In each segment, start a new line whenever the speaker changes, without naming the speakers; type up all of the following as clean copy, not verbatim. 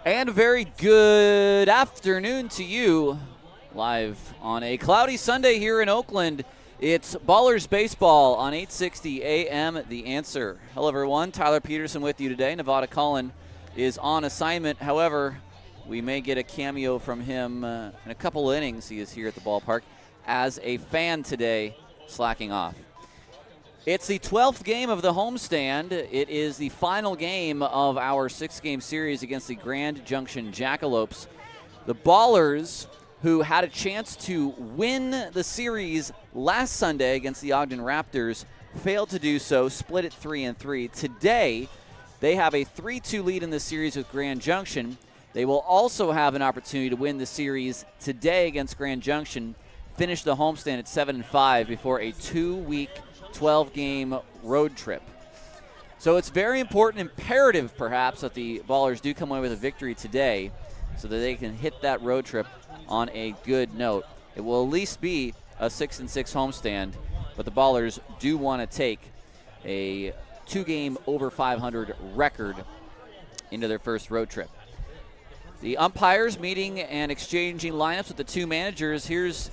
And a very good afternoon to you. Live on a cloudy Sunday here in Oakland, it's Ballers Baseball on 860 AM The Answer. Hello, everyone. Tyler Peterson with you today. Nevada Cullen is on assignment. However, we may get a cameo from him in a couple innings. He is here at the ballpark as a fan today, slacking off. It's the 12th game of the homestand. It is the final game of our 6-game series against the Grand Junction Jackalopes. The Ballers, who had a chance to win the series last Sunday against the Ogden Raptors, failed to do so, split it 3-3. Today, they have a 3-2 lead in the series with Grand Junction. They will also have an opportunity to win the series today against Grand Junction, finish the homestand at 7-5 before a 2-week 12-game road trip. So it's very important, imperative perhaps, that the Ballers do come away with a victory today so that they can hit that road trip on a good note. It will at least be a 6-6 homestand, but the Ballers do want to take a 2-game over 500 record into their first road trip. The umpires meeting and exchanging lineups with the two managers. Here's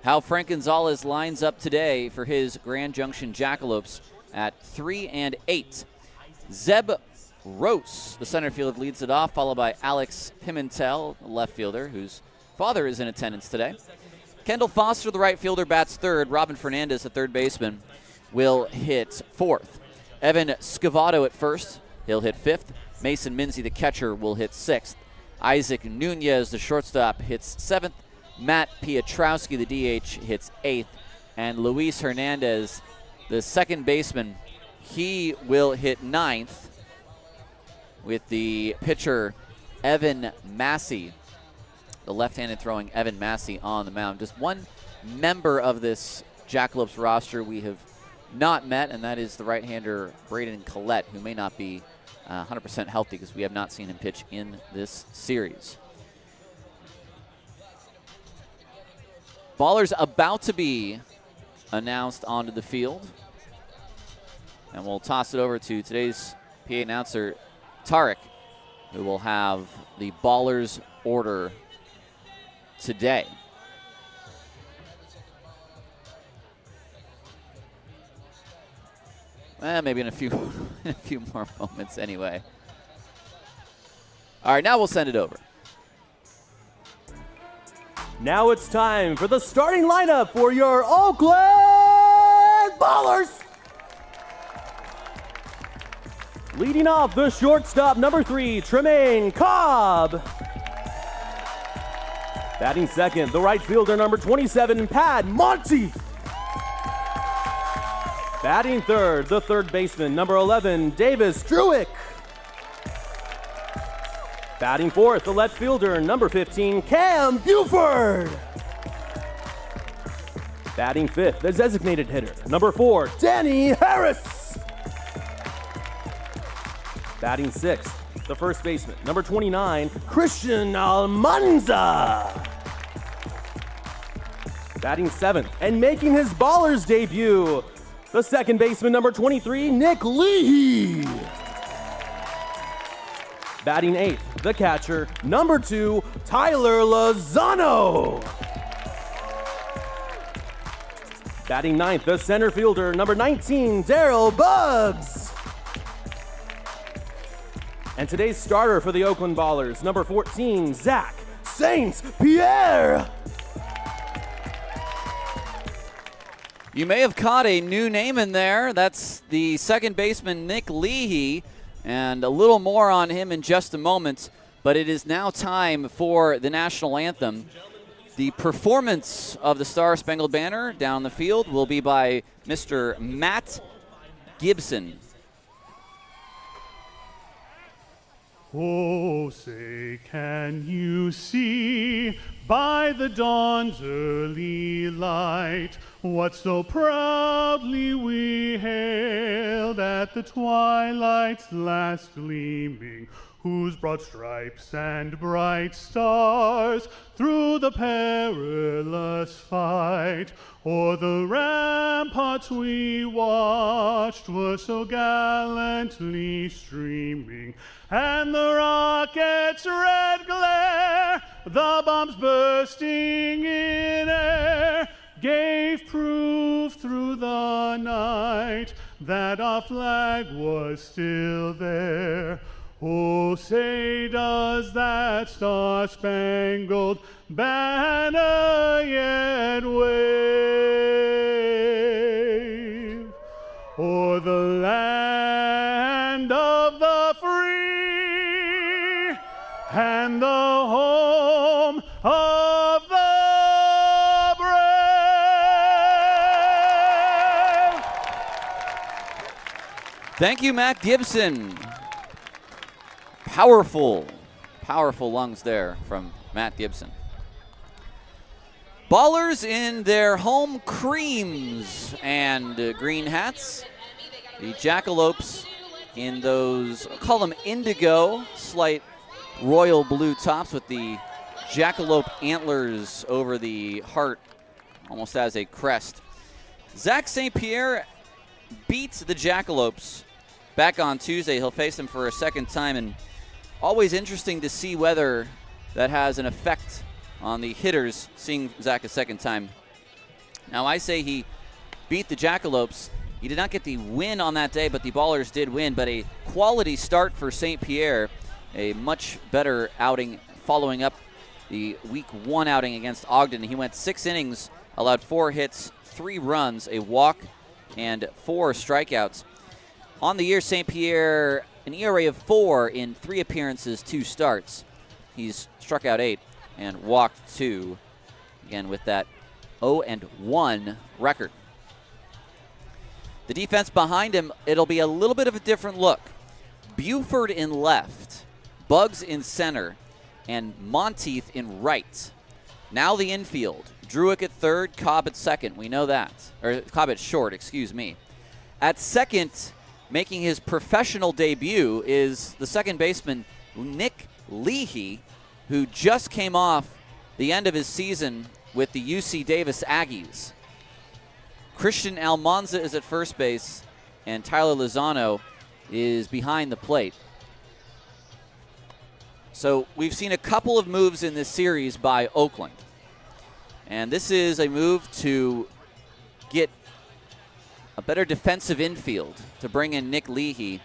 how Frank Gonzalez lines up today for his Grand Junction Jackalopes at 3-8. Zeb Rose, the center field, leads it off, followed by Alex Pimentel, the left fielder, whose father is in attendance today. Kendall Foster, the right fielder, bats third. Robin Fernandez, the third baseman, will hit fourth. Evan Scavato at first. He'll hit fifth. Mason Minzy, the catcher, will hit sixth. Isaac Nunez, the shortstop, hits seventh. Matt Pietrowski, the DH, hits eighth. And Luis Hernandez, the second baseman, he will hit ninth with the pitcher Evan Massey, the left-handed throwing Evan Massey on the mound. Just one member of this Jackalopes roster we have not met, and that is the right-hander Braden Collette, who may not be 100% healthy because we have not seen him pitch in this series. Ballers about to be announced onto the field. And we'll toss it over to today's PA announcer, Tarek, who will have the Ballers order today. Maybe in a few more moments anyway. All right, now we'll send it over.
Now it's time for the starting lineup for your Oakland Ballers. Leading off, the shortstop, number 3, Tremaine Cobb. Batting second, the right fielder, number 27, Pat Monty. Batting third, the third baseman, number 11, Davis Druick. Batting fourth, the left fielder, number 15, Cam Buford. Batting fifth, the designated hitter, number 4, Danny Harris. Batting sixth, the first baseman, number 29, Christian Almanza. Batting seventh, and making his Ballers debut, the second baseman, number 23, Nick Leahy. Batting eighth, the catcher, number 2, Tyler Lozano. Batting ninth, the center fielder, number 19, Daryl Buggs. And today's starter for the Oakland Ballers, number 14, Zach Saint Pierre.
You may have caught a new name in there. That's the second baseman, Nick Leahy, and a little more on him in just a moment. But it is now time for the national anthem. The performance of the Star Spangled Banner down the field will be by Mr. Matt Gibson.
Oh, say, can you see by the dawn's early light, what so proudly we hailed at the twilight's last gleaming, whose broad stripes and bright stars through the perilous fight o'er the ramparts we watched were so gallantly streaming, and the rocket's red glare, the bombs bursting in air, gave proof through the night that our flag was still there. Oh, say does that star-spangled banner yet wave o'er the land of the free and the home of the brave?
Thank you, Matt Gibson. Powerful lungs there from Matt Gibson. Ballers in their home creams and green hats. The Jackalopes in those, I'll call them indigo, slight royal blue tops with the Jackalope antlers over the heart, almost as a crest. Zach St. Pierre beats the Jackalopes back on Tuesday. He'll face them for a second time, and always interesting to see whether that has an effect on the hitters, seeing Zach a second time. Now, I say he beat the Jackalopes. He did not get the win on that day, but the Ballers did win. But a quality start for St. Pierre, a much better outing following up the Week 1 outing against Ogden. He went 6 innings, allowed 4 hits, 3 runs, a walk, and 4 strikeouts. On the year, St. Pierre, an ERA of 4 in 3 appearances, 2 starts. He's struck out 8 and walked 2, again with that 0-1 record. The defense behind him, it'll be a little bit of a different look. Buford in left, Bugs in center, and Monteith in right. Now the infield. Druick at third, Cobb at second. We know that. Or Cobb at short, excuse me. At second, making his professional debut, is the second baseman, Nick Leahy, who just came off the end of his season with the UC Davis Aggies. Christian Almanza is at first base, and Tyler Lozano is behind the plate. So we've seen a couple of moves in this series by Oakland. And this is a move to get a better defensive infield, to bring in Nick Leahy.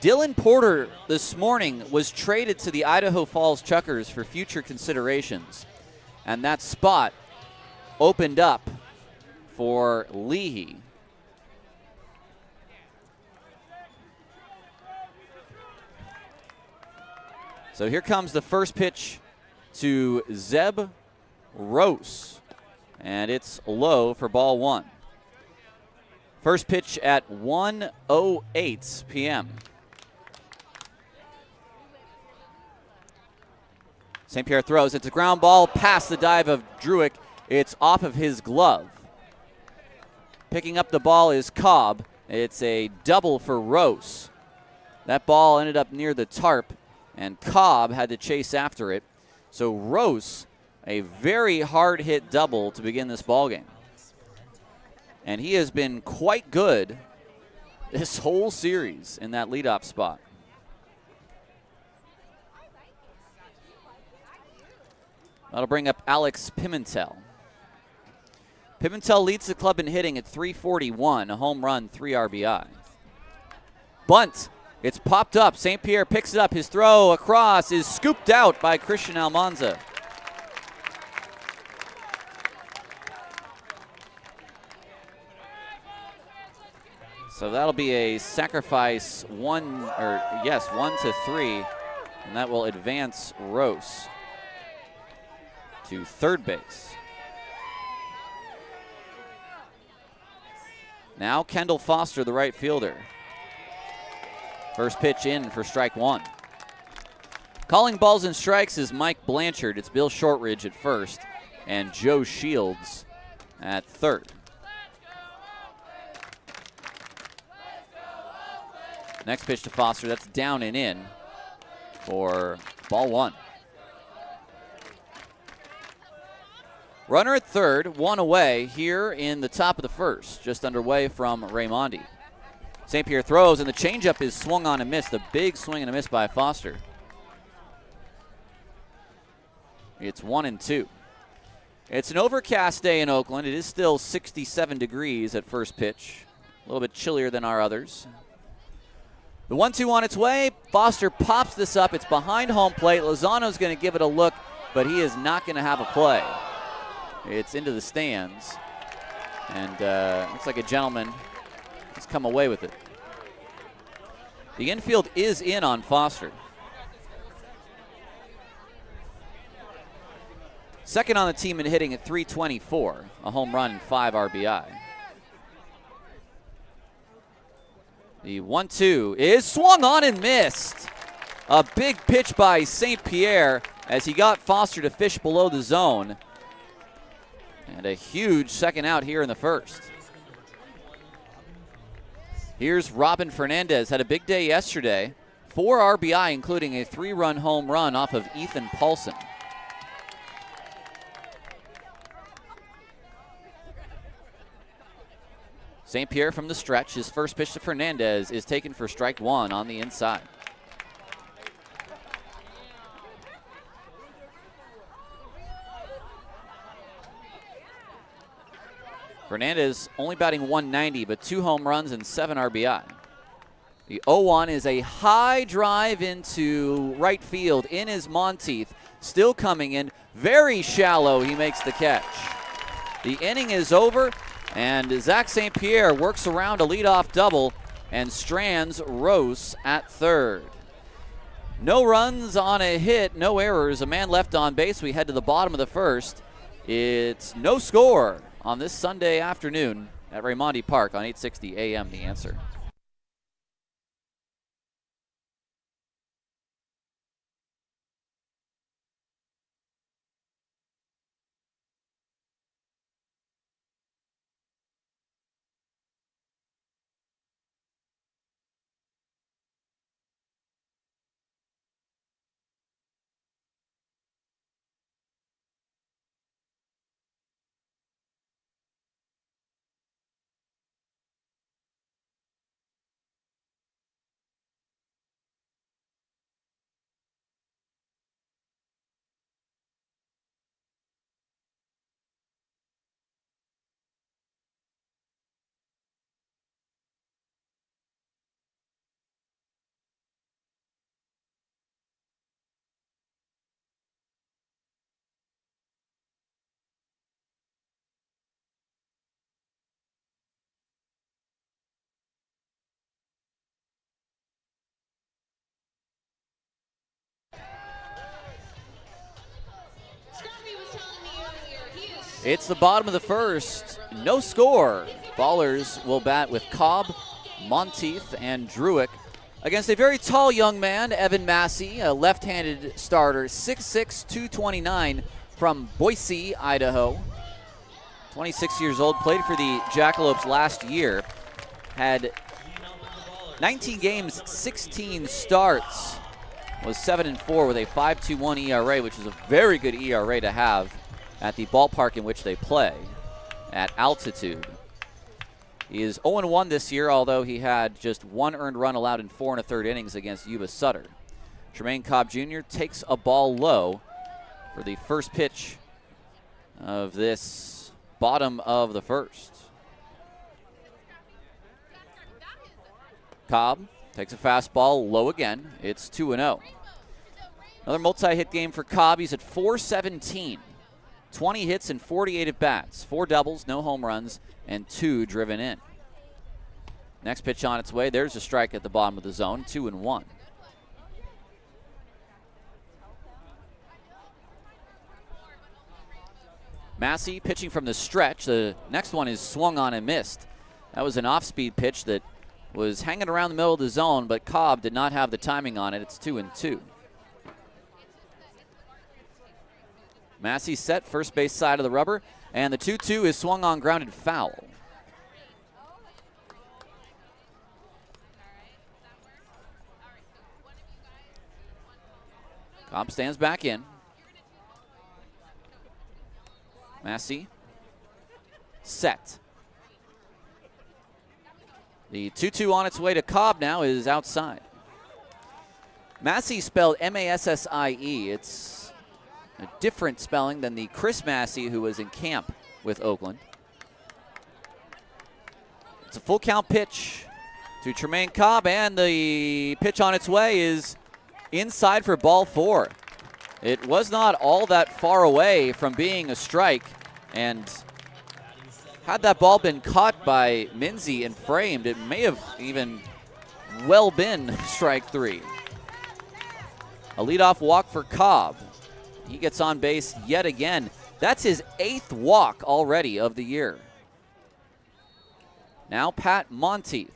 Dylan Porter this morning was traded to the Idaho Falls Chuckers for future considerations. And that spot opened up for Leahy. So here comes the first pitch to Zeb Rose, and it's low for ball 1. First pitch at 1:08 p.m. St. Pierre throws. It's a ground ball past the dive of Druick. It's off of his glove. Picking up the ball is Cobb. It's a double for Rose. That ball ended up near the tarp, and Cobb had to chase after it. So Rose, a very hard hit double to begin this ballgame. And he has been quite good this whole series in that leadoff spot. That'll bring up Alex Pimentel. Pimentel leads the club in hitting at .341, a home run, 3 RBI. Bunt. It's popped up. St. Pierre picks it up. His throw across is scooped out by Christian Almanza. So that'll be a sacrifice 1-3, and that will advance Rose to third base. Now Kendall Foster, the right fielder. First pitch in for strike 1. Calling balls and strikes is Mike Blanchard. It's Bill Shortridge at first and Joe Shields at third. Next pitch to Foster, that's down and in for ball one. Runner at third, one away here in the top of the first, just underway from Raimondi. St. Pierre throws, and the changeup is swung on and missed. A big swing and a miss by Foster. It's 1-2. It's an overcast day in Oakland. It is still 67 degrees at first pitch. A little bit chillier than our others. The 1-2 on its way. Foster pops this up. It's behind home plate. Lozano's going to give it a look, but he is not going to have a play. It's into the stands. And looks like a gentleman has come away with it. The infield is in on Foster. Second on the team in hitting at .324, a home run and 5 RBI. The 1-2 is swung on and missed. A big pitch by St. Pierre as he got Foster to fish below the zone. And a huge second out here in the first. Here's Robin Fernandez. Had a big day yesterday. 4 RBI, including a 3-run home run off of Ethan Paulson. St. Pierre from the stretch. His first pitch to Fernandez is taken for strike one on the inside. Fernandez only batting .190, but 2 home runs and 7 RBI. The 0-1 is a high drive into right field. In is Monteith, still coming in. Very shallow, he makes the catch. The inning is over, and Zach St. Pierre works around a leadoff double and strands Rose at third. No runs on a hit, no errors, a man left on base. We head to the bottom of the first. It's no score on this Sunday afternoon at Raimondi Park on 860 AM The Answer. It's the bottom of the first. No score. Ballers will bat with Cobb, Monteith, and Druick against a very tall young man, Evan Massey, a left-handed starter, 6'6", 229 from Boise, Idaho. 26 years old, played for the Jackalopes last year. Had 19 games, 16 starts. Was 7-4 with a 5.21 ERA, which is a very good ERA to have at the ballpark in which they play at altitude. He is 0-1 this year, although he had just 1 earned run allowed in 4 1/3 innings against Yuba Sutter. Tremaine Cobb Jr. takes a ball low for the first pitch of this bottom of the first. Cobb takes a fastball low again. It's 2-0. Another multi-hit game for Cobb. He's at .417. 20 hits and 48 at-bats. 4 doubles, no home runs, and 2 driven in. Next pitch on its way. There's a strike at the bottom of the zone. 2-1. Massey pitching from the stretch. The next one is swung on and missed. That was an off-speed pitch that was hanging around the middle of the zone, but Cobb did not have the timing on it. It's 2-2. Massey set, first base side of the rubber, and the 2-2 is swung on, grounded foul. Cobb stands back in. Massey set. The 2-2 on its way to Cobb now is outside. Massey spelled M-A-S-S-I-E. It's a different spelling than the Chris Massey who was in camp with Oakland. It's a full count pitch to Tremaine Cobb, and the pitch on its way is inside for ball 4. It was not all that far away from being a strike, and had that ball been caught by Minzy and framed, it may have even well been strike 3. A leadoff walk for Cobb. He gets on base yet again. That's his 8th walk already of the year. Now Pat Monteith.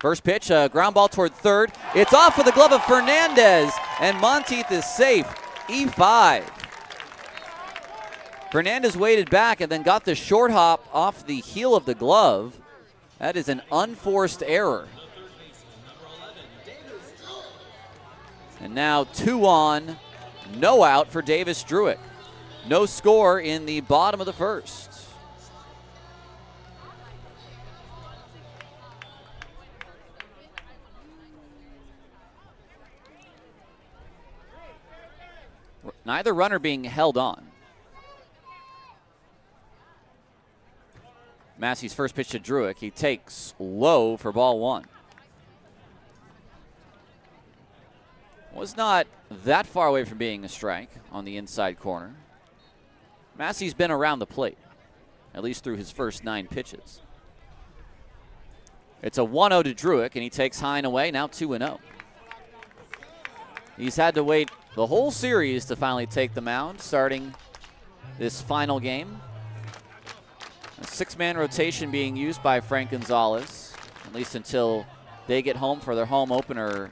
First pitch, a ground ball toward third. It's off with the glove of Fernandez, and Monteith is safe. E5. Fernandez waited back and then got the short hop off the heel of the glove. That is an unforced error. And now 2 on, no out for Davis Druick. No score in the bottom of the first. Neither runner being held on. Massey's first pitch to Druick. He takes low for ball 1. Was not that far away from being a strike on the inside corner. Massey's been around the plate, at least through his first 9 pitches. It's a 1-0 to Druick, and he takes high and away, now 2-0. He's had to wait the whole series to finally take the mound, starting this final game. A 6-man rotation being used by Frank Gonzalez, at least until they get home for their home opener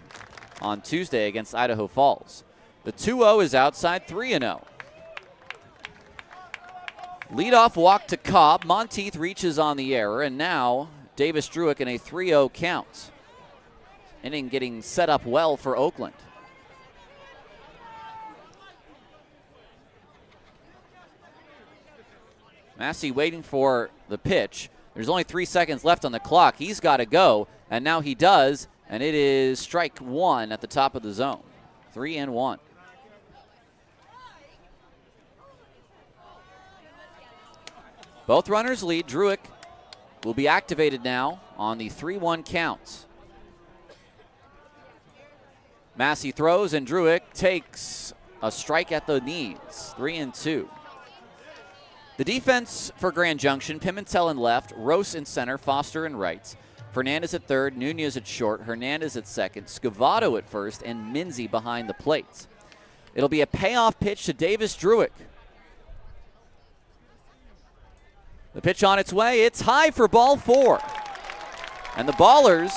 on Tuesday against Idaho Falls. The 2-0 is outside, 3-0. Leadoff walk to Cobb. Monteith reaches on the error, and now Davis Druick in a 3-0 count. Inning getting set up well for Oakland. Massey waiting for the pitch. There's only 3 seconds left on the clock. He's got to go, and now he does, and it is strike 1 at the top of the zone. 3-1. Both runners lead. Druick will be activated now on the 3-1 count. Massey throws, and Druick takes a strike at the knees. 3-2. The defense for Grand Junction: Pimentel in left, Rose in center, Foster in right, Fernandez at third, Nunez at short, Hernandez at second, Scavato at first, and Minzy behind the plate. It'll be a payoff pitch to Davis Druick. The pitch on its way. It's high for ball 4. And the Ballers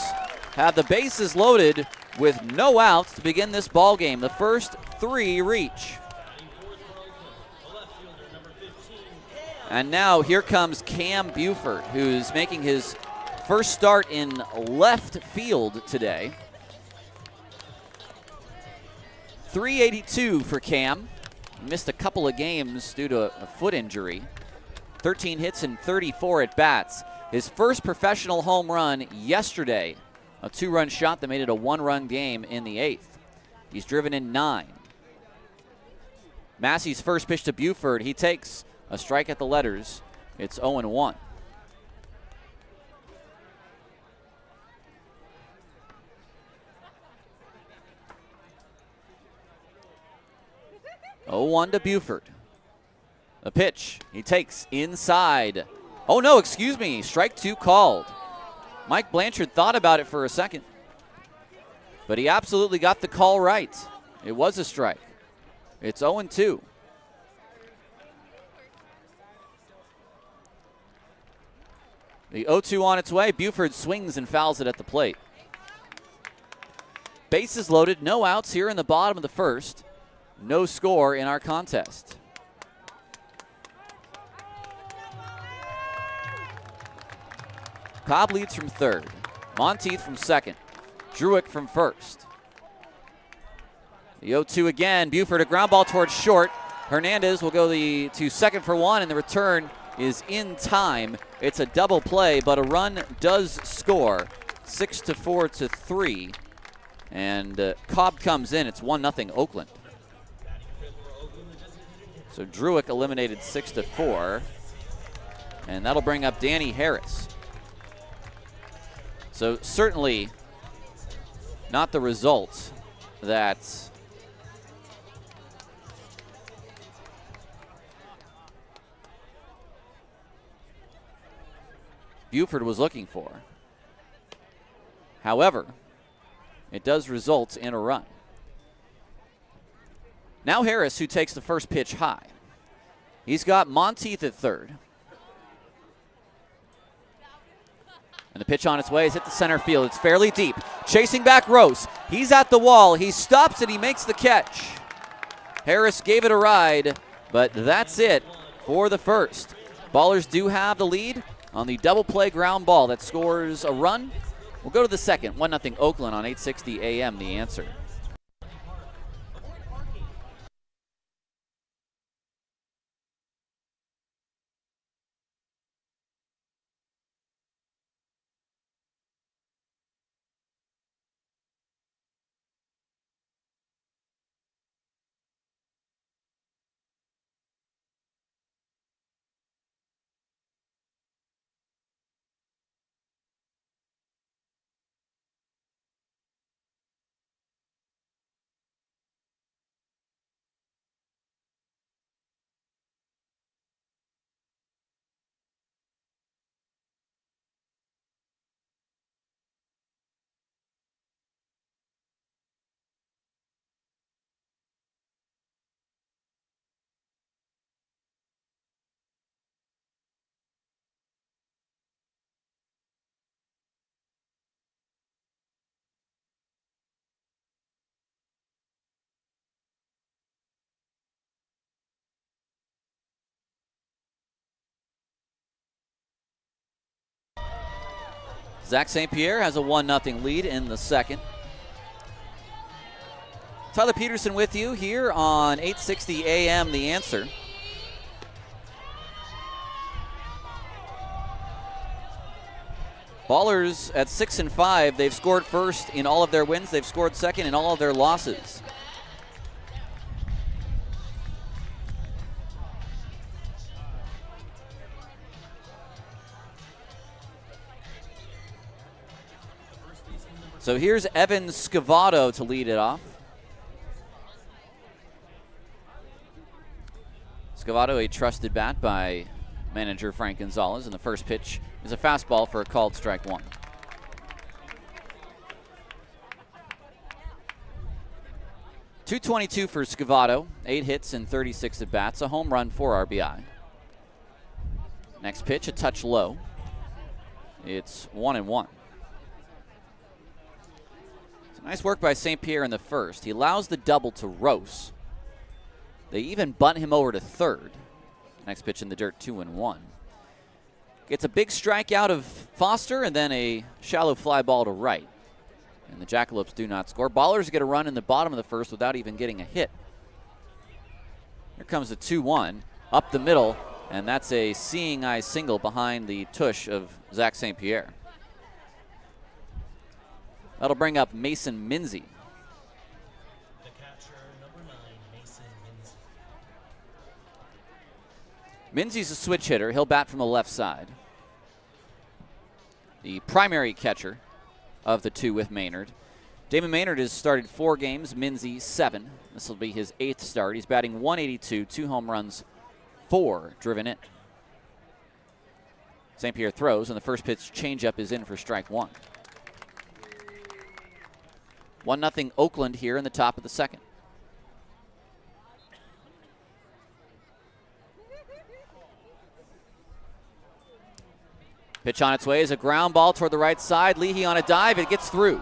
have the bases loaded with no outs to begin this ball game. The first 3 reach. And now here comes Cam Buford, who's making his first start in left field today. 382 for Cam. He missed a couple of games due to a foot injury. 13 hits and 34 at bats. His first professional home run yesterday, a 2-run shot that made it a 1-run game in the 8th. He's driven in 9. Massey's first pitch to Buford. He takes a strike at the letters. It's 0-1. Oh, 0-1 to Buford. The pitch, he takes inside. Oh no, excuse me, strike 2 called. Mike Blanchard thought about it for a second, but he absolutely got the call right. It was a strike. It's 0-2. The 0-2 on its way. Buford swings and fouls it at the plate. Bases loaded, no outs here in the bottom of the first. No score in our contest. Cobb leads from third. Monteith from second. Druick from first. The 0-2 again. Buford, a ground ball towards short. Hernandez will go to second for one, and the return is in time. It's a double play, but a run does score. 6-4 to 3. And Cobb comes in. It's 1-0 Oakland. So Druick eliminated 6-4. And that'll bring up Danny Harris. So certainly not the result that Buford was looking for. However, it does result in a run. Now Harris, who takes the first pitch high. He's got Monteith at third. And the pitch on its way is hit the center field. It's fairly deep. Chasing back Rose. He's at the wall. He stops and he makes the catch. Harris gave it a ride, but that's it for the first. Ballers do have the lead on the double play ground ball that scores a run. We'll go to the second. 1-0 Oakland on 860 AM, The Answer. Zach St. Pierre has a 1-0 lead in the second. Tyler Peterson with you here on 860 AM, The Answer. Ballers at 6-5. They've scored first in all of their wins. They've scored second in all of their losses. So here's Evan Scavato to lead it off. Scavato, a trusted bat by manager Frank Gonzalez, and the first pitch is a fastball for a called strike one. .222 for Scavato, 8 hits and 36 at bats, a home run, 4 RBI. Next pitch, a touch low. It's 1-1. Nice work by St. Pierre in the first. He allows the double to Rose. They even bunt him over to third. Next pitch in the dirt, 2-1. Gets a big strike out of Foster and then a shallow fly ball to right. And the Jackalopes do not score. Ballers get a run in the bottom of the first without even getting a hit. Here comes the 2-1 up the middle, and that's a seeing eye single behind the tush of Zach St. Pierre. That'll bring up Mason Minzy.
The catcher, number 9, Mason Minzy.
Minzy's a switch hitter. He'll bat from the left side. The primary catcher of the two with Maynard. Damon Maynard has started 4 games, Minzy 7. This will be his 8th start. He's batting .182, 2 home runs, 4 driven in. St. Pierre throws, and the first pitch changeup is in for strike one. 1-0 Oakland here in the top of the second. Pitch on its way is a ground ball toward the right side. Leahy on a dive. It gets through.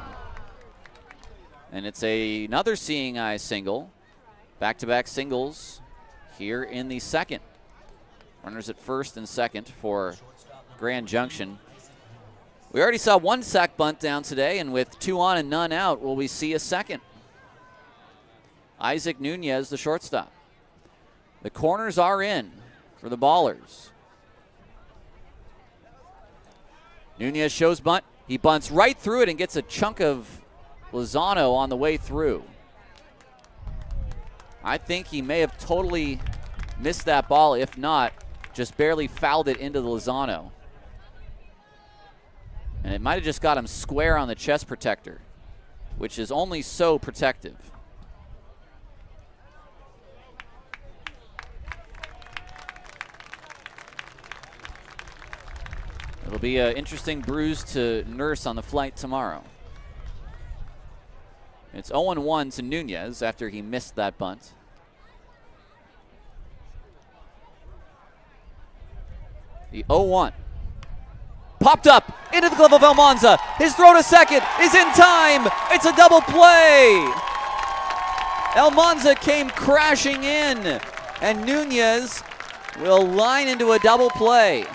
And it's another seeing eye single. Back-to-back singles here in the second. Runners at first and second for Grand Junction. We already saw one sack bunt down today, and with 2 on and none out, will we see a second? Isaac Nunez, the shortstop. The corners are in for the Ballers. Nunez shows bunt. He bunts right through it and gets a chunk of Lozano on the way through. I think he may have totally missed that ball. If not, just barely fouled it into the Lozano. And it might have just got him square on the chest protector, which is only so protective. It'll be an interesting bruise to nurse on the flight tomorrow. It's 0-1 to Nunez after he missed that bunt. The 0-1. Popped up into the glove of Almanza. His throw to second is in time. It's a double play. Almanza came crashing in, and Nunez will line into a double play.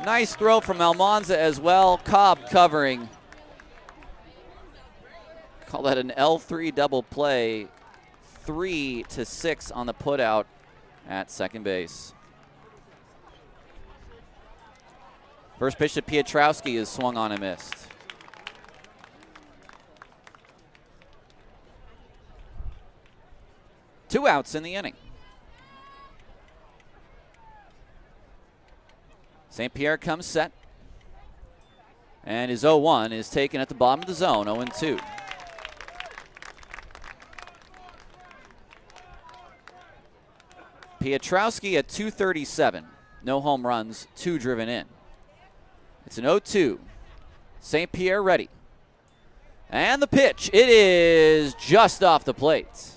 Nice throw from Almanza as well. Cobb covering. Call that an L3 double play. 3-6 on the putout at second base. First pitch to Pietrowski is swung on and missed. Two outs in the inning. St. Pierre comes set. And his 0-1 is taken at the bottom of the zone, 0-2. Pietrowski at 237. No home runs, 2 driven in. It's an 0-2. St. Pierre ready. And the pitch, it is just off the plate.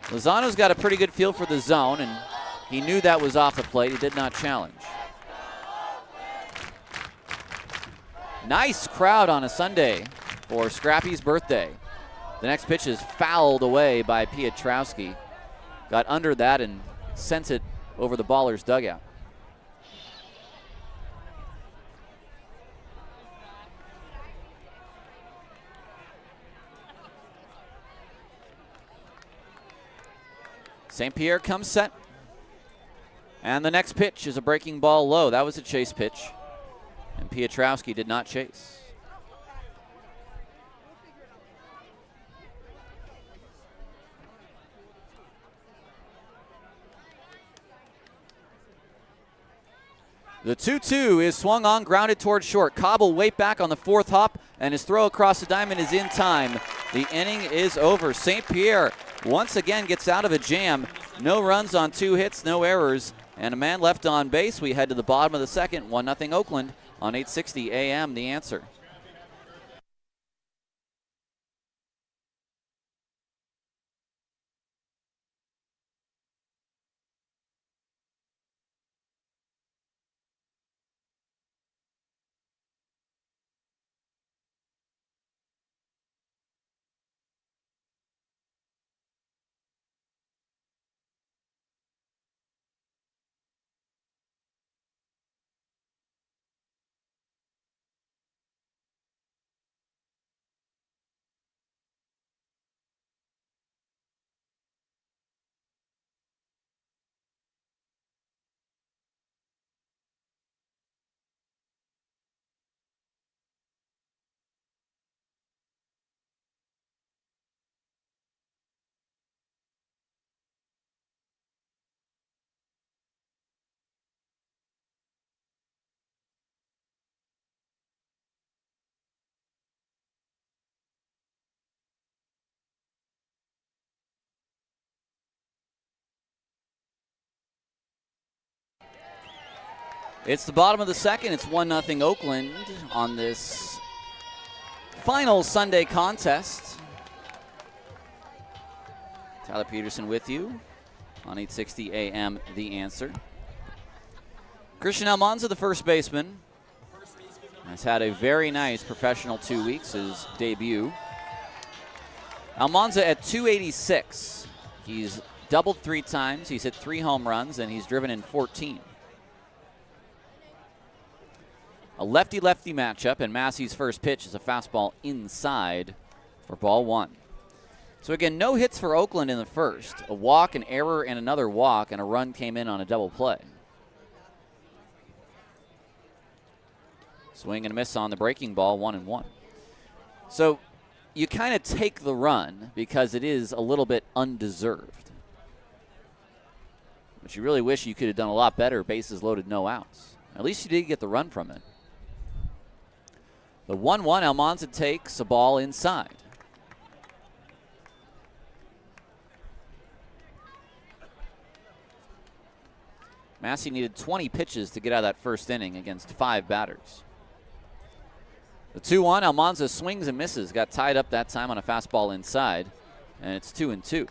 Lozano's got a pretty good feel for the zone, and he knew that was off the plate. He did not challenge. Nice crowd on a Sunday for Scrappy's birthday. The next pitch is fouled away by Pietrowski. Got under that and sent it over the Ballers' dugout. St. Pierre comes set. And the next pitch is a breaking ball low. That was a chase pitch. And Pietrowski did not chase. The 2-2 is swung on, grounded towards short. Cobb will wait back on the fourth hop, and his throw across the diamond is in time. The inning is over. St. Pierre once again gets out of a jam. No runs on 2 hits, no errors, and a man left on base. We head to the bottom of the second, 1-0 Oakland on 860 AM, The Answer. It's the bottom of the second. It's 1-0 Oakland on this final Sunday contest. Tyler Peterson with you on 860 AM, The Answer. Christian Almanza, the first baseman, has had a very nice professional 2 weeks, his debut. Almanza at 286. He's doubled 3 times. He's hit 3 home runs, and he's driven in 14. A lefty-lefty matchup, and Massey's first pitch is a fastball inside for ball 1. So again, no hits for Oakland in the first. A walk, an error, and another walk, and a run came in on a double play. Swing and a miss on the breaking ball, 1-1. So you kind of take the run because it is a little bit undeserved. But you really wish you could have done a lot better, bases loaded, no outs. At least you did get the run from it. The 1-1, Almanza takes a ball inside. Massey needed 20 pitches to get out of that first inning against 5 batters. The 2-1, Almanza swings and misses. Got tied up that time on a fastball inside, and it's 2-2.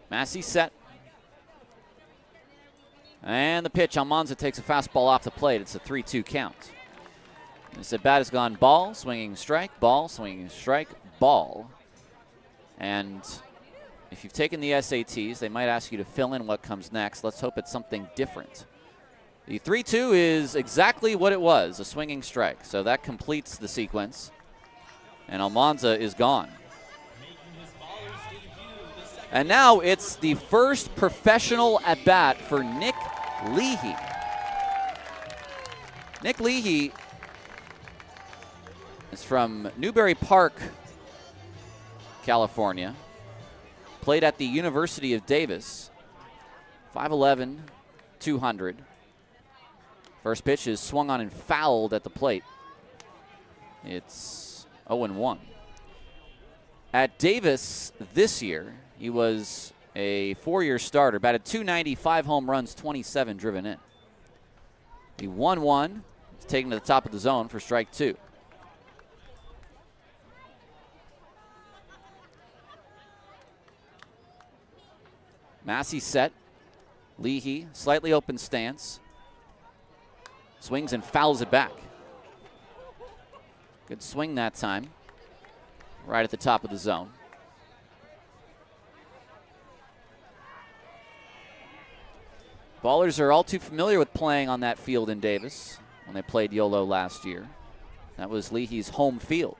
Massey set. And the pitch, Almanza takes a fastball off the plate. It's a 3-2 count. This at bat has gone ball, swinging strike, ball, swinging strike, ball. And if you've taken the SATs, they might ask you to fill in what comes next. Let's hope it's something different. The 3-2 is exactly what it was, a swinging strike. So that completes the sequence. And Almanza is gone. And now it's the first professional at-bat for Nick Leahy. Nick Leahy is from Newbury Park, California. Played at the University of Davis. 5'11", 200. First pitch is swung on and fouled at the plate. It's 0-1. At Davis this year, he was a 4-year starter, batted .290, 5 home runs, 27 driven in. The 1-1 is taken to the top of the zone for strike 2. Massey set. Leahy, slightly open stance. Swings and fouls it back. Good swing that time. Right at the top of the zone. Ballers are all too familiar with playing on that field in Davis when they played YOLO last year. That was Leahy's home field.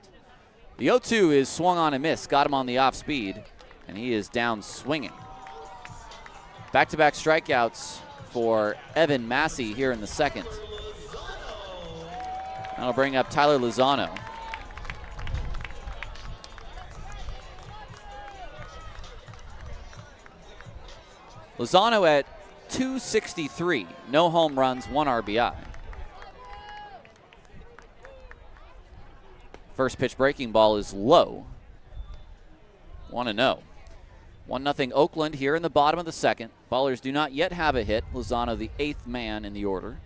The 0-2 is swung on and missed. Got him on the off speed, and he is down swinging. Back-to-back strikeouts for Evan Massey here in the second. That'll bring up Tyler Lozano. Lozano at .263, no home runs, 1 RBI. First pitch breaking ball is low. 1-0. 1-0 Oakland here in the bottom of the second. Ballers do not yet have a hit. Lozano the 8th man in the order.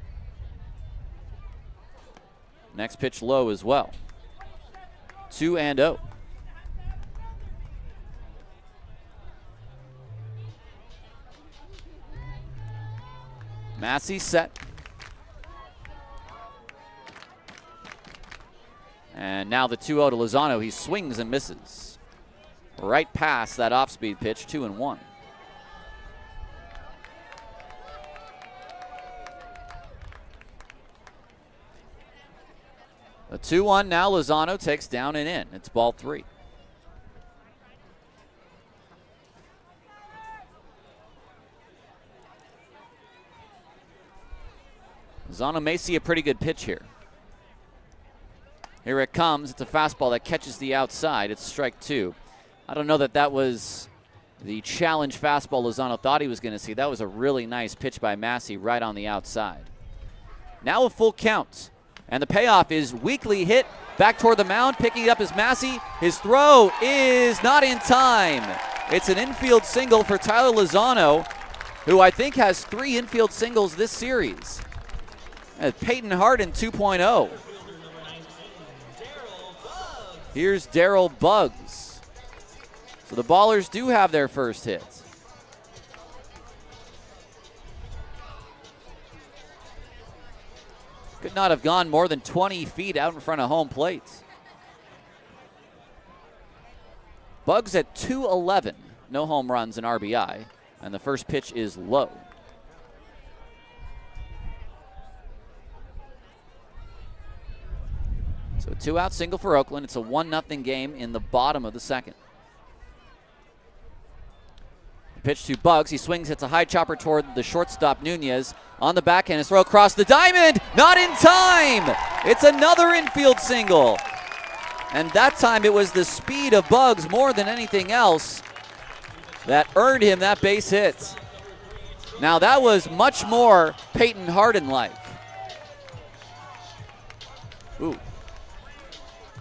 Next pitch low as well. 2-0. Massey set. And now the 2-0 to Lozano. He swings and misses. Right past that off-speed pitch, 2-1. The 2-1 now, Lozano takes down and in. It's ball 3. Lozano may see a pretty good pitch here. Here it comes. It's a fastball that catches the outside. It's strike 2. I don't know that that was the challenge fastball Lozano thought he was going to see. That was a really nice pitch by Massey right on the outside. Now a full count. And the payoff is weakly hit back toward the mound. Picking it up is Massey. His throw is not in time. It's an infield single for Tyler Lozano, who I think has 3 infield singles this series. Peyton Harden 2.0. Here's Darryl Buggs. So the Ballers do have their first hits. Could not have gone more than 20 feet out in front of home plate. Bugs at 211. No home runs and RBI. And the first pitch is low. So a 2-out single for Oakland. It's a 1-0 game in the bottom of the second. Pitch to Bugs. He swings, hits a high chopper toward the shortstop Nunez. On the backhand, his throw across the diamond. Not in time. It's another infield single. And that time it was the speed of Bugs more than anything else that earned him that base hit. Now that was much more Peyton Harden-like. Ooh.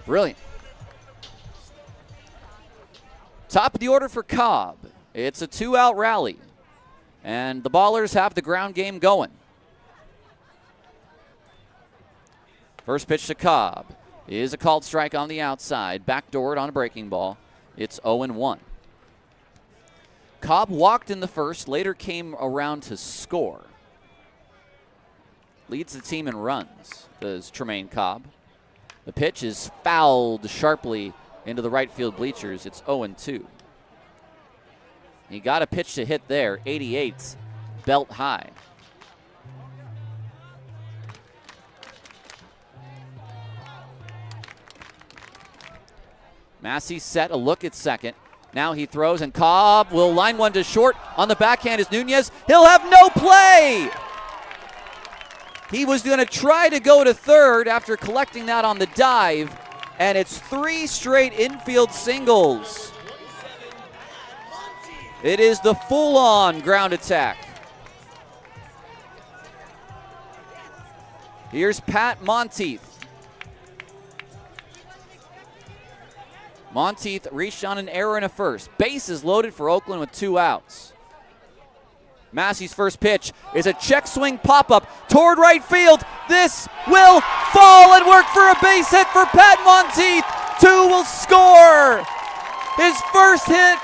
Brilliant. Top of the order for Cobb. It's a 2-out rally, and the Ballers have the ground game going. First pitch to Cobb is a called strike on the outside, backdoored on a breaking ball. It's 0-1. Cobb walked in the first, later came around to score. Leads the team in runs, does Tremaine Cobb. The pitch is fouled sharply into the right field bleachers. It's 0-2. He got a pitch to hit there, 88, belt high. Massey set, a look at second. Now he throws, and Cobb will line one to short. On the backhand is Nunez. He'll have no play. He was going to try to go to third after collecting that on the dive, and it's 3 straight infield singles. It is the full-on ground attack. Here's Pat Monteith. Monteith reached on an error in a first. Bases loaded for Oakland with 2 outs. Massey's first pitch is a check swing pop-up toward right field. This will fall and work for a base hit for Pat Monteith. 2 will score. His first hit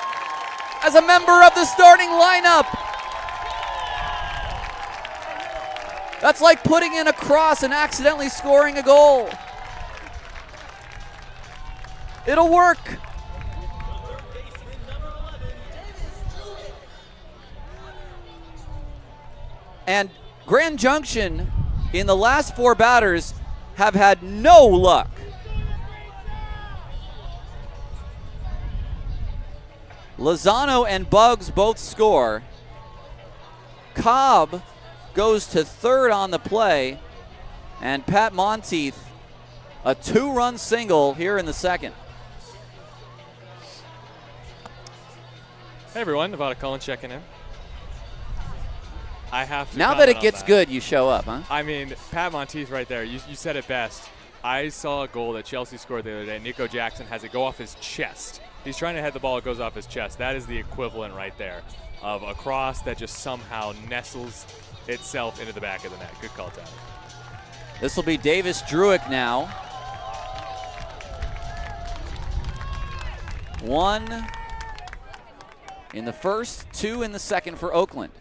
as a member of the starting lineup. That's like putting in a cross and accidentally scoring a goal. It'll work. And Grand Junction, in the last 4 batters, have had no luck. Lozano and Bugs both score. Cobb goes to third on the play, and Pat Monteith, a 2-run single here in the second.
Hey everyone, Nevada Cullen checking in. I have to
now that it gets good, you show up, huh?
I mean, Pat Monteith right there, you said it best. I saw a goal that Chelsea scored the other day. Nico Jackson has it go off his chest. He's trying to head the ball, it goes off his chest. That is the equivalent right there of a cross that just somehow nestles itself into the back of the net. Good call, Tyler.
This will be Davis Druick now. 1 in the first, 2 in the second for Oakland.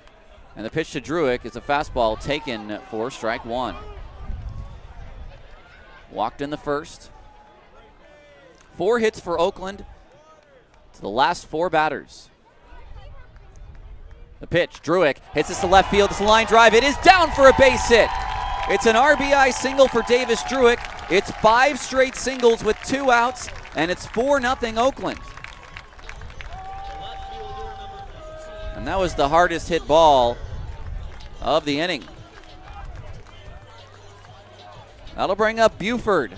And the pitch to Druick is a fastball taken for strike 1. Walked in the first. 4 hits for Oakland to the last 4 batters. The pitch, Druick hits this to left field. It's a line drive. It is down for a base hit. It's an RBI single for Davis Druick. It's 5 straight singles with 2 outs, and it's 4-0 Oakland. And that was the hardest hit ball of the inning. That'll bring up Buford.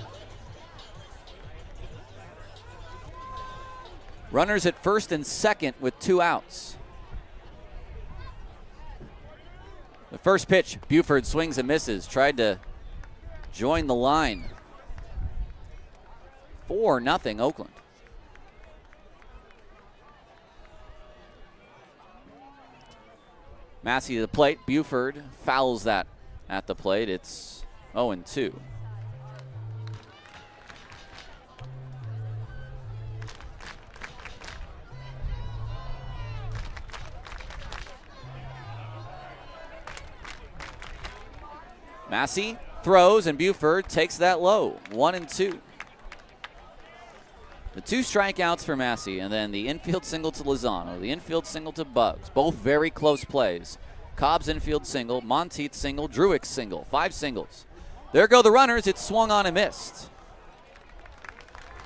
Runners at first and second with 2 outs. The first pitch, Buford swings and misses. Tried to join the line. 4-0 Oakland. Massey to the plate. Buford fouls that at the plate. It's 0-2. Massey throws, and Buford takes that low. 1-2. The 2 strikeouts for Massey, and then the infield single to Lozano, the infield single to Bugs. Both very close plays. Cobb's infield single, Monteith's single, Druick's single. 5 singles. There go the runners. It's swung on and missed.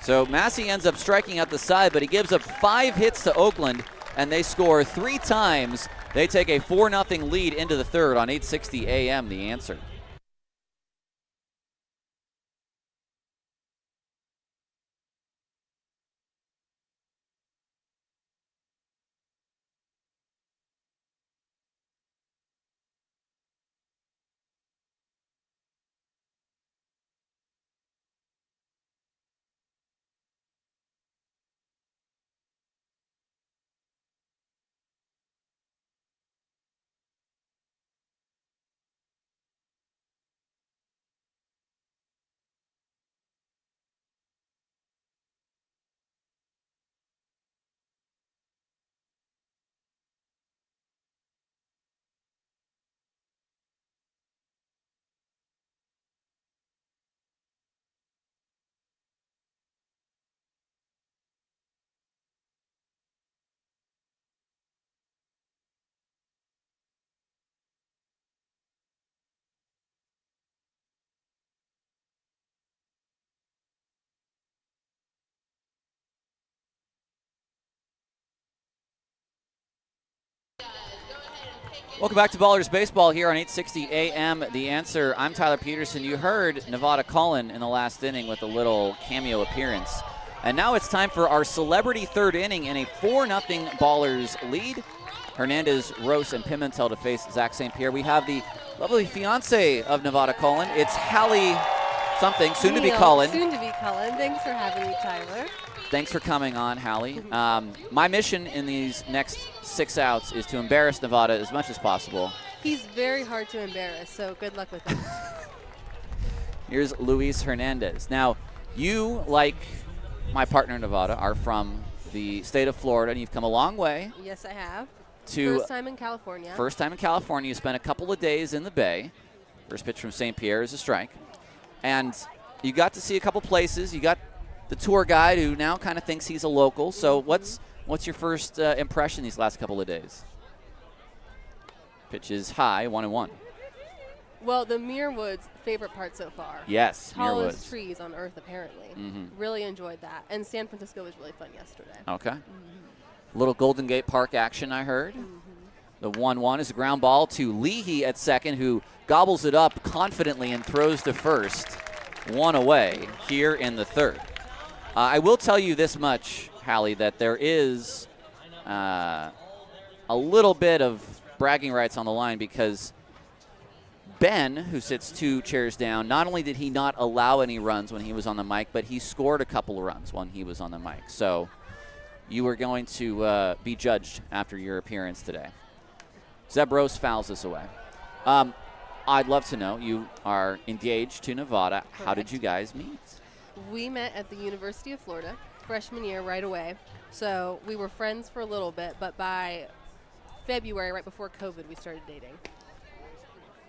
So Massey ends up striking out the side, but he gives up 5 hits to Oakland, and they score 3 times. They take a 4-0 lead into the third on 860 AM, The Answer. Welcome back to Ballers Baseball here on 860 AM, The Answer. I'm Tyler Peterson. You heard Nevada Cullen in the last inning with a little cameo appearance. And now it's time for our celebrity third inning in a 4-0 Ballers lead. Hernandez, Rose, and Pimentel to face Zach St. Pierre. We have the lovely fiance of Nevada Cullen. It's Hallie something, soon to be Cullen.
Soon to be Cullen. Thanks for having me, Tyler.
Thanks for coming on, Hallie. My mission in these next 6 outs is to embarrass Nevada as much as possible.
He's very hard to embarrass, so good luck with that.
Here's Luis Hernandez. Now, you, like my partner Nevada, are from the state of Florida, and you've come a long way.
Yes, I have.
First
time in California.
First time in California. You spent a couple of days in the Bay. First pitch from St. Pierre is a strike. And you got to see a couple places. You got the tour guide who now kind of thinks he's a local. So what's your first impression these last couple of days? Pitch is high, 1-1.
Well, the Muir Woods, favorite part so far.
Yes, Muir
Tallest
Woods.
trees on earth, apparently.
Mm-hmm.
Really enjoyed that. And San Francisco was really fun yesterday.
Okay. Little Golden Gate Park action, I heard. The 1-1 is a ground ball to Leahy at second, who gobbles it up confidently and throws to first. 1 away here in the third. I will tell you this much, Hallie, that there is a little bit of bragging rights on the line because Ben, who sits 2 chairs down, not only did he not allow any runs when he was on the mic, but he scored a couple of runs when he was on the mic. So you are going to be judged after your appearance today. Zebros fouls this away. I'd love to know, you are engaged to Nevada.
Correct.
How did you guys meet?
We met at the University of Florida, freshman year, right away. So we were friends for a little bit, but by February, right before COVID, we started dating.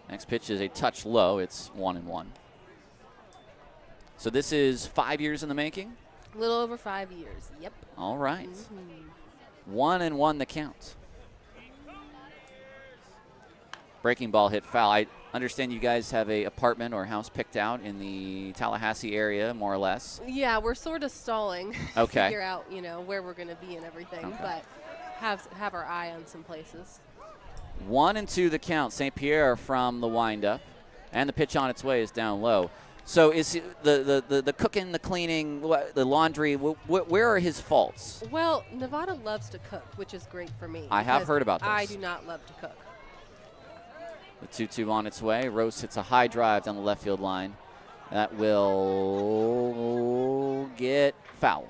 Next pitch is a touch low. It's 1-1. So this is 5 years in the making?
A little over 5 years. Yep.
All right. 1-1 the count. Breaking ball hit foul. I understand you guys have a apartment or house picked out in the Tallahassee area, more or less.
Yeah, we're sort of stalling.
Okay.
Figure out, where we're going to be and everything,
Okay.
but have our eye on some places.
1-2 the count. St. Pierre from the windup, and the pitch on its way is down low. So is the cooking, the cleaning, the laundry, where are his faults?
Well, Nevada loves to cook, which is great for me.
I have
because
heard about this.
I do not love to cook.
The 2-2 on its way. Rose hits a high drive down the left field line. That will get foul.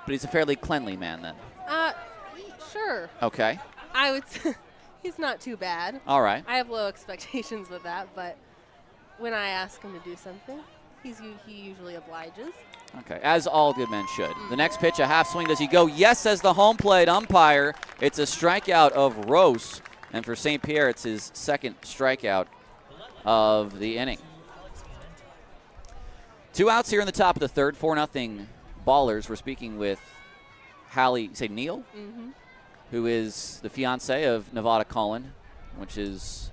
But he's a fairly cleanly man then.
Sure.
Okay.
I would say he's not too bad.
All right.
I have low expectations with that, but when I ask him to do something, he usually obliges.
Okay, as all good men should. The next pitch, a half swing. Does he go? Yes, says the home plate umpire. It's a strikeout of Rose. And for St. Pierre, it's his second strikeout of the inning. 2 outs here in the top of the third, 4-0 Ballers. We're speaking with Hallie, say Neal, who is the fiance of Nevada Cullen, which is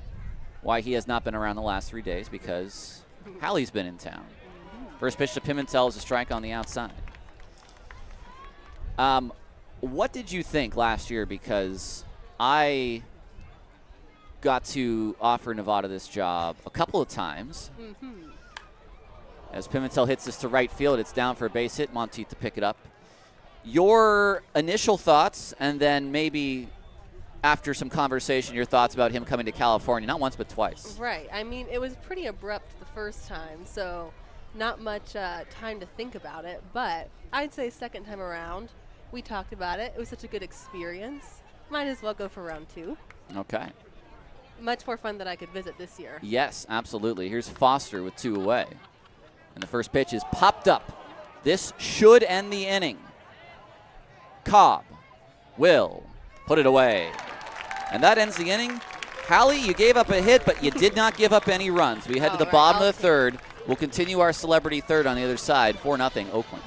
why he has not been around the last 3 days, because Hallie's been in town. First pitch to Pimentel is a strike on the outside. What did you think last year? Because I got to offer Nevada this job a couple of times. As Pimentel hits this to right field, it's down for a base hit. Monteith to pick it up. Your initial thoughts, and then maybe after some conversation, your thoughts about him coming to California, not once but twice.
Right. I mean, it was pretty abrupt the first time, so not much time to think about it. But I'd say second time around, we talked about it. It was such a good experience. Might as well go for round 2.
Okay.
Much more fun that I could visit this year.
Yes, absolutely. Here's Foster with 2 away. And the first pitch is popped up. This should end the inning. Cobb will put it away. And that ends the inning. Hallie, you gave up a hit, but you did not give up any runs. We head to the bottom of the third. We'll continue our celebrity third on the other side. 4-0 Oakland.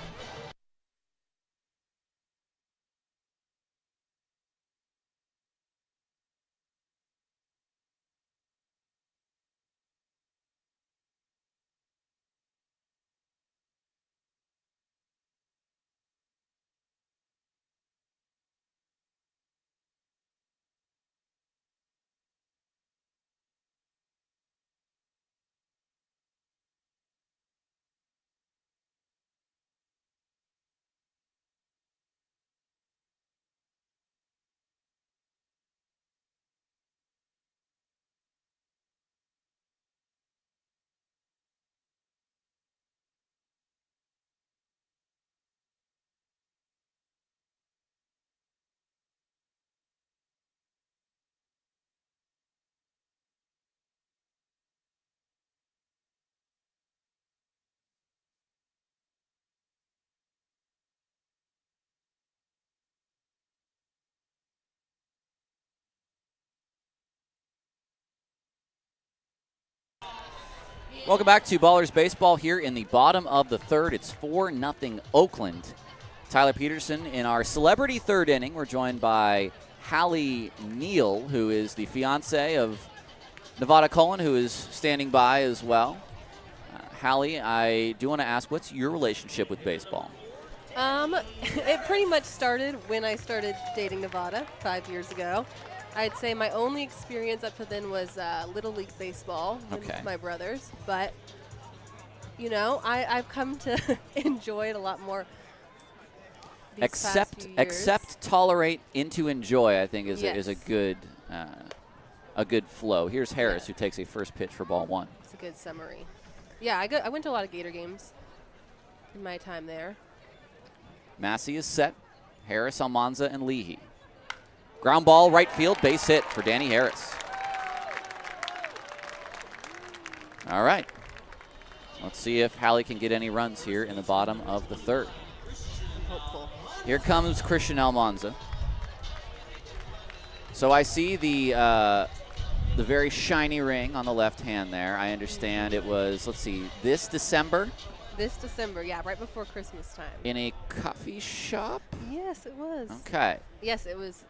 Welcome back to Ballers Baseball here in the bottom of the third. It's 4-0 Oakland. Tyler Peterson in our celebrity third inning. We're joined by Hallie Neal, who is the fiance of Nevada Cullen, who is standing by as well. Hallie, I do want to ask, what's your relationship with baseball?
It pretty much started when I started dating Nevada 5 years ago. I'd say my only experience up to then was Little League Baseball with my brothers. But, you know, I've come to enjoy it a lot more these past few years.
Accept, tolerate, into enjoy, I think, is a good flow. Here's Harris, who takes a first pitch for ball 1.
It's a good summary. Yeah, I went to a lot of Gator games in my time there.
Massey is set. Harris, Almanza, and Leahy. Ground ball, right field, base hit for Danny Harris. All right. Let's see if Hallie can get any runs here in the bottom of the third.
Hopeful.
Here comes Christian Almanza. So I see the very shiny ring on the left hand there. I understand it was, let's see, this December?
This December, yeah, right before Christmas time.
In a coffee shop?
Yes, it was.
Okay.
Yes, it was.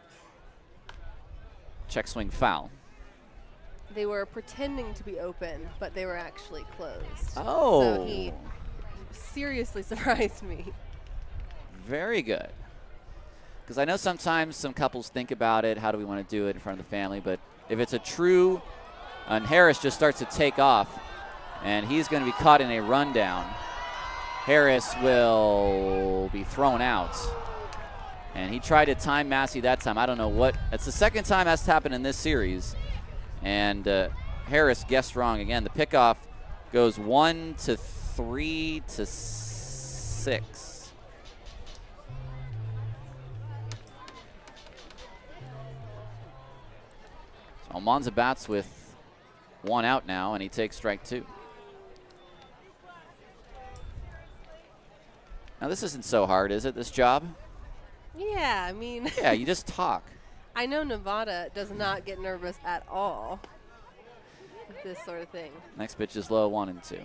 Check swing foul.
They were pretending to be open, but they were actually closed.
Oh.
So he seriously surprised me.
Very good. Because I know sometimes some couples think about it, how do we want to do it in front of the family, but if it's a true, and Harris just starts to take off, and he's going to be caught in a rundown, Harris will be thrown out. And he tried to time Massey that time. I don't know what. It's the second time that's happened in this series. And Harris guessed wrong again. The pickoff goes 1 to 3 to 6. So Almanza bats with 1 out now, and he takes strike 2. Now, this isn't so hard, is it, this job?
Yeah, I mean.
Yeah, you just talk.
I know Nevada does not get nervous at all. this sort of thing.
Next pitch is low, 1-2.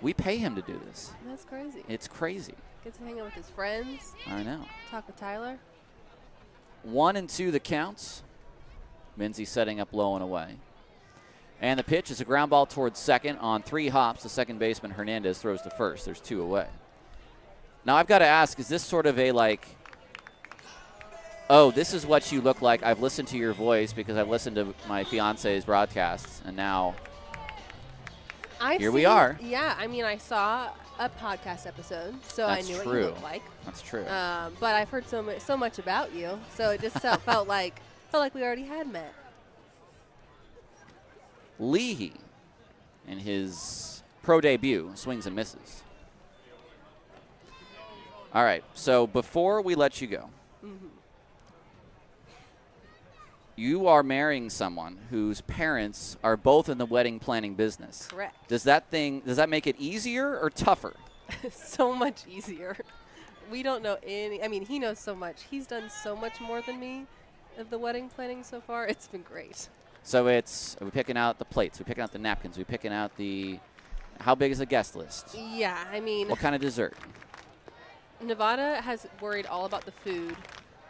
We pay him to do this.
That's crazy.
It's crazy.
Gets to hang out with his friends.
I know.
Talk with Tyler.
1-2 the counts. Minzy setting up low and away. And the pitch is a ground ball towards second. On 3 hops, the second baseman Hernandez throws to first. There's 2 away. Now I've got to ask, is this sort of a oh, this is what you look like. I've listened to your voice because I've listened to my fiance's broadcasts, and now here we are.
Yeah, I mean, I saw a podcast episode, so I knew what you looked like.
That's true.
But I've heard so much about you, so it just felt like we already had met.
Leahy, in his pro debut, swings and misses. All right, so before we let you go, you are marrying someone whose parents are both in the wedding planning business.
Correct.
Does that make it easier or tougher?
So much easier. We don't know I mean, he knows so much. He's done so much more than me of the wedding planning so far. It's been great.
So are we picking out the plates? Are we picking out the napkins? Are we picking out how big is the guest list?
Yeah, I mean.
What kind of dessert?
Nevada has worried all about the food.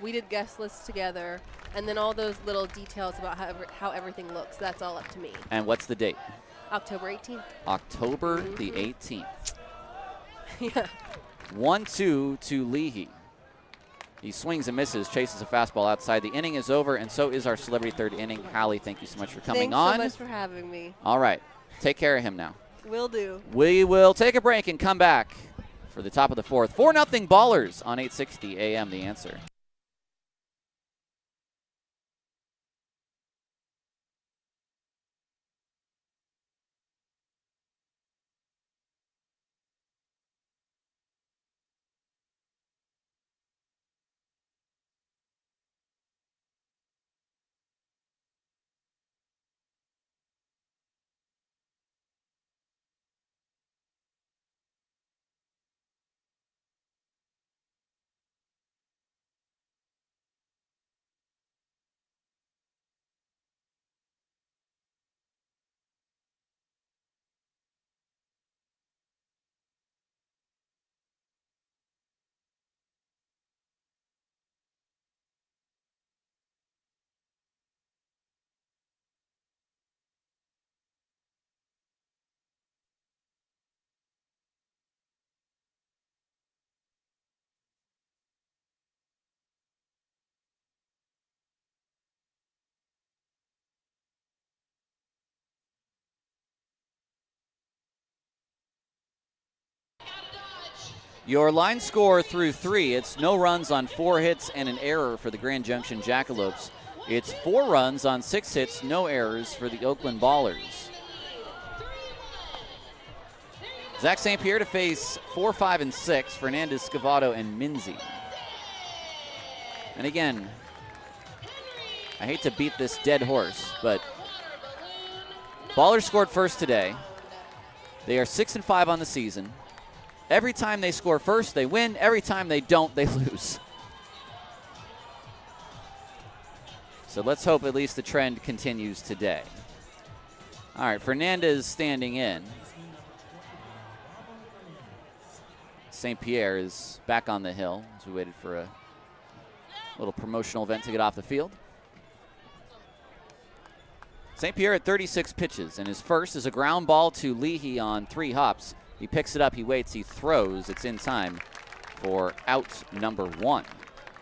We did guest lists together, and then all those little details about how everything looks. That's all up to me.
And what's the date?
October 18th.
October the 18th.
Yeah.
1-2 to Leahy. He swings and misses, chases a fastball outside. The inning is over, and so is our celebrity third inning. Hallie, thank you so much for coming on.
Thanks so much for having me.
All right. Take care of him now.
Will do.
We will take a break and come back for the top of the 4th. 4-0 Ballers on 860 AM, The Answer. Your line score through 3, it's no runs on 4 hits and an error for the Grand Junction Jackalopes. It's 4 runs on 6 hits, no errors for the Oakland Ballers. Zach St. Pierre to face 4, 5, and 6, Fernandez, Scavato, and Minzy. And again, I hate to beat this dead horse, but Ballers scored first today. They are 6-5 on the season. Every time they score first, they win. Every time they don't, they lose. So let's hope at least the trend continues today. All right, Fernandez standing in. St. Pierre is back on the hill as we waited for a little promotional event to get off the field. St. Pierre at 36 pitches, and his first is a ground ball to Leahy on 3 hops. He picks it up, he waits, he throws. It's in time for out number 1.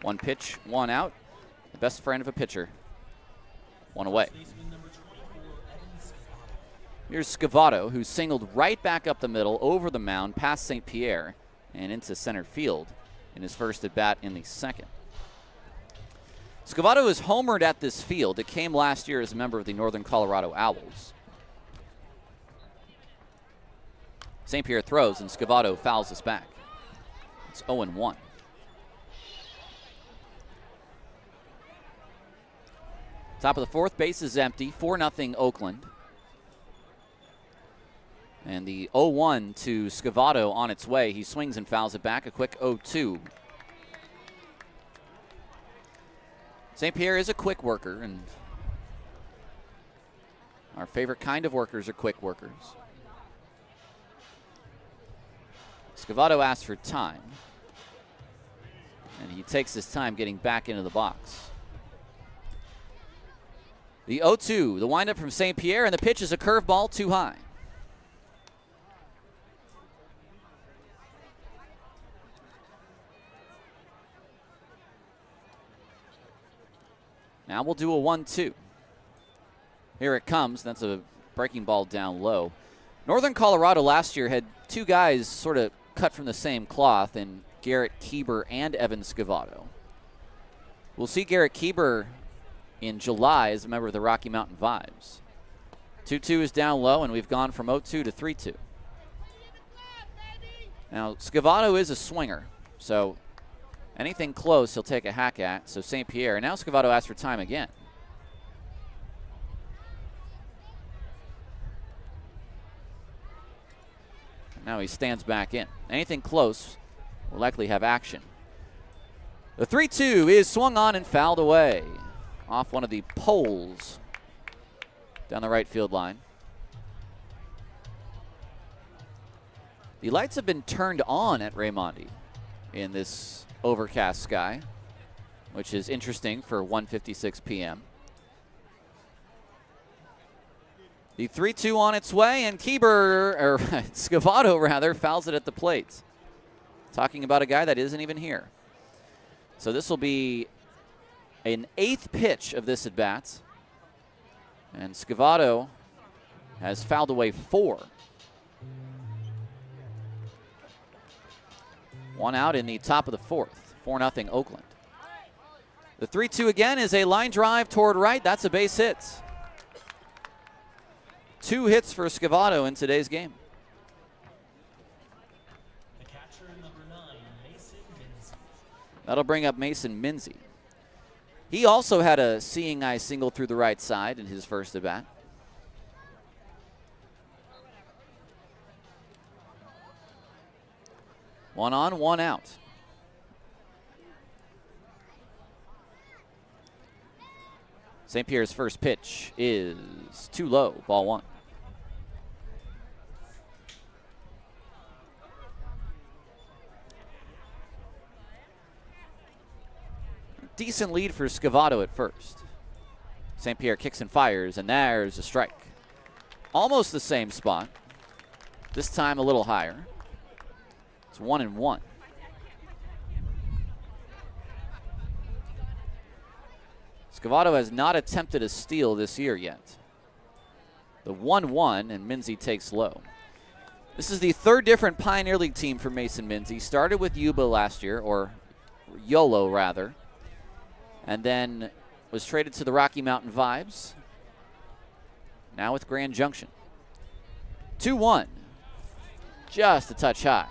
1 pitch, 1 out. The best friend of a pitcher. 1 away. Here's Scavato, who singled right back up the middle, over the mound, past St. Pierre, and into center field in his first at bat in the 2nd. Scavato is homered at this field. It came last year as a member of the Northern Colorado Owls. St. Pierre throws, and Scavato fouls us back. It's 0-1. Top of the 4th, base is empty. 4-0 Oakland. And the 0-1 to Scavato on its way. He swings and fouls it back. A quick 0-2. St. Pierre is a quick worker, and Our favorite kind of workers are quick workers. Scavato asks for time. And he takes his time getting back into the box. The 0-2, the windup from St. Pierre, and the pitch is a curveball too high. Now we'll do a 1-2. Here it comes. That's a breaking ball down low. Northern Colorado last year had two guys sort of cut from the same cloth in Garrett Kieber and Evan Scavato. We'll see Garrett Kieber in July as a member of the Rocky Mountain Vibes. 2-2 is down low, and we've gone from 0-2 to 3-2. Now, Scavato is a swinger, so anything close he'll take a hack at. So St. Pierre. And now Scavato asks for time again. Now he stands back in. Anything close will likely have action. The 3-2 is swung on and fouled away off one of the poles down the right field line. The lights have been turned on at Raimondi in this overcast sky, which is interesting for 1:56 p.m. The 3-2 on its way, and Scavato rather, fouls it at the plate. Talking about a guy that isn't even here. So this will be an 8th pitch of this at-bat. And Scavato has fouled away 4. One out in the top of the 4th. 4-0 Oakland. The 3-2 again is a line drive toward right. That's a base hit. 2 hits for Scavato in today's game.
The catcher, number 9, Mason Minzy.
That'll bring up Mason Minzy. He also had a seeing eye single through the right side in his first at bat. One on, one out. St. Pierre's first pitch is too low, ball 1. Decent lead for Scavato at first. St. Pierre kicks and fires, and there's a strike. Almost the same spot. This time a little higher. It's 1-1. Scavato has not attempted a steal this year yet. The 1-1, and Minzy takes low. This is the 3rd different Pioneer League team for Mason Minzy. Started with Yuba last year, or YOLO rather, and then was traded to the Rocky Mountain Vibes. Now with Grand Junction. 2-1. Just a touch high.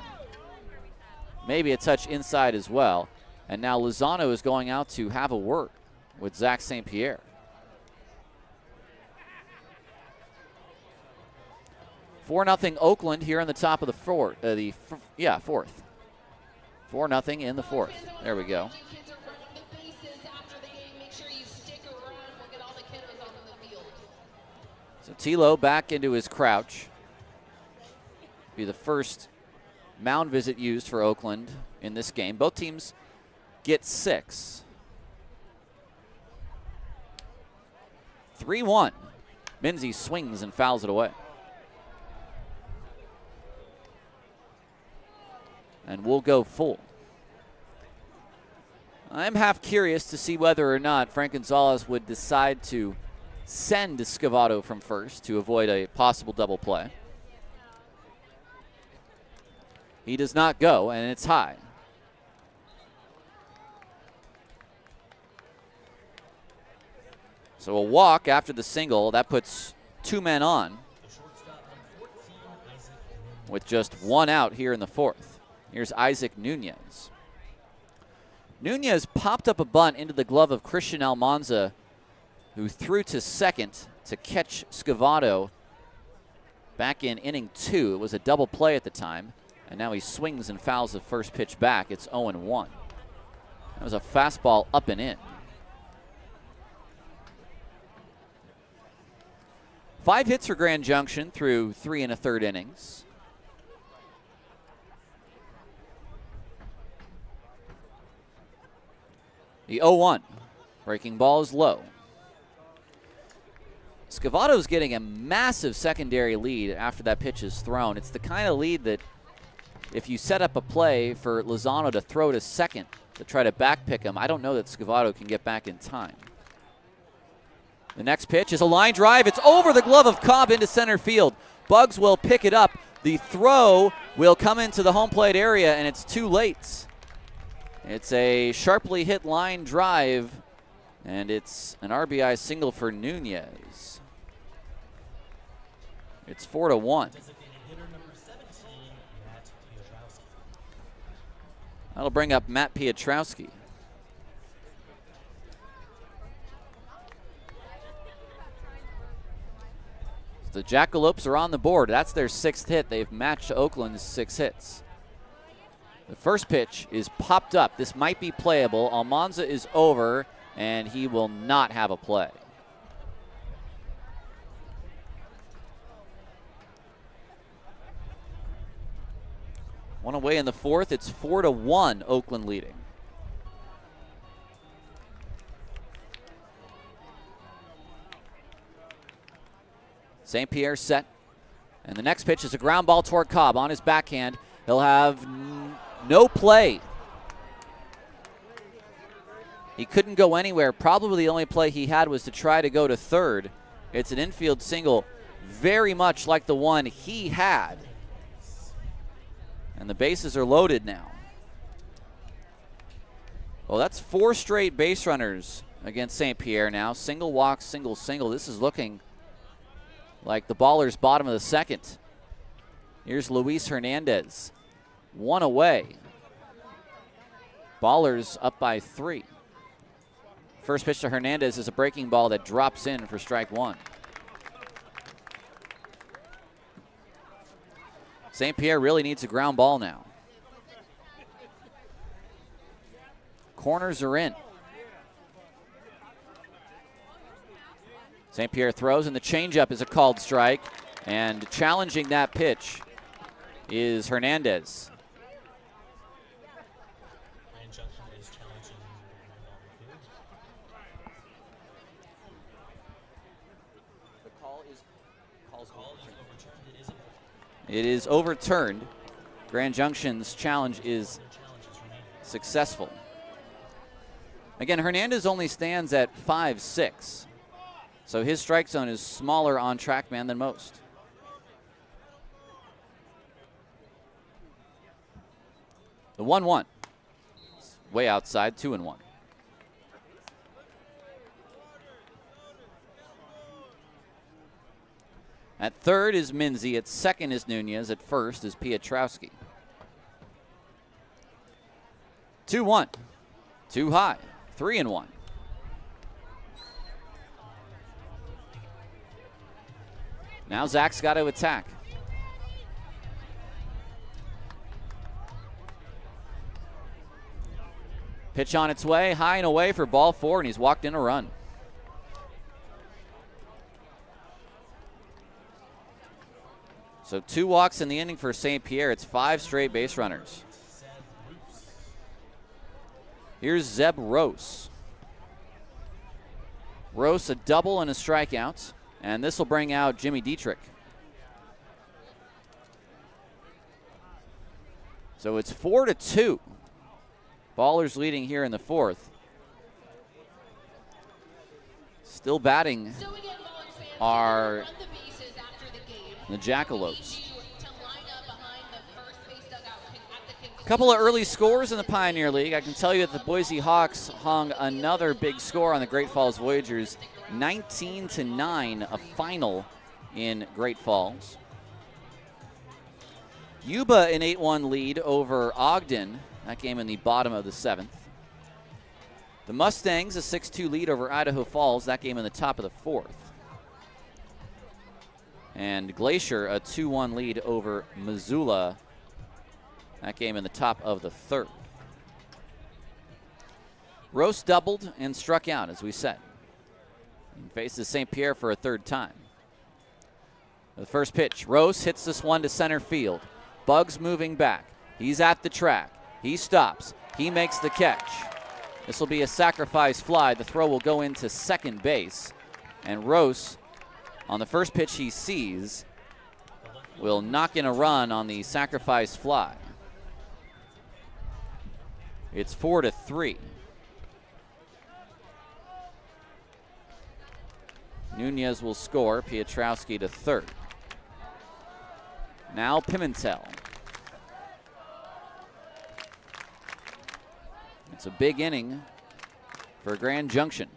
Maybe a touch inside as well. And now Lozano is going out to have a word with Zach St. Pierre. Four 4-0 Oakland here in the top of the 4th. 4th. 4-0 in the 4th. There we go. So Tilo back into his crouch. Be the first mound visit used for Oakland in this game. Both teams get 6. 3-1. Minzy swings and fouls it away. And we'll go full. I'm half curious to see whether or not Frank Gonzalez would decide to send Scavato from first to avoid a possible double play. He does not go, and it's high. So a walk after the single. That puts 2 men on with just 1 out here in the 4th. Here's Isaac Nunez. Nunez popped up a bunt into the glove of Christian Almanza, who threw to second to catch Scavato back in inning 2. It was a double play at the time, and now he swings and fouls the first pitch back. It's 0-1. That was a fastball up and in. 5 hits for Grand Junction through 3 1/3 innings. The 0-1. Breaking ball is low. Scavato's getting a massive secondary lead after that pitch is thrown. It's the kind of lead that if you set up a play for Lozano to throw to second to try to backpick him, I don't know that Scavato can get back in time. The next pitch is a line drive. It's over the glove of Cobb into center field. Bugs will pick it up. The throw will come into the home plate area, and it's too late. It's a sharply hit line drive, and it's an RBI single for Nunez. It's 4-1. That'll bring up Matt Piotrowski. The Jackalopes are on the board. That's their 6th hit. They've matched Oakland's 6 hits. The first pitch is popped up. This might be playable. Almanza is over, and he will not have a play. One away in the 4th. It's 4-1, Oakland leading. St. Pierre set. And the next pitch is a ground ball toward Cobb on his backhand. He'll have no play. He couldn't go anywhere. Probably the only play he had was to try to go to third. It's an infield single, very much like the one he had. And the bases are loaded now. Well, that's 4 straight base runners against St. Pierre now. Single walk, single, single. This is looking like the Ballers' bottom of the 2nd. Here's Luis Hernandez. 1 away. Ballers up by 3. First pitch to Hernandez is a breaking ball that drops in for strike 1. St. Pierre really needs a ground ball now. Corners are in. St. Pierre throws, and the changeup is a called strike. And challenging that pitch is Hernandez. The call is overturned. It is overturned. Grand Junction's challenge is successful. Again, Hernandez only stands at 5'6". So his strike zone is smaller on TrackMan than most. The 1-1. Way outside, 2-1. At third is Minzy. At second is Nunez. At first is Piotrowski. 2-1. Too high. 3-1. Now Zach's got to attack. Pitch on its way, high and away for ball 4, and he's walked in a run. So 2 walks in the inning for St. Pierre. It's 5 straight base runners. Here's Zeb Rose. Rose a double and a strikeout. And this will bring out Jimmy Dietrich. So it's 4-2. Ballers leading here in the 4th. Still batting are the Jackalopes. A couple of early scores in the Pioneer League. I can tell you that the Boise Hawks hung another big score on the Great Falls Voyagers. 19-9, a final in Great Falls. Yuba an 8-1 lead over Ogden. That game in the bottom of the 7th. The Mustangs a 6-2 lead over Idaho Falls. That game in the top of the 4th. And Glacier a 2-1 lead over Missoula. That game in the top of the 3rd. Rose doubled and struck out, as we said. And faces St. Pierre for a 3rd time. The first pitch, Rose hits this one to center field. Bugs moving back. He's at the track. He stops. He makes the catch. This will be a sacrifice fly. The throw will go into second base. And Rose, on the first pitch he sees, will knock in a run on the sacrifice fly. It's 4-3. Nunez will score. Pietrowski to third. Now Pimentel. It's a big inning for Grand Junction.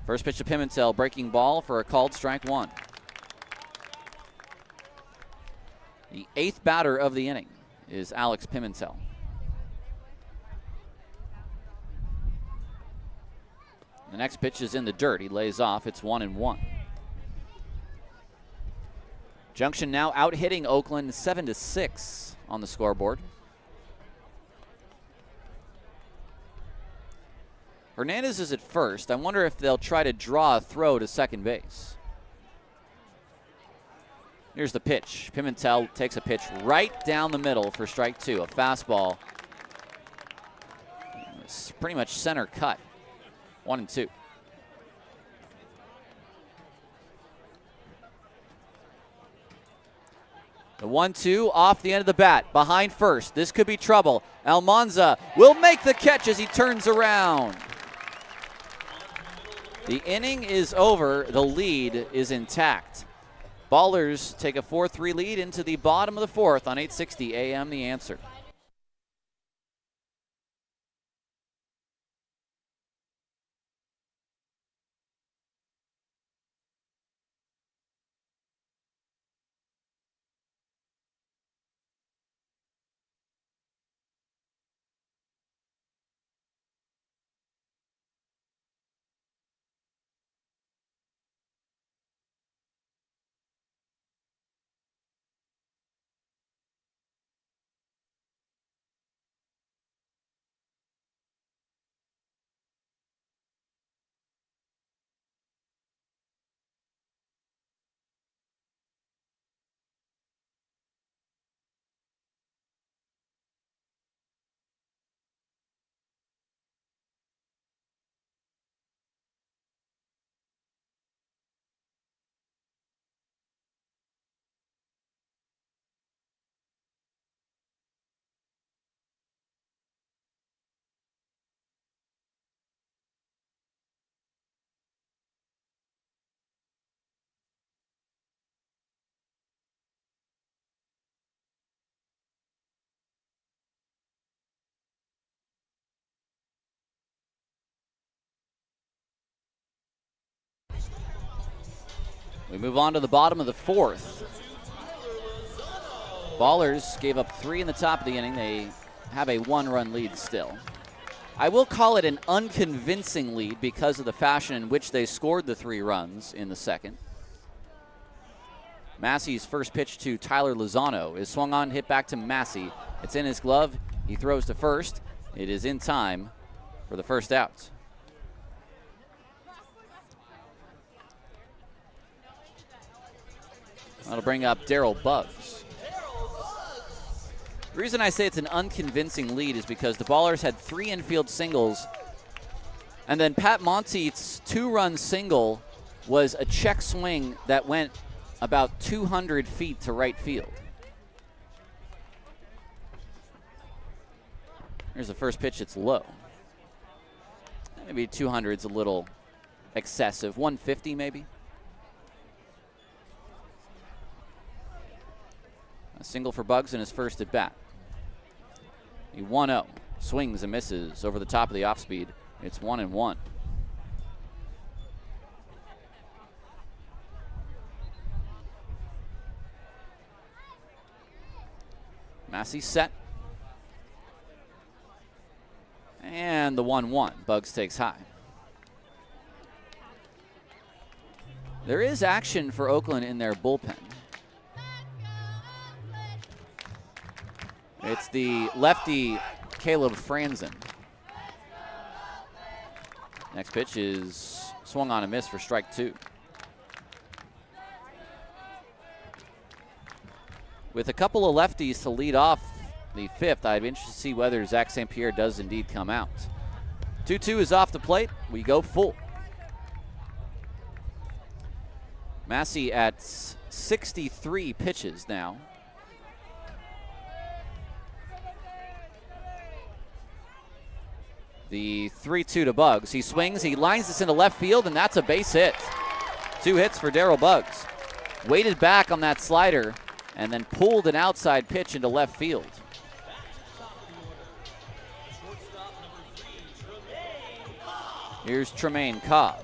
First pitch to Pimentel, breaking ball for a called strike one. The 8th batter of the inning is Alex Pimentel. The next pitch is in the dirt. He lays off. It's 1-1. Junction now out hitting Oakland 7-6 on the scoreboard. Hernandez is at first. I wonder if they'll try to draw a throw to second base. Here's the pitch. Pimentel takes a pitch right down the middle for strike two. A fastball. It's pretty much center cut. 1-2. The 1-2 off the end of the bat, behind first. This could be trouble. Almanza will make the catch as he turns around. The inning is over. The lead is intact. Ballers take a 4-3 lead into the bottom of the fourth on 860 AM The Answer. We move on to the bottom of the fourth. Ballers gave up 3 in the top of the inning. They have a 1-run lead still. I will call it an unconvincing lead because of the fashion in which they scored the 3 runs in the second. Massey's first pitch to Tyler Lozano is swung on, hit back to Massey. It's in his glove. He throws to first. It is in time for the first out. That'll bring up Darryl Bugs. The reason I say it's an unconvincing lead is because the Ballers had 3 infield singles, and then Pat Monteith's 2-run single was a check swing that went about 200 feet to right field. Here's the first pitch. It's low. Maybe 200's a little excessive. 150 maybe. A single for Bugs in his first at bat. He 1-0. Swings and misses over the top of the off speed. It's 1-1. Massey set. And the 1-1. Bugs takes high. There is action for Oakland in their bullpen. It's the lefty Caleb Franzen. Next pitch is swung on a miss for strike 2. with a couple of lefties to lead off the fifth, I'd be interested to see whether Zach St. Pierre does indeed come out. 2-2 is off the plate. We go full. Massey at 63 pitches now. The 3-2 to Buggs. He swings, he lines this into left field, and that's a base hit. 2 hits for Darryl Buggs. Weighted back on that slider and then pulled an outside pitch into left field. Here's Tremaine Cobb.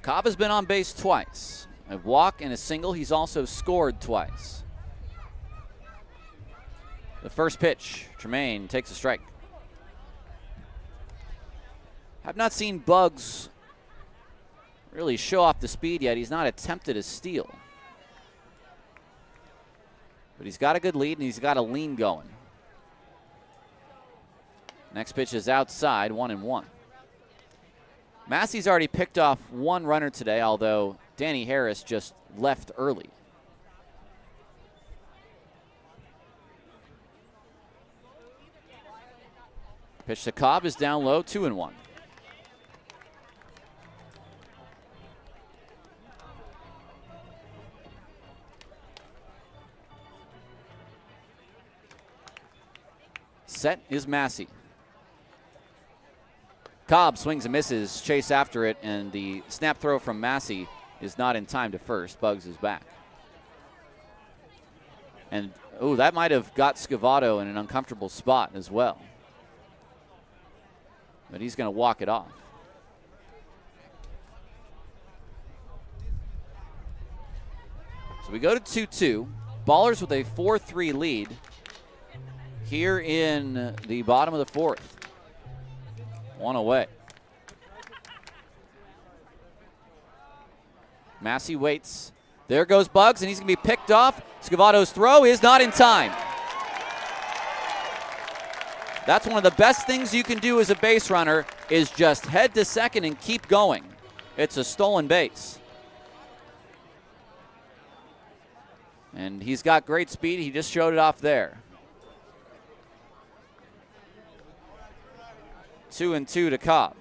Cobb has been on base twice. A walk and a single. He's also scored twice. The first pitch, Tremaine takes a strike. I've not seen Buggs really show off the speed yet. He's not attempted a steal. But he's got a good lead and he's got a lean going. Next pitch is outside, 1-1. Massey's already picked off one runner today, although Danny Harris just left early. Pitch to Cobb is down low, 2-1. Set is Massey. Cobb swings and misses, chase after it, and the snap throw from Massey is not in time to first. Buggs is back. And, oh, that might have got Scavato in an uncomfortable spot as well. But he's going to walk it off. So we go to 2-2. Ballers with a 4-3 lead here in the bottom of the fourth. One away. Massey waits. There goes Buggs, and he's going to be picked off. Scavato's throw is not in time. That's one of the best things you can do as a base runner is just head to second and keep going. It's a stolen base. And he's got great speed. He just showed it off there. 2-2 to Cobb.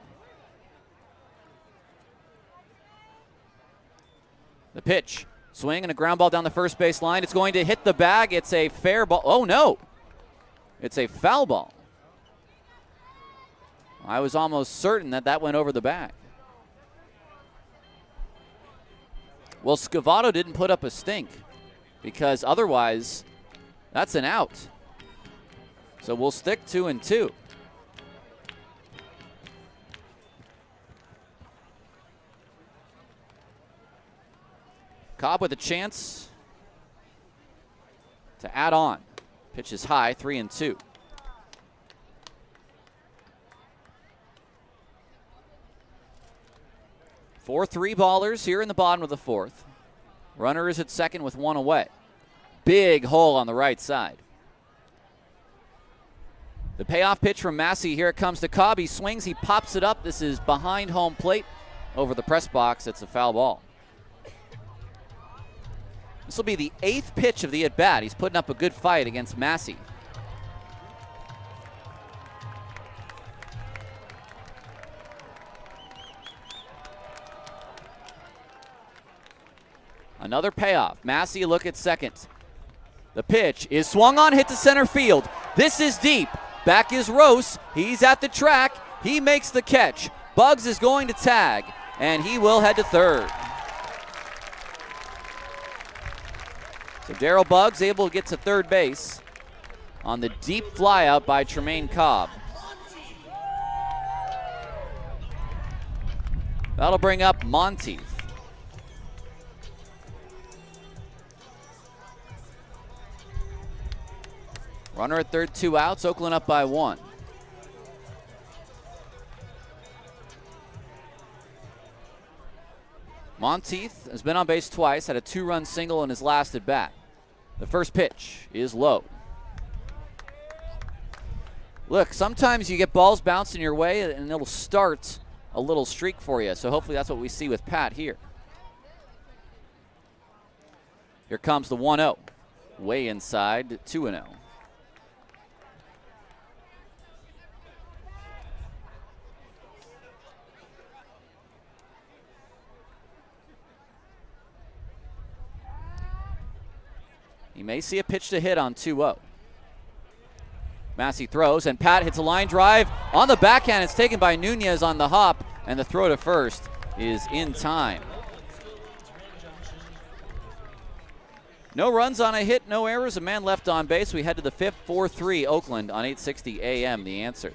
The pitch, swing and a ground ball down the first base line. It's going to hit the bag. It's a fair ball. Oh, no. It's a foul ball. I was almost certain that that went over the bag. Well, Scavato didn't put up a stink because otherwise that's an out. So we'll stick 2-2. Cobb with a chance to add on. Pitch is high, 3-2. Four 3 ballers here in the bottom of the fourth. Runner is at second with one away. Big hole on the right side. The payoff pitch from Massey. Here it comes to Cobb. He swings, he pops it up. This is behind home plate over the press box. It's a foul ball. This will be the 8th pitch of the at-bat. He's putting up a good fight against Massey. Another payoff. Massey, look at second. The pitch is swung on, hit to center field. This is deep. Back is Rose. He's at the track. He makes the catch. Buggs is going to tag, and he will head to third. So Darryl Buggs able to get to third base on the deep flyout by Tremaine Cobb. That'll bring up Monteith. Runner at third, 2 outs. Oakland up by 1. Monteith has been on base twice, had a 2-run single in his last at bat. The first pitch is low. Look, sometimes you get balls bouncing your way and it'll start a little streak for you. So hopefully that's what we see with Pat here. Here comes the 1-0. Way inside, 2-0. You may see a pitch to hit on 2-0. Massey throws, and Pat hits a line drive on the backhand. It's taken by Nunez on the hop, and the throw to first is in time. No runs on a hit, no errors, a man left on base. We head to the fifth, 4-3 Oakland on 860 AM, The Answer.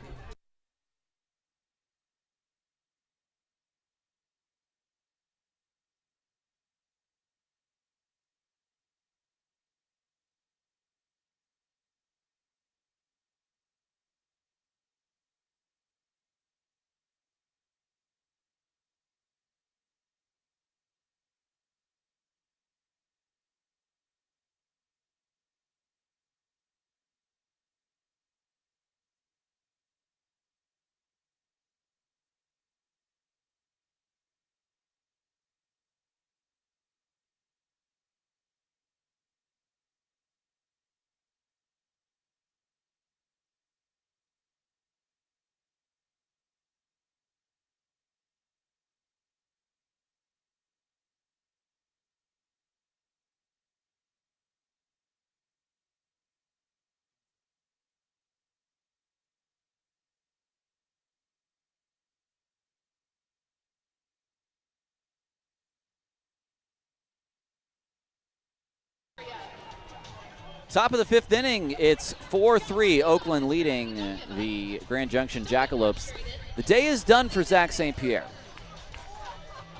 Top of the fifth inning, it's 4-3, Oakland leading the Grand Junction Jackalopes. The day is done for Zach St. Pierre.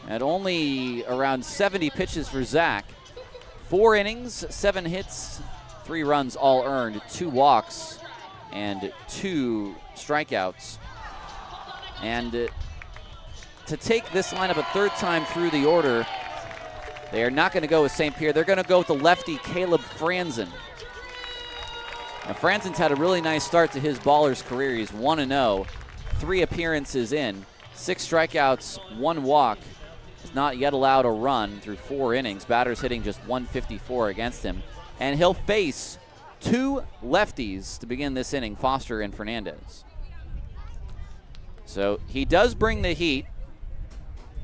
At only around 70 pitches for Zach. 4 innings, 7 hits, 3 runs all earned, 2 walks, and 2 strikeouts. And to take this lineup a third time through the order, they are not going to go with St. Pierre. They're going to go with the lefty Caleb Franzen. Now, Franzen's had a really nice start to his Ballers career. He's 1-0, 3 appearances in, 6 strikeouts, 1 walk. He's not yet allowed a run through 4 innings. Batters hitting just 154 against him. And he'll face 2 lefties to begin this inning, Foster and Fernandez. So he does bring the heat.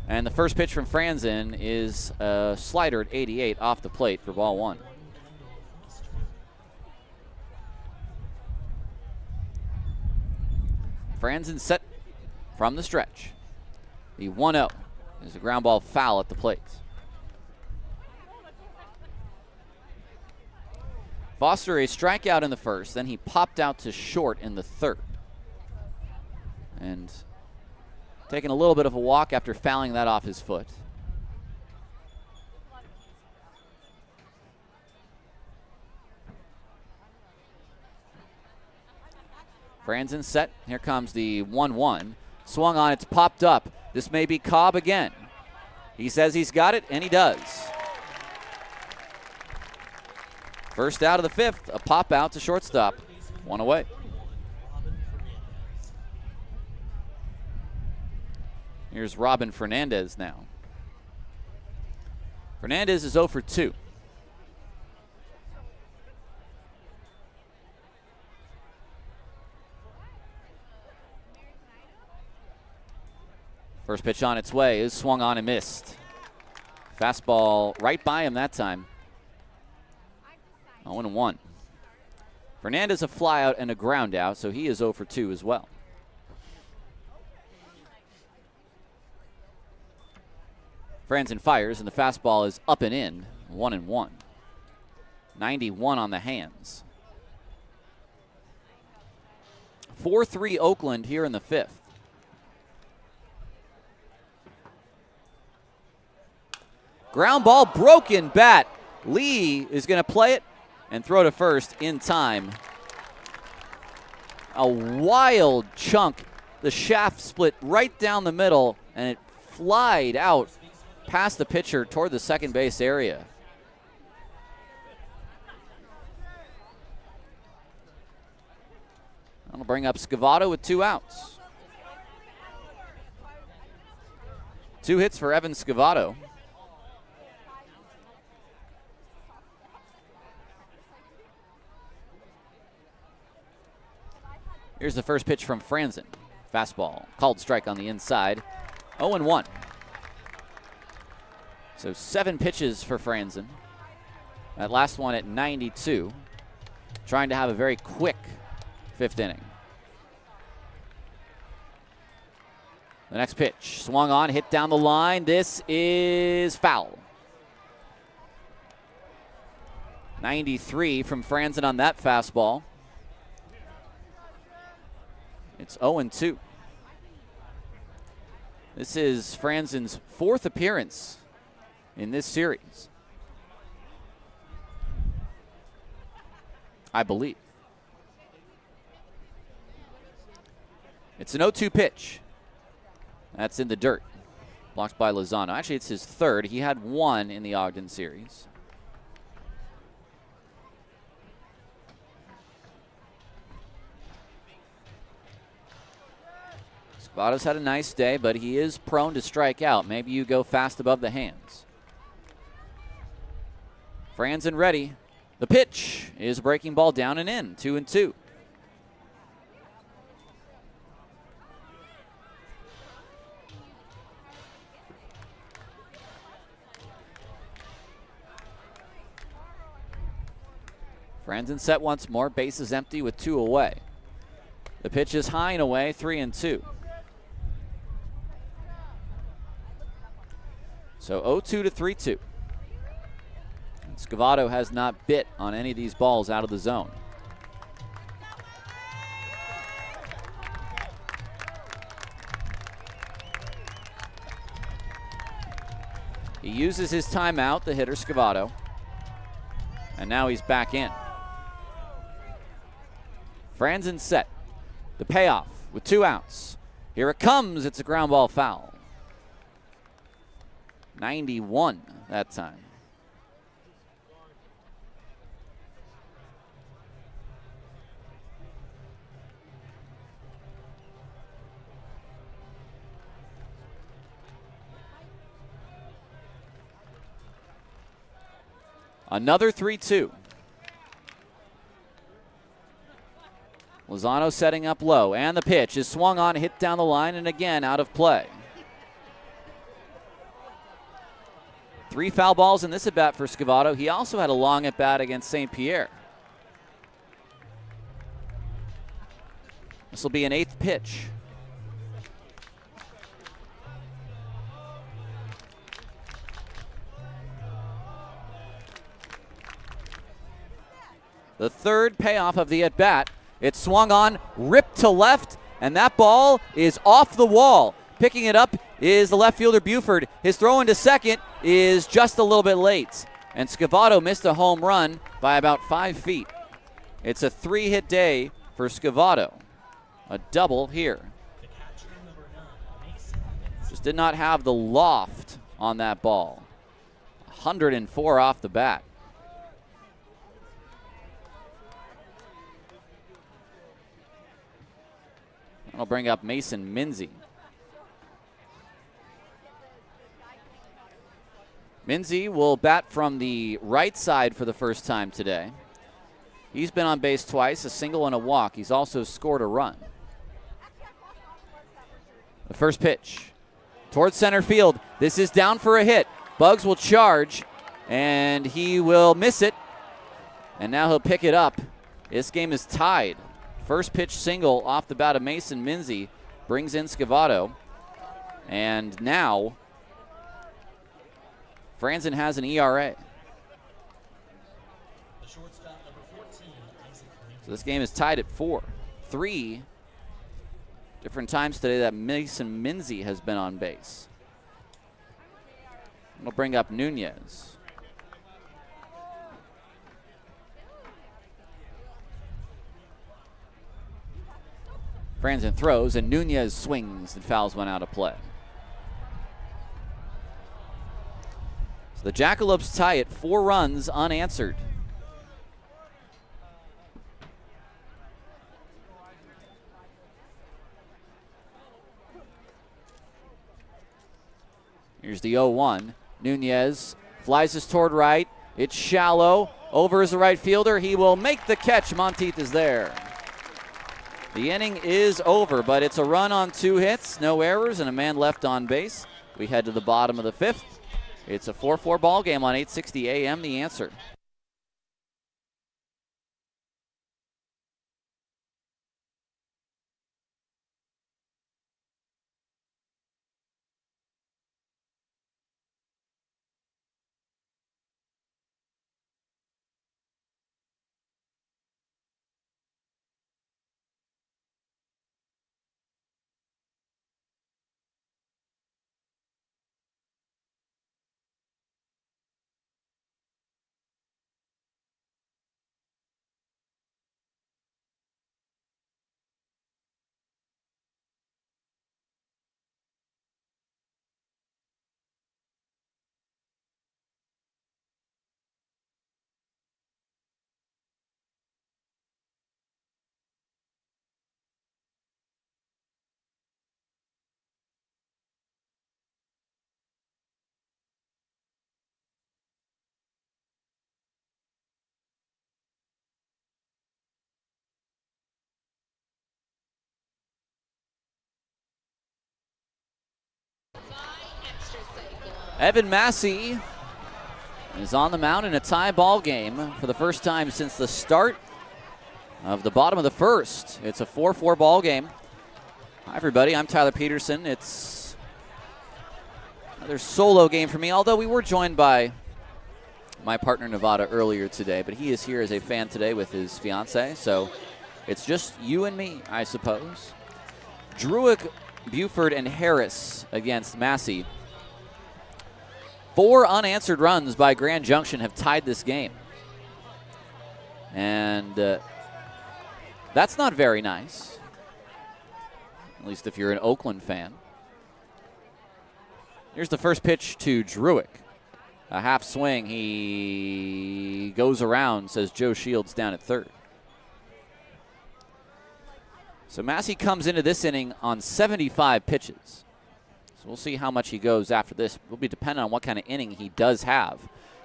And the first pitch from Franzen is a slider at 88 off the plate for ball 1. Franzen set from the stretch. The 1-0 is a ground ball foul at the plate. Foster a strikeout in the first, then he popped out to short in the third. And taking a little bit of a walk after fouling that off his foot. Franzen set. Here comes the 1-1. Swung on, it's popped up. This may be Cobb again. He says he's got it, and he does. First out of the fifth, a pop out to shortstop. 1 away. Here's Robin Fernandez now. Fernandez is 0 for 2. First pitch on its way is swung on and missed. Fastball right by him that time. 0-1. Fernandez a fly out and a ground out, so he is 0 for 2 as well. Franzen fires, and the fastball is up and in, 1-1. 91 on the hands. 4-3 Oakland here in the fifth. Ground ball, broken bat. Lee is going to play it and throw to first in time. A wild chunk. The shaft split right down the middle, and it flied out past the pitcher toward the second base area. That'll bring up Scavato with 2 outs. 2 hits for Evan Scavato. Here's the first pitch from Franzen. Fastball, called strike on the inside. 0-1. So 7 pitches for Franzen. That last one at 92. Trying to have a very quick 5th inning. The next pitch, swung on, hit down the line. This is foul. 93 from Franzen on that fastball. It's 0-2. This is Franzen's 4th appearance in this series, I believe. It's an 0-2 pitch. That's in the dirt. Blocked by Lozano. Actually, it's his 3rd. He had 1 in the Ogden series. Scavato's had a nice day, but he is prone to strike out. Maybe you go fast above the hands. Franzen ready. The pitch is a breaking ball down and in. 2-2. Franzen set once more. Bases empty with 2 away. The pitch is high and away. 3-2. So 0-2 to 3-2. Scavato has not bit on any of these balls out of the zone. He uses his timeout, the hitter Scavato, and now he's back in. Franzen set. The payoff with 2 outs. Here it comes. It's a ground ball foul. 91 that time. Another 3-2. Lozano setting up low, and the pitch is swung on, hit down the line, and again out of play. 3 foul balls in this at-bat for Scavato. He also had a long at-bat against St. Pierre. This will be an 8th pitch. The 3rd payoff of the at-bat. It's swung on, ripped to left, and that ball is off the wall. Picking it up is the left fielder Buford. His throw into second is just a little bit late, and Scavato missed a home run by about 5 feet. It's a 3-hit day for Scavato. A double here. Just did not have the loft on that ball. 104 off the bat. That'll bring up Mason Minzy. Minzy will bat from the right side for the first time today. He's been on base twice, a single and a walk. He's also scored a run. The first pitch towards center field. This is down for a hit. Bugs will charge, and he will miss it. And now he'll pick it up. This game is tied. First pitch single off the bat of Mason Minzy brings in Scavato. And now Franzen has an ERA. So this game is tied at 4. 3 different times today that Mason Minzy has been on base. We'll bring up Nunez. Franzen throws, and Nunez swings and fouls one out of play. So the Jackalopes tie at 4 runs unanswered. Here's the 0-1. Nunez flies this toward right. It's shallow. Over is the right fielder. He will make the catch. Monteith is there. The inning is over, but it's a run on 2 hits, no errors, and a man left on base. We head to the bottom of the 5th. It's a 4-4 ball game on 860 AM, The Answer. Evan Massey is on the mound in a tie ball game for the first time since the start of the bottom of the 1st. It's a 4-4 ball game. Hi, everybody. I'm Tyler Peterson. It's another solo game for me, although we were joined by my partner Nevada earlier today, but he is here as a fan today with his fiance, so it's just you and me, I suppose. Druick, Buford, and Harris against Massey. 4 unanswered runs by Grand Junction have tied this game. And that's not very nice, at least if you're an Oakland fan. Here's the first pitch to Druick. A half swing. He goes around, says Joe Shields down at 3rd. So Massey comes into this inning on 75 pitches. We'll see how much he goes after this. It will be dependent on what kind of inning he does have.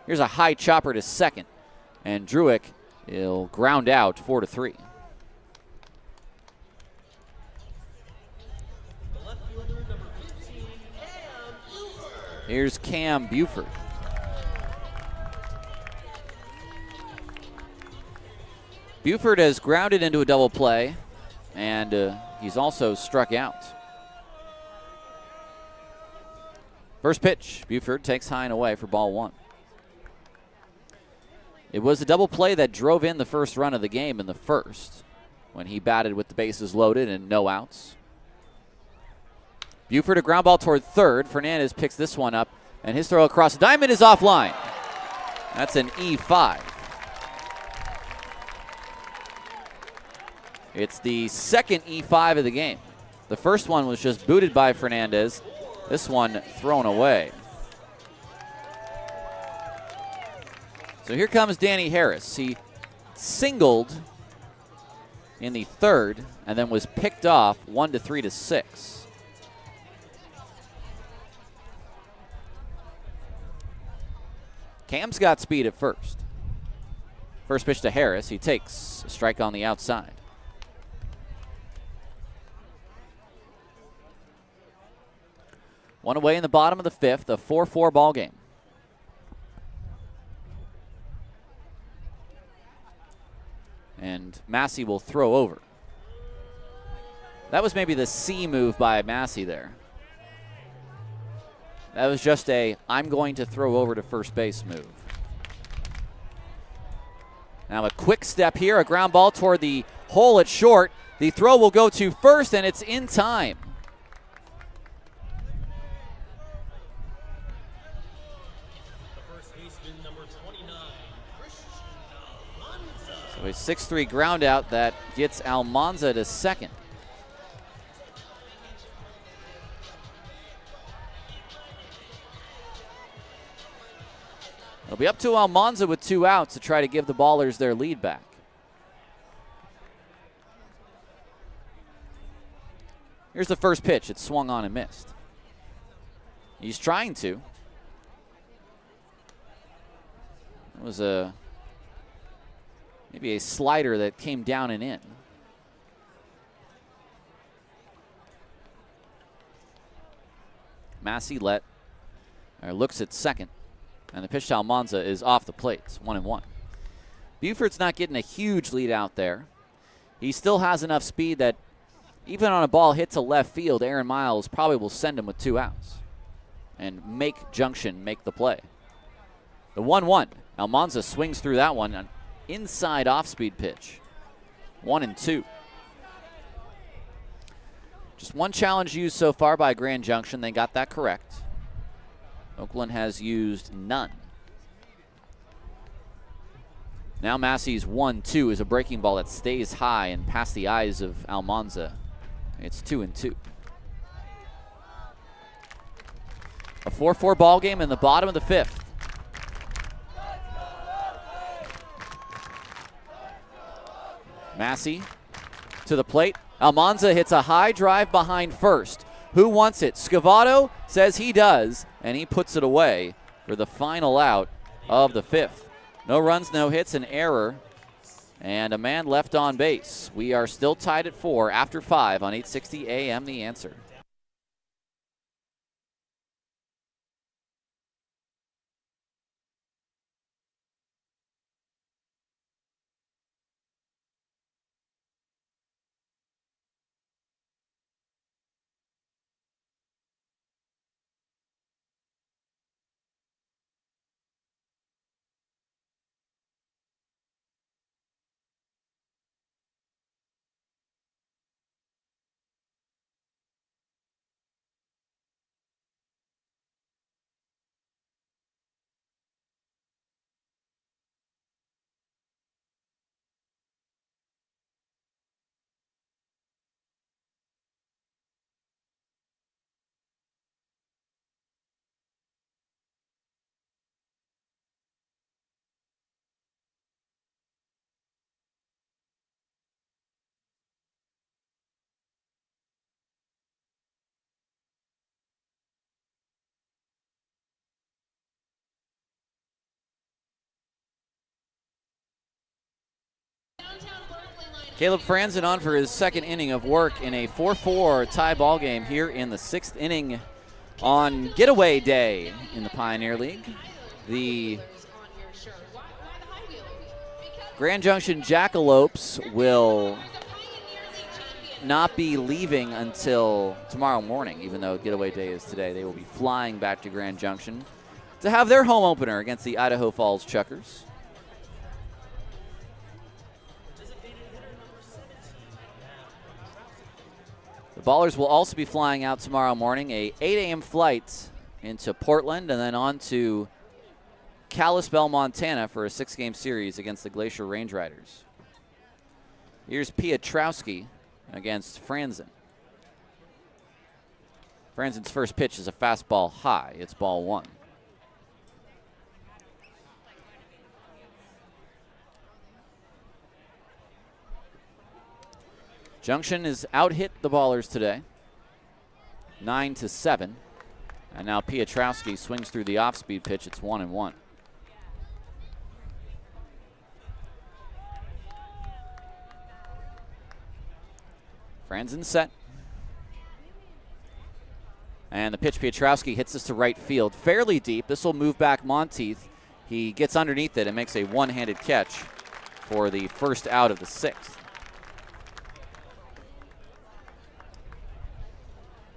Here's a high chopper to 2nd, and Druick will ground out 4-3. Here's Cam Buford. Buford has grounded into a double play, and he's also struck out. First pitch, Buford takes high and away for ball 1. It was a double play that drove in the first run of the game in the 1st when he batted with the bases loaded and no outs. Buford a ground ball toward 3rd. Fernandez picks this one up, and his throw across the diamond is offline. That's an E5. It's the 2nd E5 of the game. The first one was just booted by Fernandez. This one thrown away. So here comes Danny Harris. He singled in the 3rd and then was picked off 1-3 to 6. Cam's got speed at first. First pitch to Harris. He takes a strike on the outside. One away in the bottom of the 5th, a 4-4 ball game. And Massey will throw over. That was maybe the C move by Massey there. That was just a I'm going to throw over to first base move. Now a quick step here, a ground ball toward the hole at short. The throw will go to first, and it's in time. So a 6-3 ground out that gets Almanza to 2nd. It'll be up to Almanza with 2 outs to try to give the Ballers their lead back. Here's the first pitch. It swung on and missed. He's trying to. It was maybe a slider that came down and in. Massey looks at second, and the pitch to Almanza is off the plate. It's 1-1. Buford's not getting a huge lead out there. He still has enough speed that even on a ball hit to left field, Aaron Miles probably will send him with 2 outs and make Junction make the play. The 1-1. Almanza swings through that one, an inside off-speed pitch. 1-2. Just one challenge used so far by Grand Junction. They got that correct. Oakland has used none. Now Massey's 1-2 is a breaking ball that stays high and past the eyes of Almanza. It's 2-2. A 4-4 ball game in the bottom of the 5th. Massey to the plate. Almanza hits a high drive behind first. Who wants it? Scavato says he does, and he puts it away for the final out of the 5th. No runs, no hits, an error, and a man left on base. We are still tied at 4 after 5 on 860 AM The Answer. Caleb Franzen on for his second inning of work in a 4-4 tie ball game here in the 6th inning on getaway day in the Pioneer League. The Grand Junction Jackalopes will not be leaving until tomorrow morning, even though getaway day is today. They will be flying back to Grand Junction to have their home opener against the Idaho Falls Chuckers. The Ballers will also be flying out tomorrow morning, a 8 a.m. flight into Portland and then on to Kalispell, Montana for a 6-game series against the Glacier Range Riders. Here's Piotrowski against Franzen. Franzen's first pitch is a fastball high. It's ball 1. Junction has out-hit the Ballers today, 9-7. And now Piotrowski swings through the off-speed pitch. It's 1-1. Franzen set. And the pitch, Piotrowski hits this to right field. Fairly deep. This will move back Monteith. He gets underneath it and makes a one-handed catch for the first out of the 6th.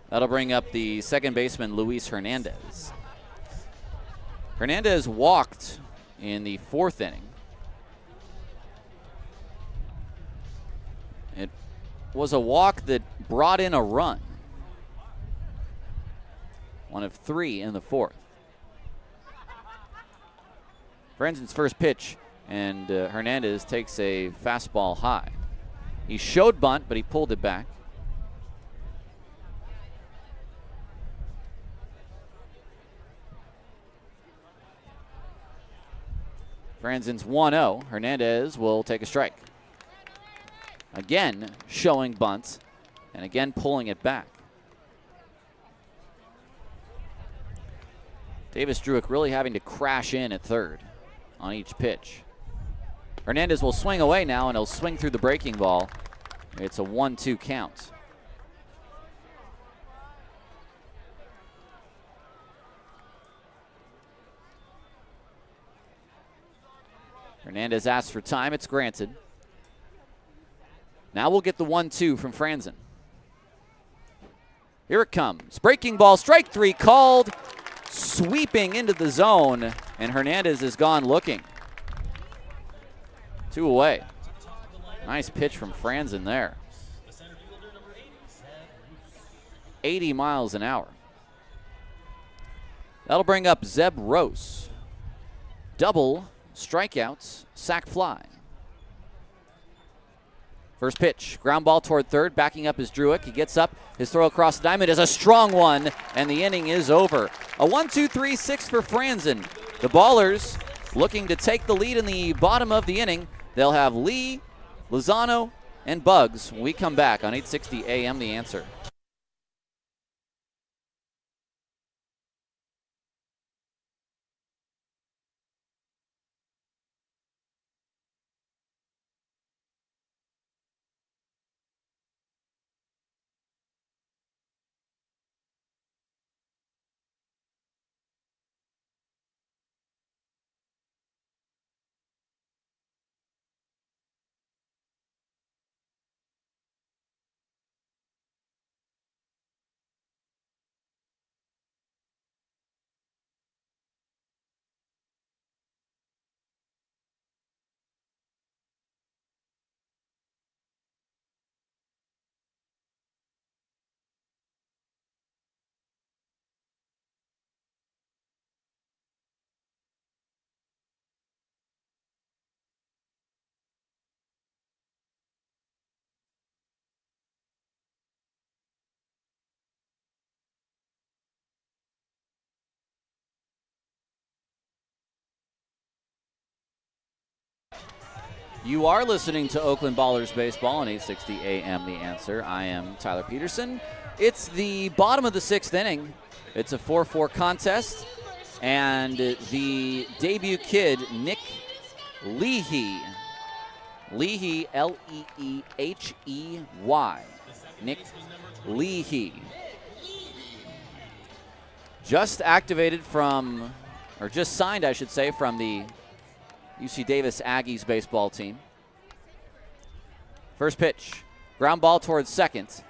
That'll bring up the second baseman, Luis Hernandez. Hernandez walked in the 4th inning. It was a walk that brought in a run. One of 3 in the 4th. Franzen's first pitch, and Hernandez takes a fastball high. He showed bunt, but he pulled it back. Franzen's 1-0. Hernandez will take a strike. Again, showing bunt, and again pulling it back. Davis Druick really having to crash in at third on each pitch. Hernandez will swing away now, and he'll swing through the breaking ball. It's a 1-2 count. Hernandez asks for time. It's granted. Now we'll get the 1-2 from Franzen. Here it comes. Breaking ball, strike three called. Sweeping into the zone, and Hernandez is gone looking. 2 away. Nice pitch from Franzen there. 80 miles an hour. That'll bring up Zeb Rose. Double strikeouts, sac fly. First pitch, ground ball toward third, backing up is Druick. He gets up, his throw across the diamond is a strong one, and the inning is over. A 1-2-3-6 for Franzen. The Ballers looking to take the lead in the bottom of the inning. They'll have Lee, Lozano, and Bugs when we come back on 860 AM The Answer. You are listening to Oakland Ballers Baseball on 860 AM The Answer. I am Tyler Peterson. It's the bottom of the 6th inning. It's a 4-4 contest, and the debut kid, Nick Leahy, L-E-E-H-E-Y, Nick Leahy, just activated from, or just signed, I should say, from the UC Davis Aggies baseball team. First pitch, ground ball towards second.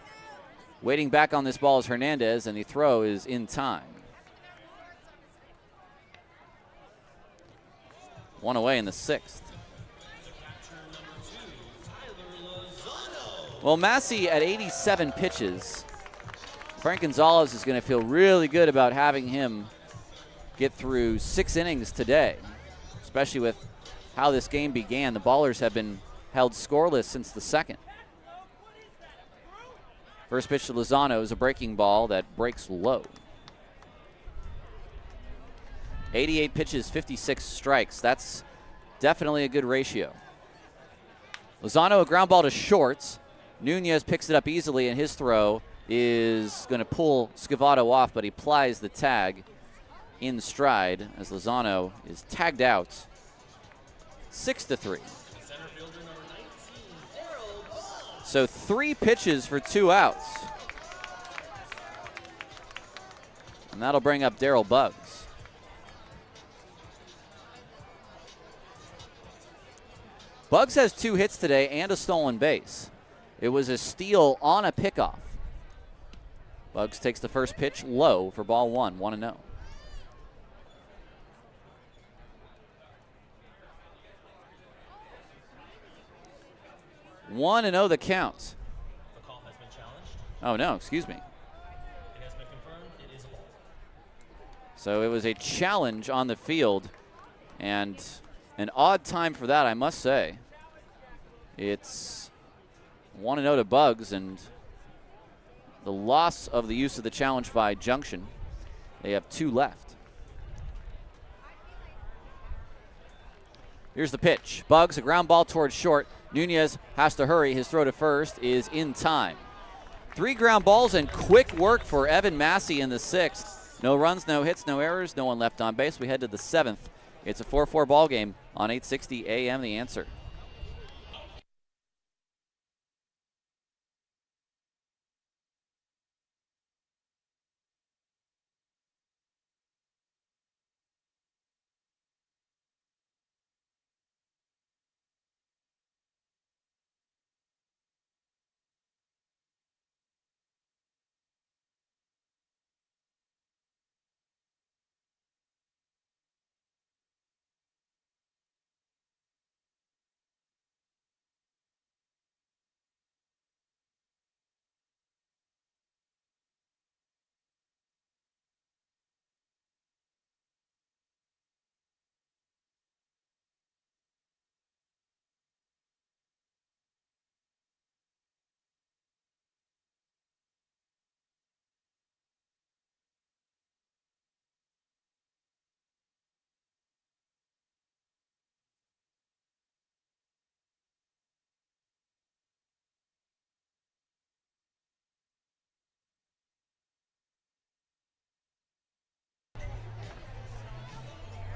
Waiting back on this ball is Hernandez, and the throw is in time. 1 away in the 6th. Well, Massey at 87 pitches. Frank Gonzalez is going to feel really good about having him get through 6 innings today, especially with how this game began. The Ballers have been held scoreless since the 2nd. First pitch to Lozano is a breaking ball that breaks low. 88 pitches, 56 strikes. That's definitely a good ratio. Lozano, a ground ball to short. Nunez picks it up easily, and his throw is going to pull Scavato off, but he plies the tag in stride as Lozano is tagged out. 6-3. So 3 pitches for 2 outs. And that'll bring up Darryl Bugs. Bugs has 2 hits today and a stolen base. It was a steal on a pickoff. Bugs takes the first pitch low for ball 1, 1-0. One and 0 the count.
The call has been challenged.
Oh no, excuse me.
It has been confirmed. It is a ball.
So it was a challenge on the field, and an odd time for that, I must say. It's 1-0 to Bugs, and the loss of the use of the challenge by Junction. They have 2 left. Here's the pitch. Bugs, a ground ball towards short. Nunez has to hurry. His throw to first is in time. 3 ground balls and quick work for Evan Massey in the 6th. No runs, no hits, no errors, no one left on base. We head to the 7th. It's a 4-4 ball game on 860 AM, The Answer.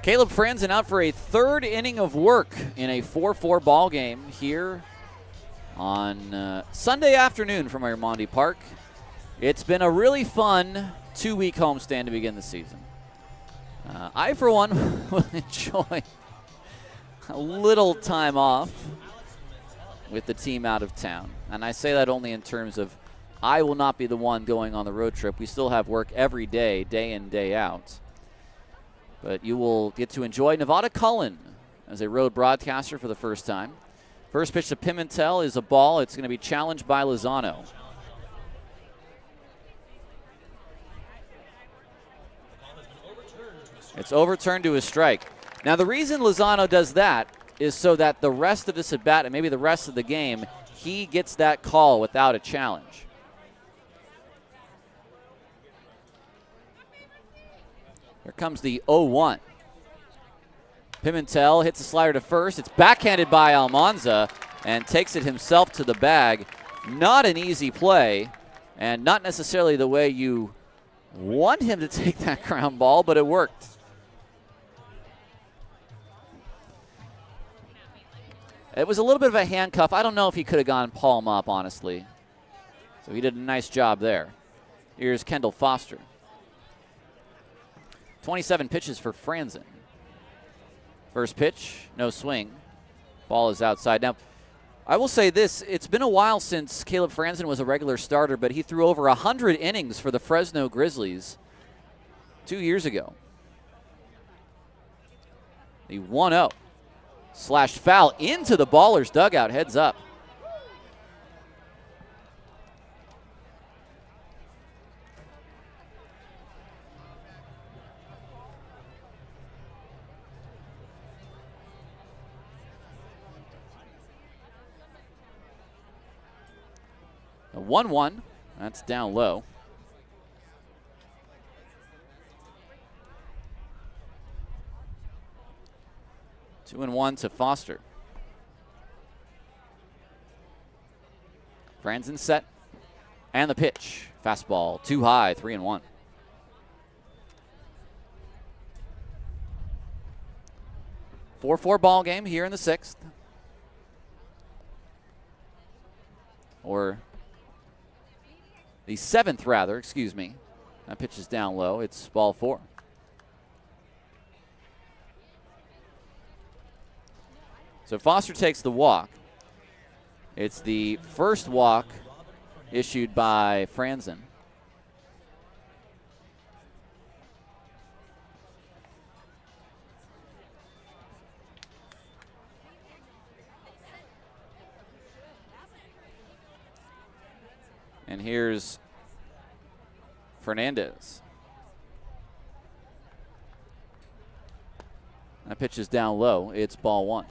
Caleb Franzen out for a 3rd inning of work in a 4-4 ball game here on Sunday afternoon from Armandi Park. It's been a really fun 2-week homestand to begin the season. I, for one, will enjoy a little time off with the team out of town. And I say that only in terms of I will not be the one going on the road trip. We still have work every day, day in, day out. But you will get to enjoy Nevada Cullen as a road broadcaster for the first time. First pitch to Pimentel is a ball. It's going to be challenged by Lozano. It's overturned to a strike. Now, the reason Lozano does that is so that the rest of this at bat and maybe the rest of the game, he gets that call without a challenge. Here comes the 0-1. Pimentel hits a slider to first. It's backhanded by Almanza and takes it himself to the bag. Not an easy play, and not necessarily the way you want him to take that ground ball, but it worked. It was a little bit of a handcuff. I don't know if he could have gone palm up, honestly. So he did a nice job there. Here's Kendall Foster. 27 pitches for Franzen. First pitch, no swing. Ball is outside. Now, I will say this. It's been a while since Caleb Franzen was a regular starter, but he threw over 100 innings for the Fresno Grizzlies 2 years ago. The 1-0. Slashed foul into the Ballers dugout, heads up. A 1-1, that's down low. Two and one to Foster. Franzen set. And the pitch. Fastball too high, 3-1. Four ball game here in the 6th. Or the 7th, rather, excuse me. That pitch is down low. It's ball 4. So Foster takes the walk. It's the first walk issued by Franzen. And here's Fernandez. That pitch is down low. It's ball 1.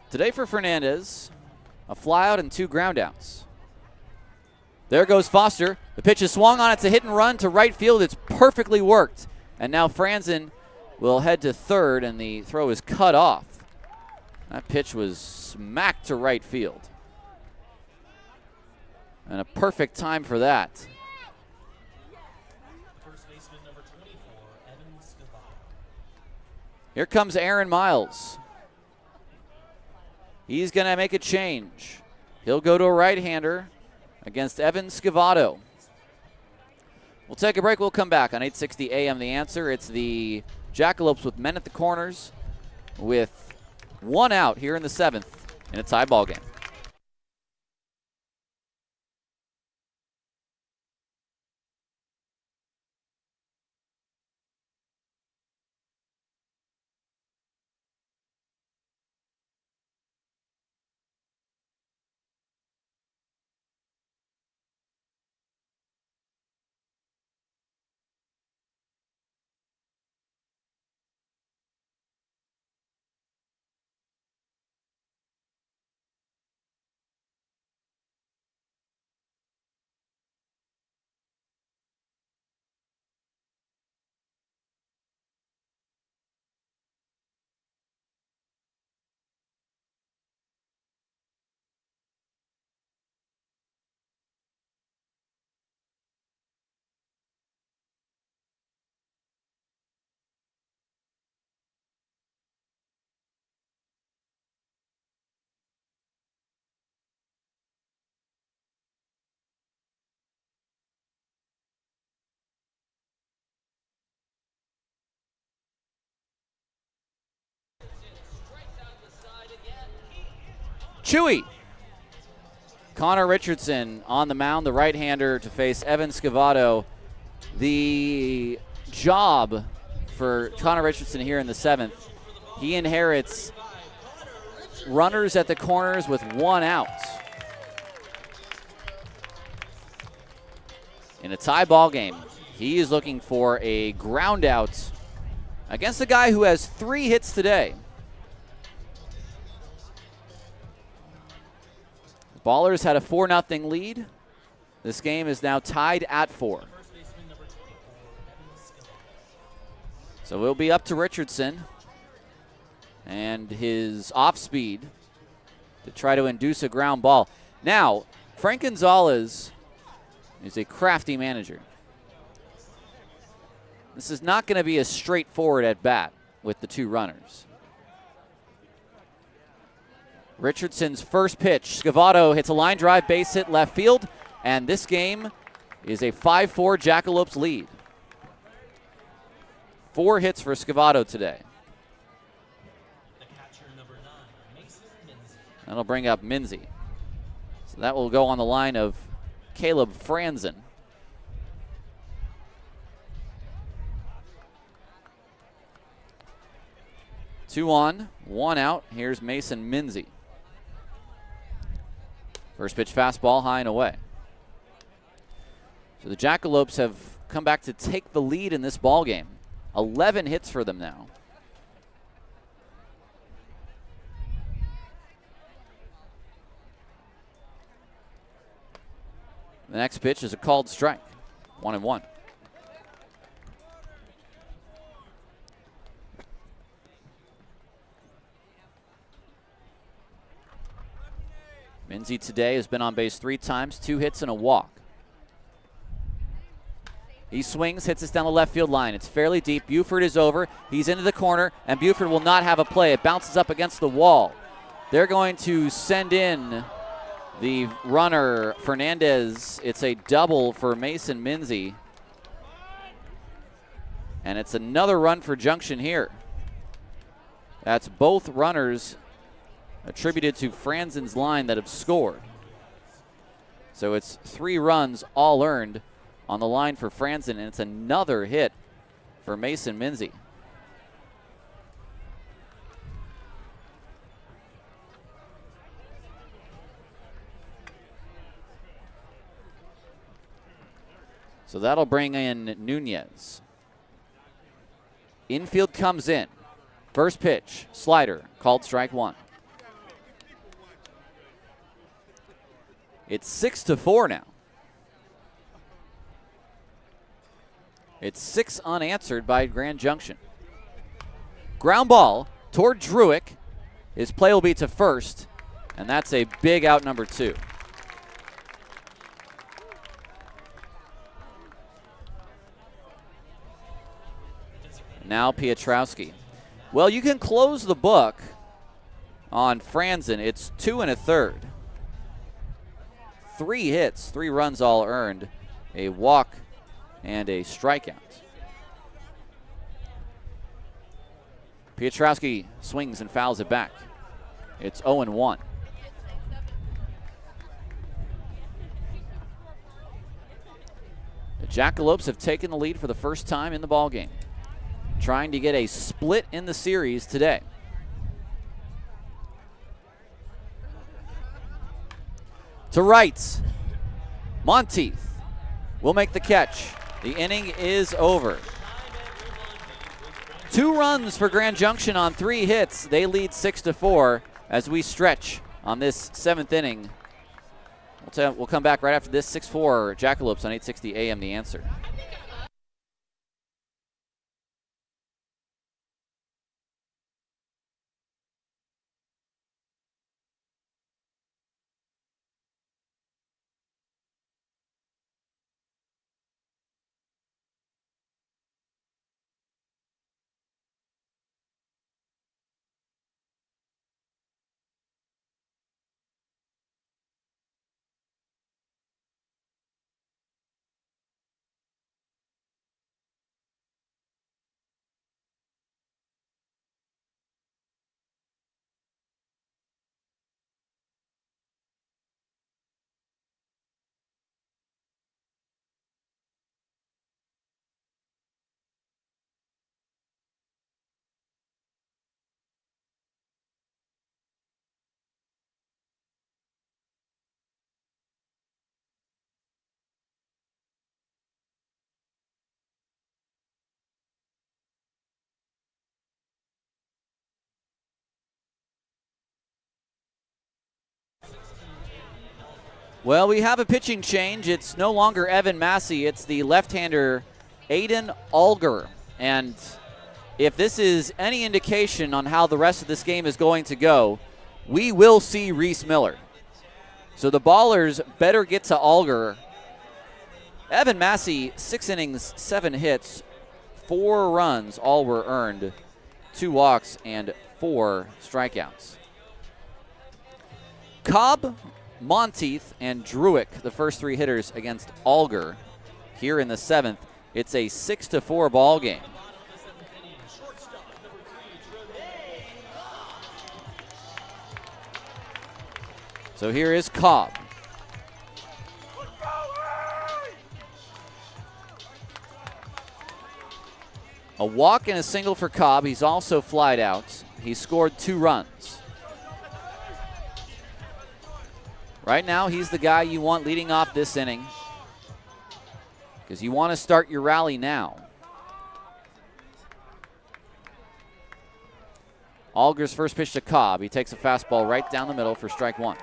Today for Fernandez, a flyout and 2 groundouts. There goes Foster. The pitch is swung on. It's a hit and run to right field. It's perfectly worked. And now Franzen will head to third, and the throw is cut off. That pitch was smacked to right field. And a perfect time for that.
First baseman number 24, Evan Scavano.
Here comes Aaron Miles. He's going to make a change. He'll go to a right-hander against Evan Scavano. We'll take a break. We'll come back on 860 AM. The Answer. It's the Jackalopes with men at the corners with one out here in the 7th in a tie ball game. Chewy. Connor Richardson on the mound, the right-hander to face Evan Scavano. The job for Connor Richardson here in the 7th, he inherits runners at the corners with one out. In a tie ball game, he is looking for a ground out against a guy who has 3 hits today. Ballers had a 4-0 lead. This game is now tied at 4. So we'll be up to Richardson and his off speed to try to induce a ground ball. Now, Frank Gonzalez is a crafty manager. This is not going to be a straightforward at bat with the 2 runners. Richardson's first pitch. Scavano hits a line drive, base hit left field, and this game is a 5-4 Jackalopes lead. 4 hits for Scavano today.
The catcher number 9, Mason Minzy.
That'll bring up Minzy. So that will go on the line of Caleb Franzen. Two on, 1 out. Here's Mason Minzy. First pitch fastball, high and away. So the Jackalopes have come back to take the lead in this ball game. 11 hits for them now. The next pitch is a called strike. 1-1. Minzy today has been on base 3 times, 2 hits and a walk. He swings, hits us down the left field line. It's fairly deep. Buford is over. He's into the corner, and Buford will not have a play. It bounces up against the wall. They're going to send in the runner, Fernandez. It's a double for Mason Minzy. And it's another run for Junction here. That's both runners attributed to Franzen's line that have scored. So it's 3 runs all earned on the line for Franzen, and it's another hit for Mason Minzy. So that'll bring in Nunez. Infield comes in. First pitch, slider, called strike 1. It's 6-4 now. It's 6 unanswered by Grand Junction. Ground ball toward Druick. His play will be to first, and that's a big out number 2. Now Pietrowski. Well, you can close the book on Franzen. It's 2 1/3. 3 hits, 3 runs all earned, a walk, and a strikeout. Pietrowski swings and fouls it back. It's 0-1. The Jackalopes have taken the lead for the first time in the ballgame, trying to get a split in the series today. To right, Monteith will make the catch. The inning is over. 2 runs for Grand Junction on 3 hits. They lead 6-4 as we stretch on this 7th inning. We'll come back right after this. 6-4 Jackalopes on 860 AM The Answer. Well, we have a pitching change. It's no longer Evan Massey. It's the left-hander Aiden Alger. And if this is any indication on how the rest of this game is going to go, we will see Reese Miller. So the Ballers better get to Alger. Evan Massey, 6 innings, 7 hits, 4 runs, all were earned, 2 walks, and 4 strikeouts. Cobb, Monteith, and Druick, the first 3 hitters against Alger here in the 7th. It's a 6-4 ball game. So here is Cobb. A walk and a single for Cobb. He's also flied out. He scored 2 runs. Right now, he's the guy you want leading off this inning because you want to start your rally now. Alger's first pitch to Cobb. He takes a fastball right down the middle for strike 1.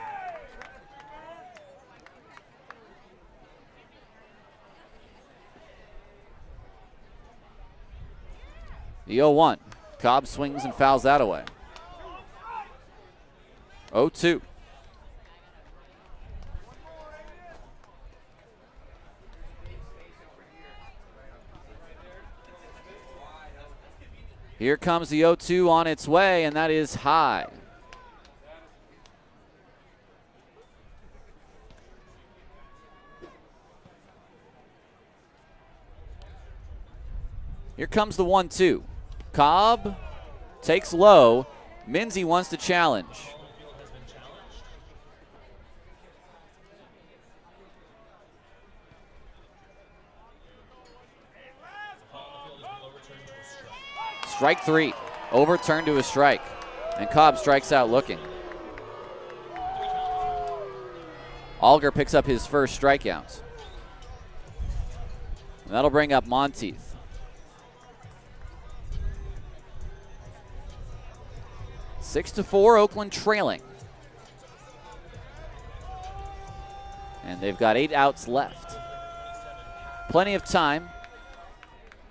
The 0-1. Cobb swings and fouls that away. 0-2. Here comes the 0-2 on its way, and that is high. Here comes the 1-2. Cobb takes low. Minzy wants to challenge. Strike 3, overturned to a strike, and Cobb strikes out looking. Alger picks up his first strikeout. And that'll bring up Monteith. 6-4, Oakland trailing. And they've got 8 outs left. Plenty of time.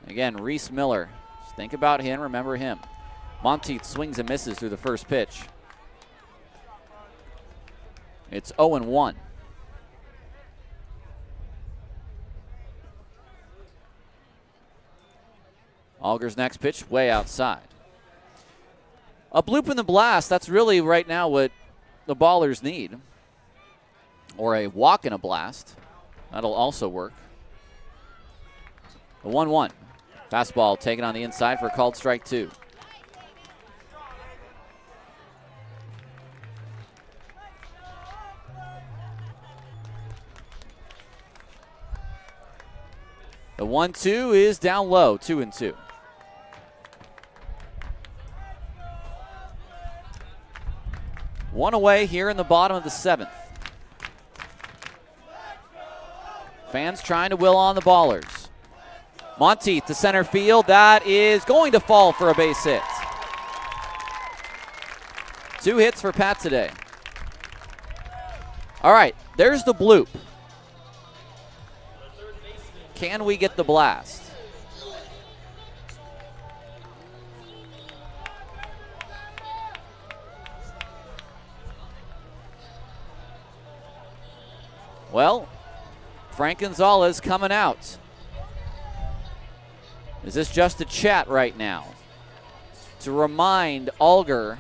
Again, Reese Miller. Just think about him, remember him. Monteith swings and misses through the first pitch. It's 0-1. Alger's next pitch way outside. A bloop in the blast, that's really right now what the Ballers need. Or a walk in a blast. That'll also work. The 1-1. Fastball taken on the inside for a called strike 2. The 1-2 is down low, 2-2. One away here in the bottom of the 7th. Fans trying to will on the Ballers. Monteith to center field. That is going to fall for a base hit. 2 hits for Pat today. All right, there's the bloop. Can we get the blast? Well, Frank Gonzalez coming out. Is this just a chat right now to remind Alger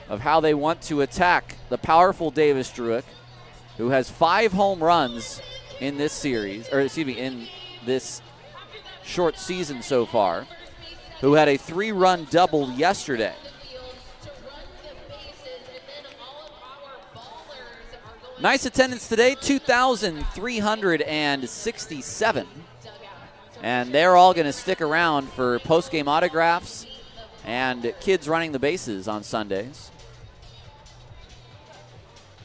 of how they want to attack the powerful Davis Druick, who has 5 home runs in this series, or excuse me, in this short season so far, who had a 3-run double yesterday. Nice attendance today, 2,367. And they're all going to stick around for post-game autographs and kids running the bases on Sundays.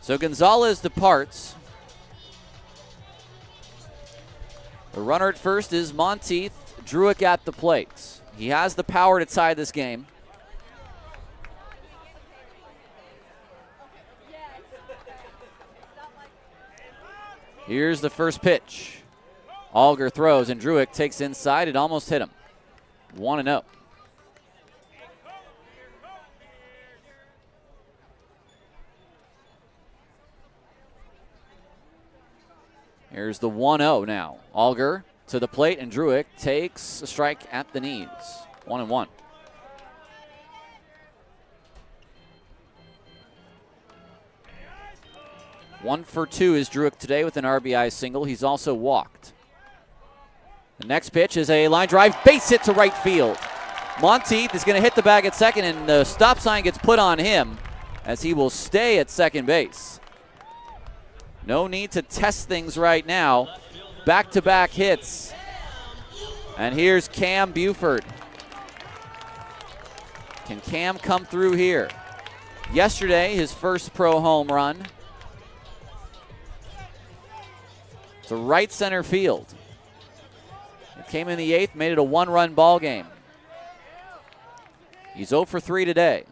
So Gonzalez departs. The runner at first is Monteith. Druick at the plate. He has the power to tie this game. Here's the first pitch. Alger throws and Druick takes inside. It almost hit him. 1-0. Here's the 1-0 now. Alger to the plate and Druick takes a strike at the knees. 1-1. One for 2 is Druick today with an RBI single. He's also walked. The next pitch is a line drive base hit to right field. Monteith is going to hit the bag at second, and the stop sign gets put on him as he will stay at second base. No need to test things right now. Back-to-back hits. And here's Cam Buford. Can Cam come through here? Yesterday, his first pro home run. To right center field. It came in the 8th, made it a 1-run ball game. He's 0 for 3 today.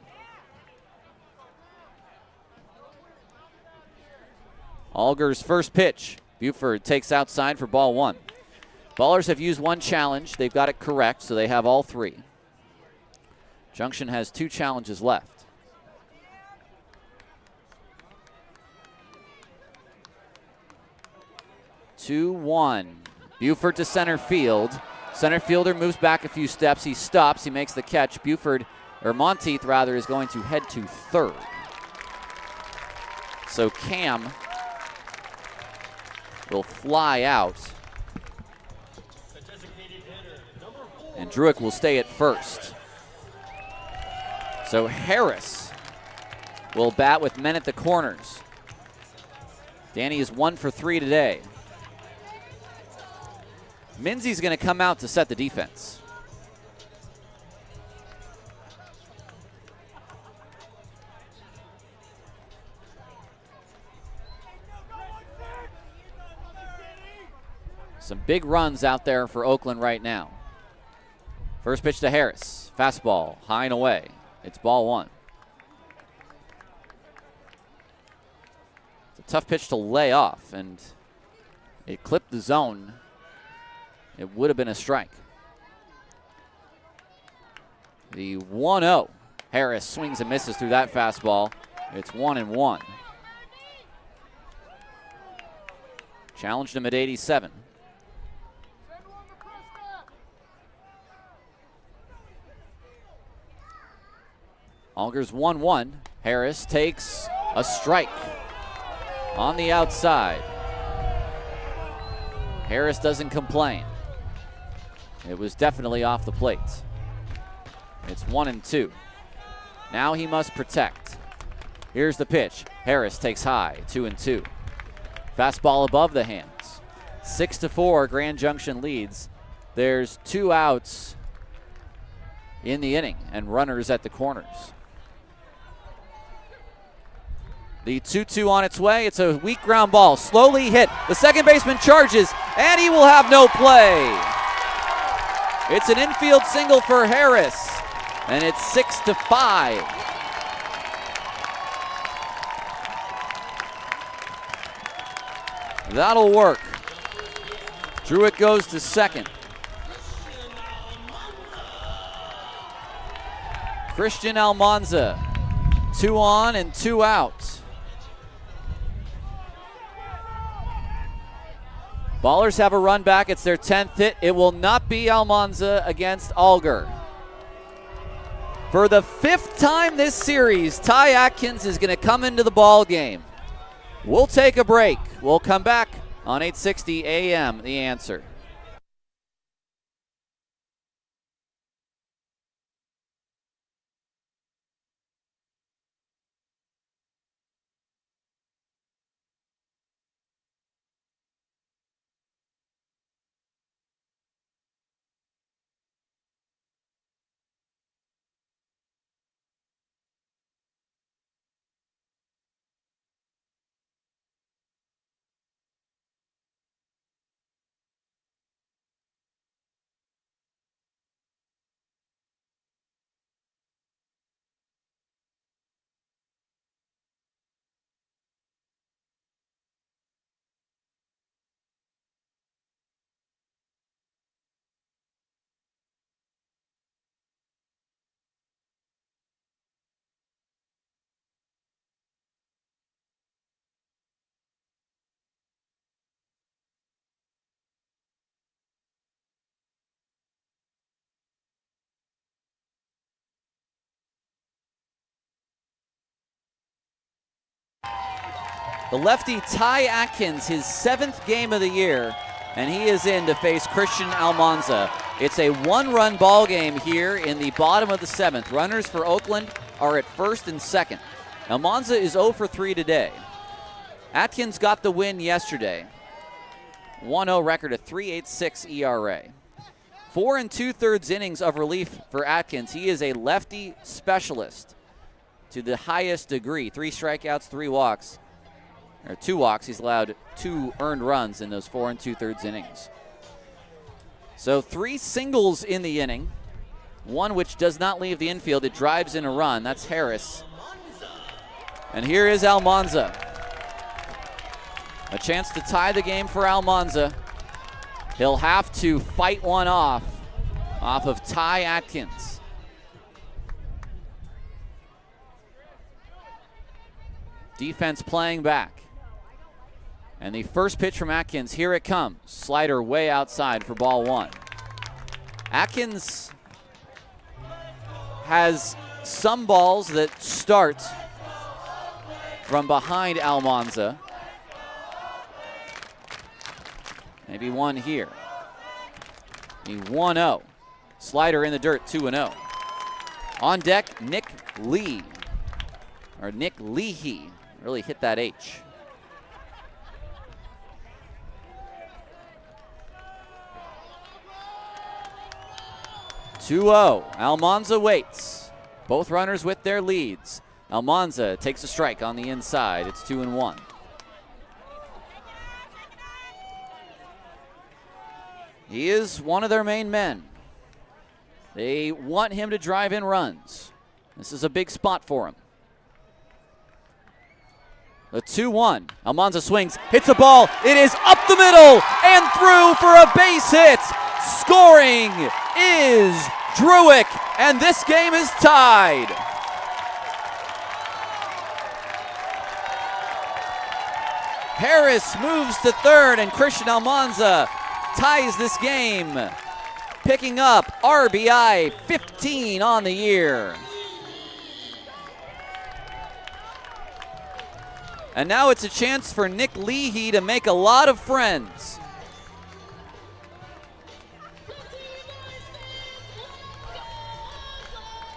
Alger's first pitch. Buford takes outside for ball 1. Ballers have used 1 challenge. They've got it correct, so they have all 3. Junction has 2 challenges left. 2-1. Buford to center field. Center fielder moves back a few steps. He stops. He makes the catch. Monteith rather, is going to head to third. So Cam will fly out. And Druick will stay at first. So Harris will bat with men at the corners. Danny is 1 for 3 today. Minzy's going to come out to set the defense. Some big runs out there for Oakland right now. First pitch to Harris. Fastball, high and away. It's ball 1. It's a tough pitch to lay off, and it clipped the zone. It would have been a strike. The 1-0. Harris swings and misses through that fastball. It's 1-1. Challenged him at 87. Alger's 1-1. Harris takes a strike on the outside. Harris doesn't complain. It was definitely off the plate. It's 1-2. Now he must protect. Here's the pitch. Harris takes high, 2-2. Fastball above the hands. 6-4, Grand Junction leads. There's 2 outs in the inning and runners at the corners. The 2-2 on its way. It's a weak ground ball, slowly hit. The second baseman charges, and he will have no play. It's an infield single for Harris, and it's 6-5. That'll work. Druitt goes to second. Christian Almanza, 2 on and 2 out. Ballers have a run back. It's their 10th hit. It will not be Almanza against Alger. For the 5th time this series, Ty Atkins is going to come into the ball game. We'll take a break. We'll come back on 860 AM, The Answer. The lefty Ty Atkins, his 7th game of the year, and he is in to face Christian Almanza. It's a 1-run ball game here in the bottom of the 7th. Runners for Oakland are at first and second. Almanza is 0 for 3 today. Atkins got the win yesterday. 1-0 record, a 3.86 ERA. 4 2/3 innings of relief for Atkins. He is a lefty specialist to the highest degree. 3 strikeouts, 3 walks. Or 2 walks. He's allowed 2 earned runs in those 4 2/3 innings. So 3 singles in the inning. 1 which does not leave the infield. It drives in a run. That's Harris. And here is Almanza. A chance to tie the game for Almanza. He'll have to fight one off of Ty Atkins. Defense playing back. And the first pitch from Atkins, here it comes. Slider way outside for ball 1. Atkins has some balls that start from behind Almanza. Maybe one here. The 1-0. Slider in the dirt, 2-0. On deck, Nick Lee. Or Nick Leahy. Really hit that H. Almanza waits. Both runners with their leads. Almanza takes a strike on the inside. It's 2-1. He is one of their main men. They want him to drive in runs. This is a big spot for him. The 2-1. Almanza swings, hits a ball. It is up the middle and through for a base hit. Scoring is Druitt, and this game is tied. Harris moves to third, and Christian Almanza ties this game, picking up RBI 15 on the year. And now it's a chance for Nick Leahy to make a lot of friends.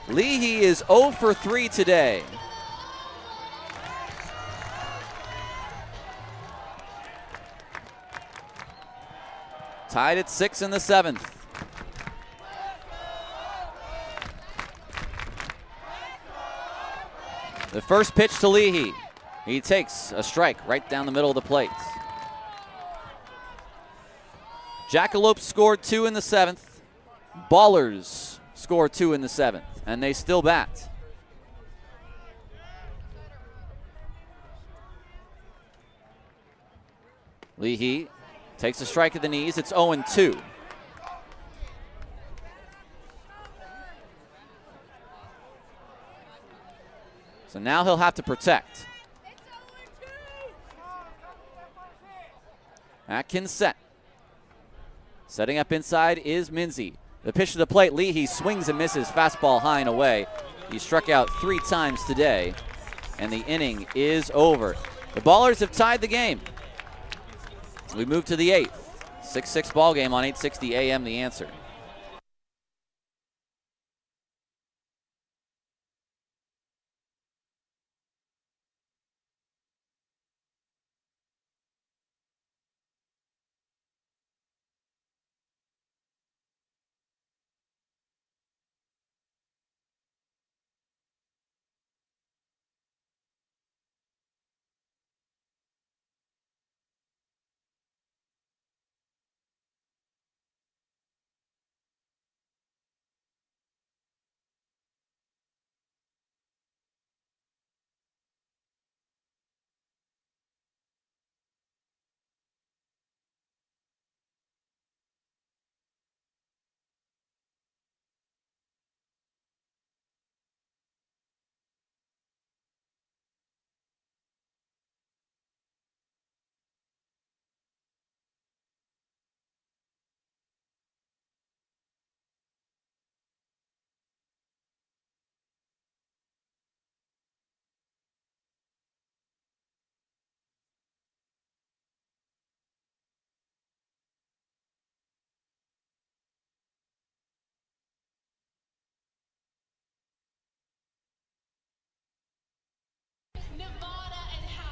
Leahy is 0 for 3 today. Tied at 6 in the 7th. The first pitch to Leahy. He takes a strike right down the middle of the plate. Jackalope scored 2 in the 7th. Ballers scored 2 in the 7th, and they still bat. Leahy takes a strike at the knees. It's 0-2. So now he'll have to protect. Atkins set. Setting up inside is Minzy. The pitch to the plate. Leahy swings and misses. Fastball high and away. He struck out 3 times today, and the inning is over. The Ballers have tied the game. We move to the 8th. 6-6 ball game on 860 AM, The Answer.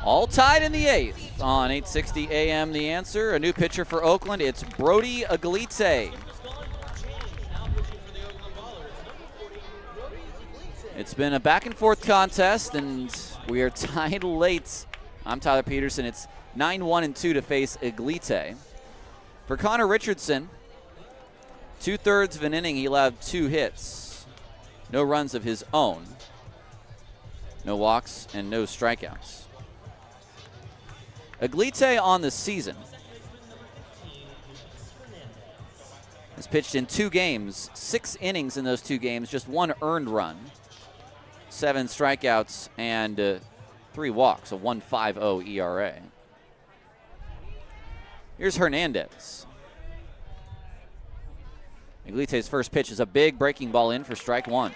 All tied in the 8th on 860 AM, The Answer. A new pitcher for Oakland. It's Brody Aglite. It's been a back and forth contest, and we are tied late. I'm Tyler Peterson. It's 9-1-2 to face Aglite. For Connor Richardson, 2/3 of an inning, he allowed 2 hits. No runs of his own. No walks and no strikeouts. Aglite on the season has pitched in 2 games, 6 innings in those 2 games, just 1 earned run, 7 strikeouts, and 3 walks, a 1.50 ERA. Here's Hernandez. Aglite's first pitch is a big breaking ball in for strike 1.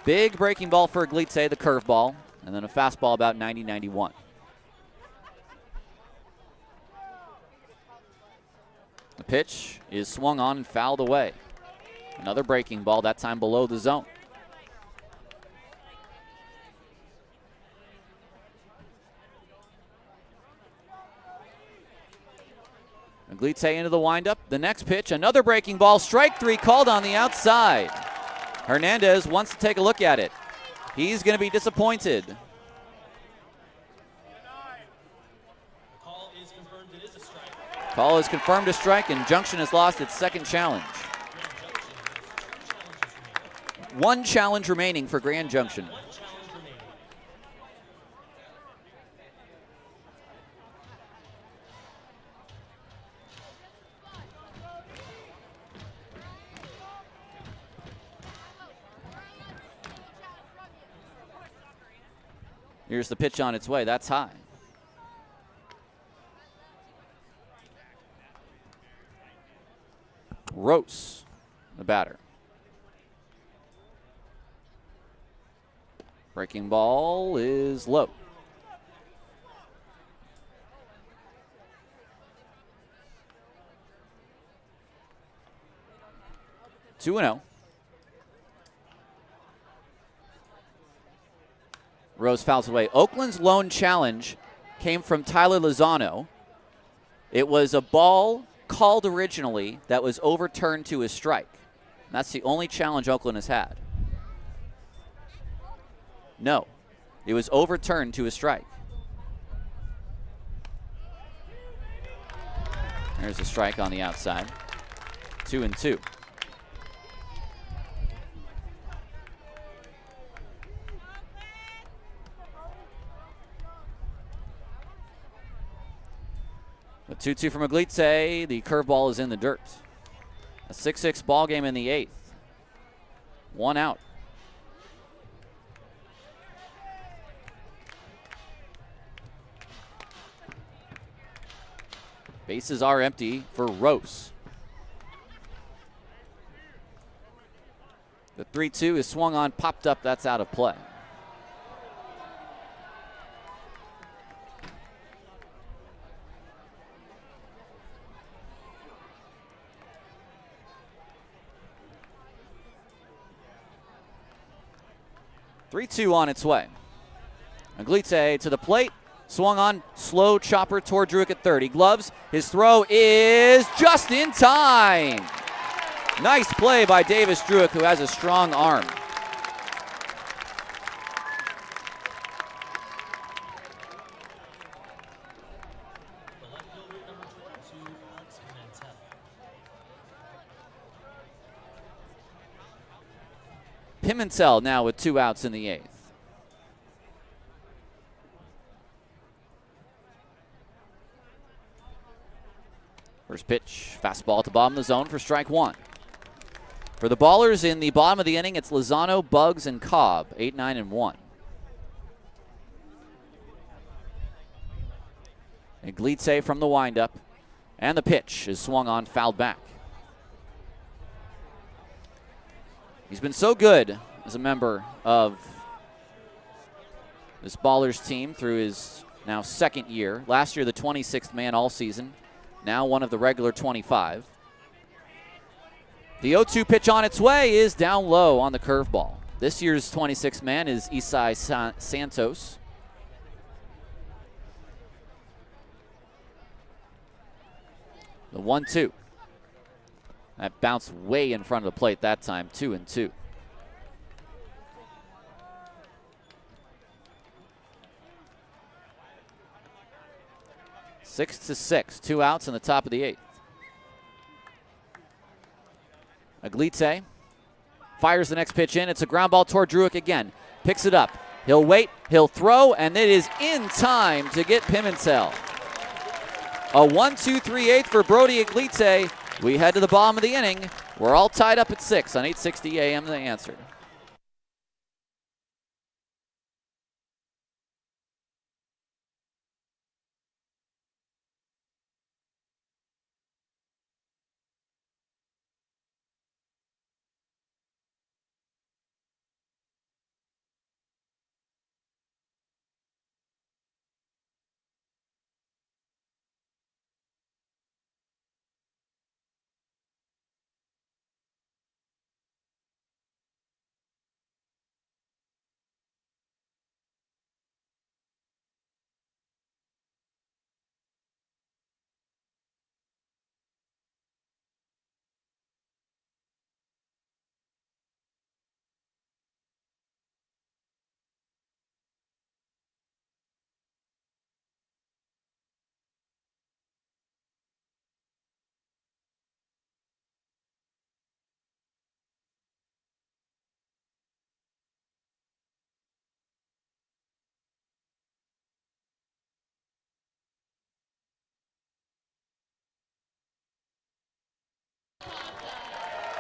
Big breaking ball for Aglite, the curveball, and then a fastball about 90-91. The pitch is swung on and fouled away. Another breaking ball, that time below the zone. Aglite into the windup. The next pitch, another breaking ball. Strike 3 called on the outside. Hernandez wants to take a look at it. He's going to be disappointed. Call is confirmed a strike, and Junction has lost its second challenge. 1 challenge remaining for Grand Junction. Here's the pitch on its way. That's high. Rose, the batter. Breaking ball is low. 2-0. Rose fouls away. Oakland's lone challenge came from Tyler Lozano. It was a ball called originally that was overturned to a strike. That's the only challenge Oakland has had. No, it was overturned to a strike. There's a strike on the outside. 2-2. A 2-2 from Aglite. The curveball is in the dirt. A 6-6 ball game in the 8th. 1 out. Bases are empty for Rose. The 3-2 is swung on, popped up. That's out of play. Three-two on its way. Aglite to the plate. Swung on, slow chopper toward Druick at third. He gloves. His throw is just in time. Nice play by Davis Druick, who has a strong arm.
The left fielder, number 22, Alex Pimentel.
Pimentel now with 2 outs in the 8th. First pitch, fastball at the bottom of the zone for strike 1. For the Ballers in the bottom of the inning, it's Lozano, Bugs, and Cobb, 8, 9, and 1. Aglite from the windup, and the pitch is swung on, fouled back. He's been so good as a member of this Ballers team through his now 2nd year. Last year, the 26th man all season. Now one of the regular 25. The 0-2 pitch on its way is down low on the curveball. This year's 26th man is Isai Santos. The 1-2. That bounced way in front of the plate that time, 2-2. Six to 6, 2 outs in the top of the 8th. Aglite fires the next pitch in. It's a ground ball toward Druick again. Picks it up. He'll wait, he'll throw, and it is in time to get Pimentel. A 1-2-3-8 for Brody Aglite. We head to the bottom of the inning. We're all tied up at 6 on 860 AM The Answer.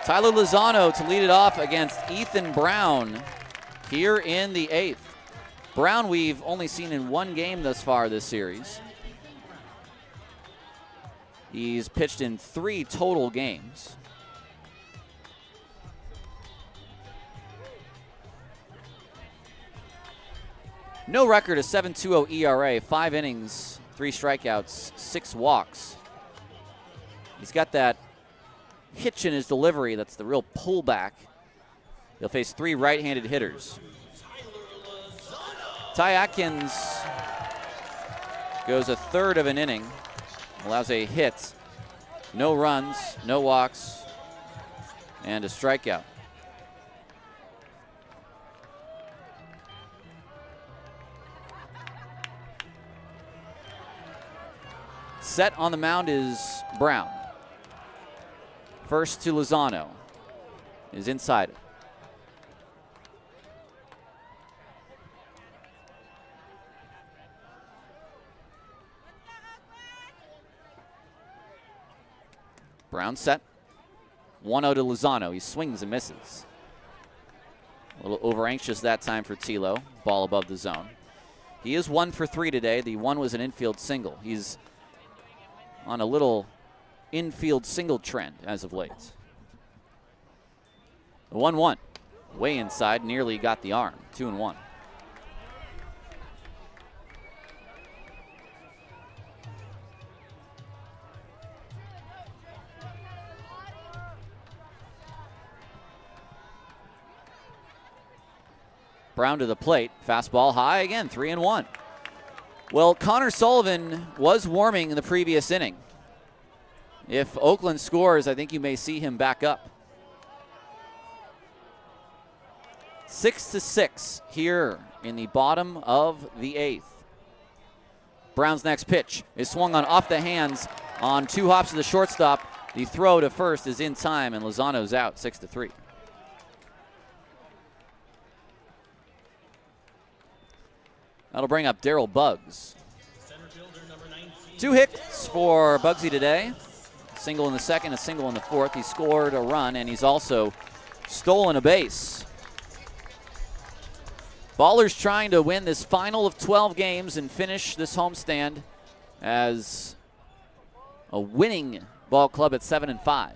Tyler Lozano to lead it off against Ethan Brown here in the 8th. Brown we've only seen in 1 game thus far this series. He's pitched in 3 total games. No record, a 7.20 ERA, 5 innings, 3 strikeouts, 6 walks. He's got that hitch in his delivery. That's the real pullback. He'll face 3 right-handed hitters. Ty Atkins goes a third of an inning, allows a hit, no runs, no walks, and a strikeout. Set on the mound is Brown. First to Lozano. Is inside. Brown set. 1-0 to Lozano. He swings and misses. A little over anxious that time for Tilo. Ball above the zone. He is 1 for 3 today. The one was an infield single. He's on a little infield single trend as of late. The 1-1. Way inside. Nearly got the arm. 2-1. Brown to the plate. Fastball high again, 3-1. Well, Connor Sullivan was warming in the previous inning. If Oakland scores, I think you may see him back up. 6-6 here in the bottom of the 8th. Brown's next pitch is swung on off the hands on 2 hops to the shortstop. The throw to first is in time, and Lozano's out, 6-3. That'll bring up Darryl Buggs. 2 hits for Bugsy today. Single in the second, a single in the fourth. He scored a run, and he's also stolen a base. Ballers trying to win this final of 12 games and finish this homestand as a winning ball club at 7-5.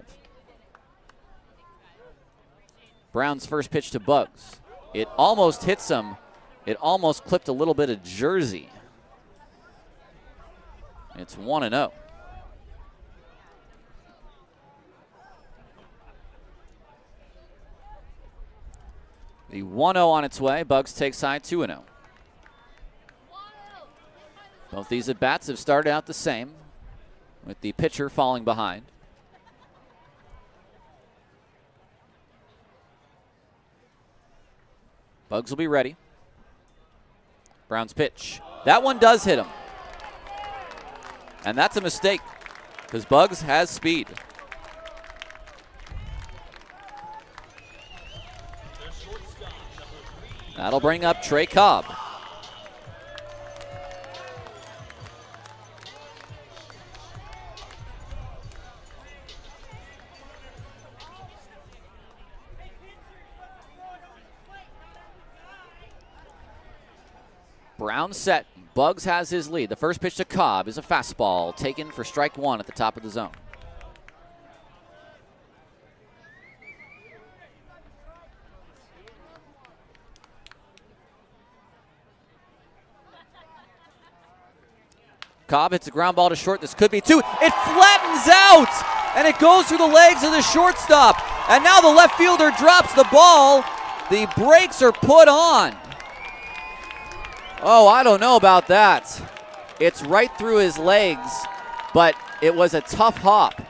Brown's first pitch to Buggs. It almost hits him. It almost clipped a little bit of jersey. It's 1-0. The 1-0 on its way. Buggs takes high, 2-0. Both these at-bats have started out the same, with the pitcher falling behind. Buggs will be ready. Brown's pitch. That one does hit him. And that's a mistake, because Buggs has speed. That'll bring up Trey Cobb. Brown set. Buggs has his lead. The first pitch to Cobb is a fastball taken for strike 1 at the top of the zone. Cobb hits a ground ball to short. This could be 2. It flattens out, and it goes through the legs of the shortstop. And now the left fielder drops the ball. The brakes are put on. Oh, I don't know about that. It's right through his legs, but it was a tough hop.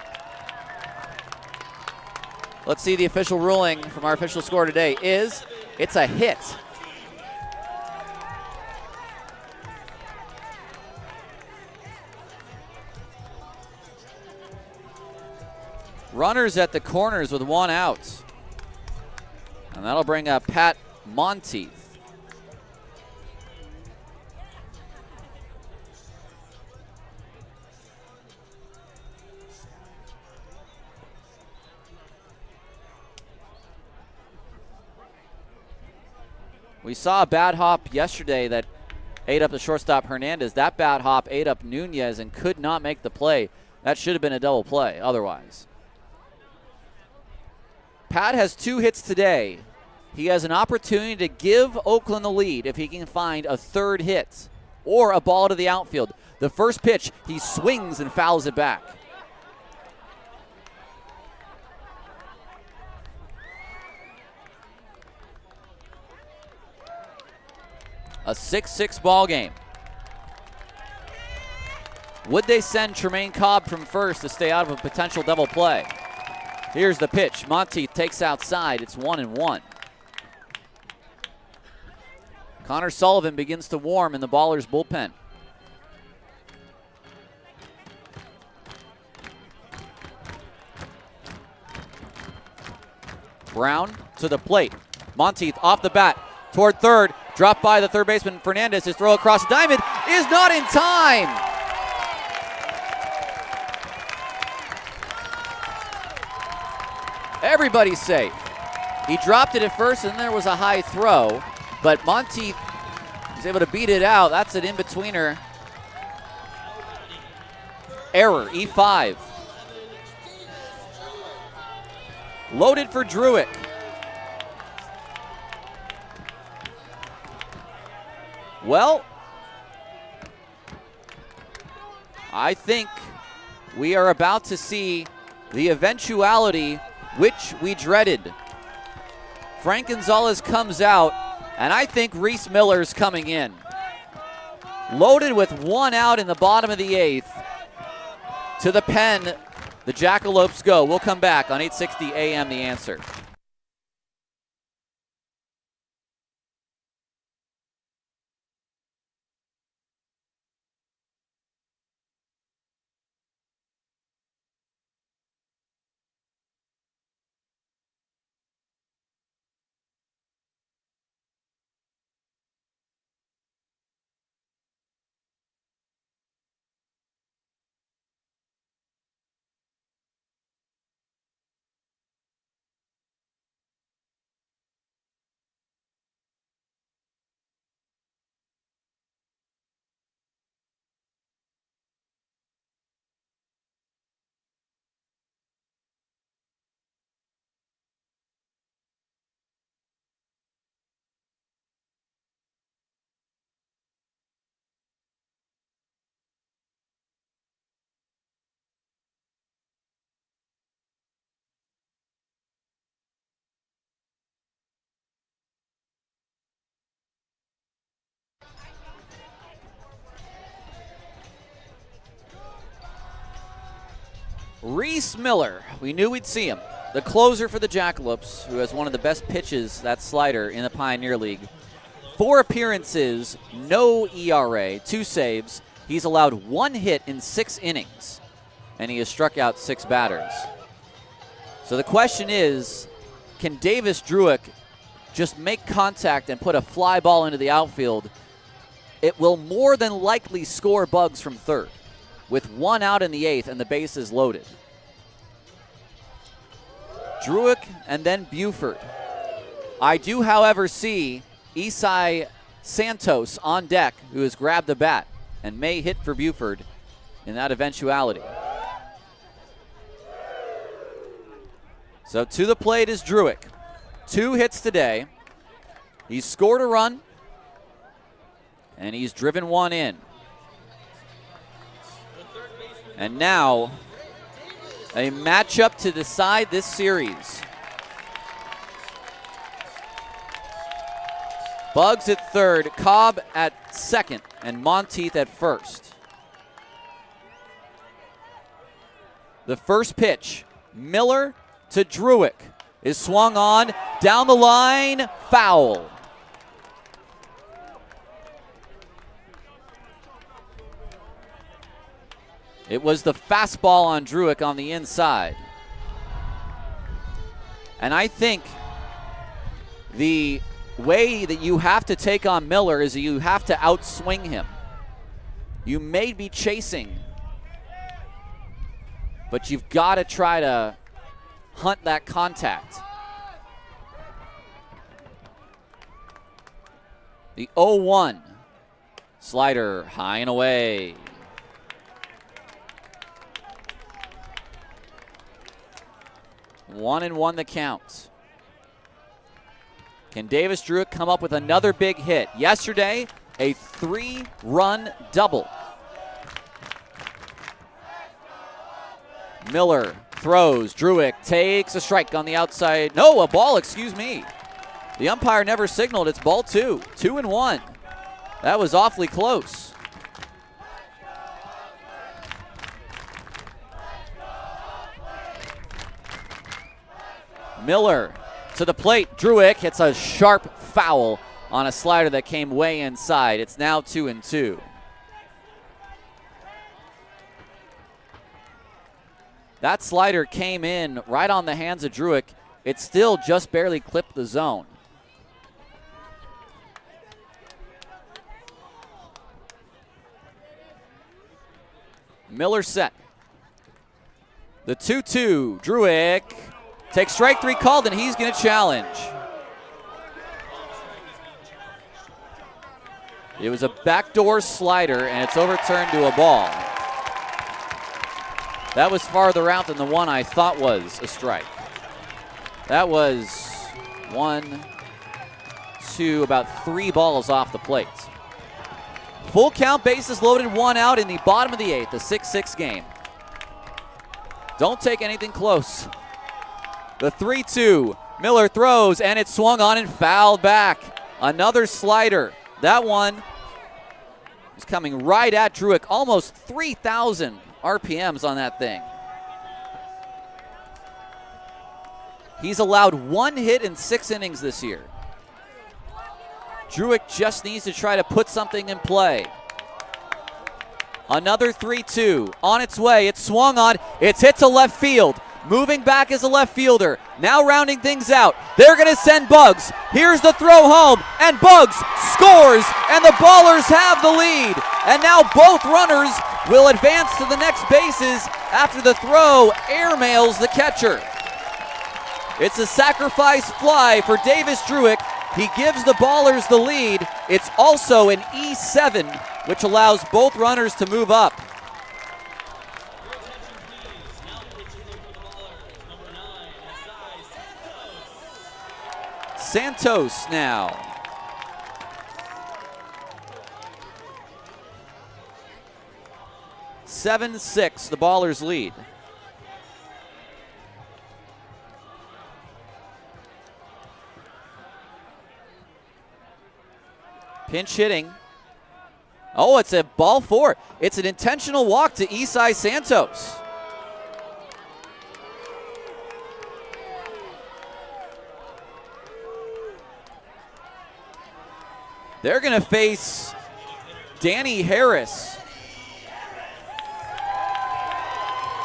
Let's see the official ruling from our official score today is it's a hit. Runners at the corners with 1 out. And that'll bring up Pat Monteith. We saw a bad hop yesterday that ate up the shortstop Hernandez. That bad hop ate up Nunez and could not make the play. That should have been a double play otherwise. Pat has 2 hits today. He has an opportunity to give Oakland the lead if he can find a 3rd hit or a ball to the outfield. The first pitch, he swings and fouls it back. A 6-6 ball game. Would they send Tremaine Cobb from first to stay out of a potential double play? Here's the pitch. Monteith takes outside. It's 1-1. Connor Sullivan begins to warm in the Ballers bullpen. Brown to the plate. Monteith off the bat toward third. Dropped by the third baseman Fernandez. His throw across the diamond is not in time. Everybody's safe. He dropped it at first and there was a high throw, but Monteith is able to beat it out. That's an in-betweener. Error, E5. Loaded for Druick. Well, I think we are about to see the eventuality which we dreaded. Frank Gonzalez comes out, and I think Reese Miller's coming in. Loaded with one out in the bottom of the eighth. To the pen, the Jackalopes go. We'll come back on 860 AM The Answer. Reese Miller, we knew we'd see him. The closer for the Jackalopes, who has one of the best pitches, that slider, in the Pioneer League. 4 appearances, no ERA, 2 saves. He's allowed 1 hit in 6 innings, and he has struck out 6 batters. So the question is, can Davis Druick just make contact and put a fly ball into the outfield? It will more than likely score Bugs from third, with 1 out in the 8th and the bases loaded. Druick and then Buford. I do, however, see Isai Santos on deck, who has grabbed the bat and may hit for Buford in that eventuality. So to the plate is Druick. 2 hits today. He's scored a run, and he's driven 1 in. And now, a matchup to decide this series. Bugs at third, Cobb at second, and Monteith at first. The first pitch, Miller to Druick, is swung on, down the line, foul. It was the fastball on Druick on the inside. And I think the way that you have to take on Miller is that you have to outswing him. You may be chasing, but you've got to try to hunt that contact. The 0-1 slider high and away. One and one the count. Can Davis Druick come up with another big hit? Yesterday, a 3-run double. Miller throws. Druick takes a strike on the outside. No, a ball, excuse me. The umpire never signaled. It's ball 2. 2-1. That was awfully close. Miller to the plate. Druick hits a sharp foul on a slider that came way inside. It's now 2-2. That slider came in right on the hands of Druick. It still just barely clipped the zone. Miller set. The 2-2. Druick takes strike 3 called, and he's going to challenge. It was a backdoor slider, and it's overturned to a ball. That was farther out than the one I thought was a strike. That was 1, 2, about 3 balls off the plate. Full count, bases loaded, 1 out in the bottom of the 8th, a 6-6 game. Don't take anything close. The 3-2, Miller throws, and it's swung on and fouled back. Another slider. That one is coming right at Druick, almost 3,000 RPMs on that thing. He's allowed 1 hit in 6 innings this year. Druick just needs to try to put something in play. Another 3-2 on its way. It's swung on. It's hit to left field. Moving back as a left fielder. Now rounding things out. They're going to send Bugs. Here's the throw home. And Bugs scores. And the Ballers have the lead. And now both runners will advance to the next bases after the throw airmails the catcher. It's a sacrifice fly for Davis Druick. He gives the Ballers the lead. It's also an E7, which allows both runners to move up. Santos now. (7-6), the Ballers lead. Pinch hitting. Oh, it's a ball 4. It's an intentional walk to Isai Santos. They're going to face Danny Harris.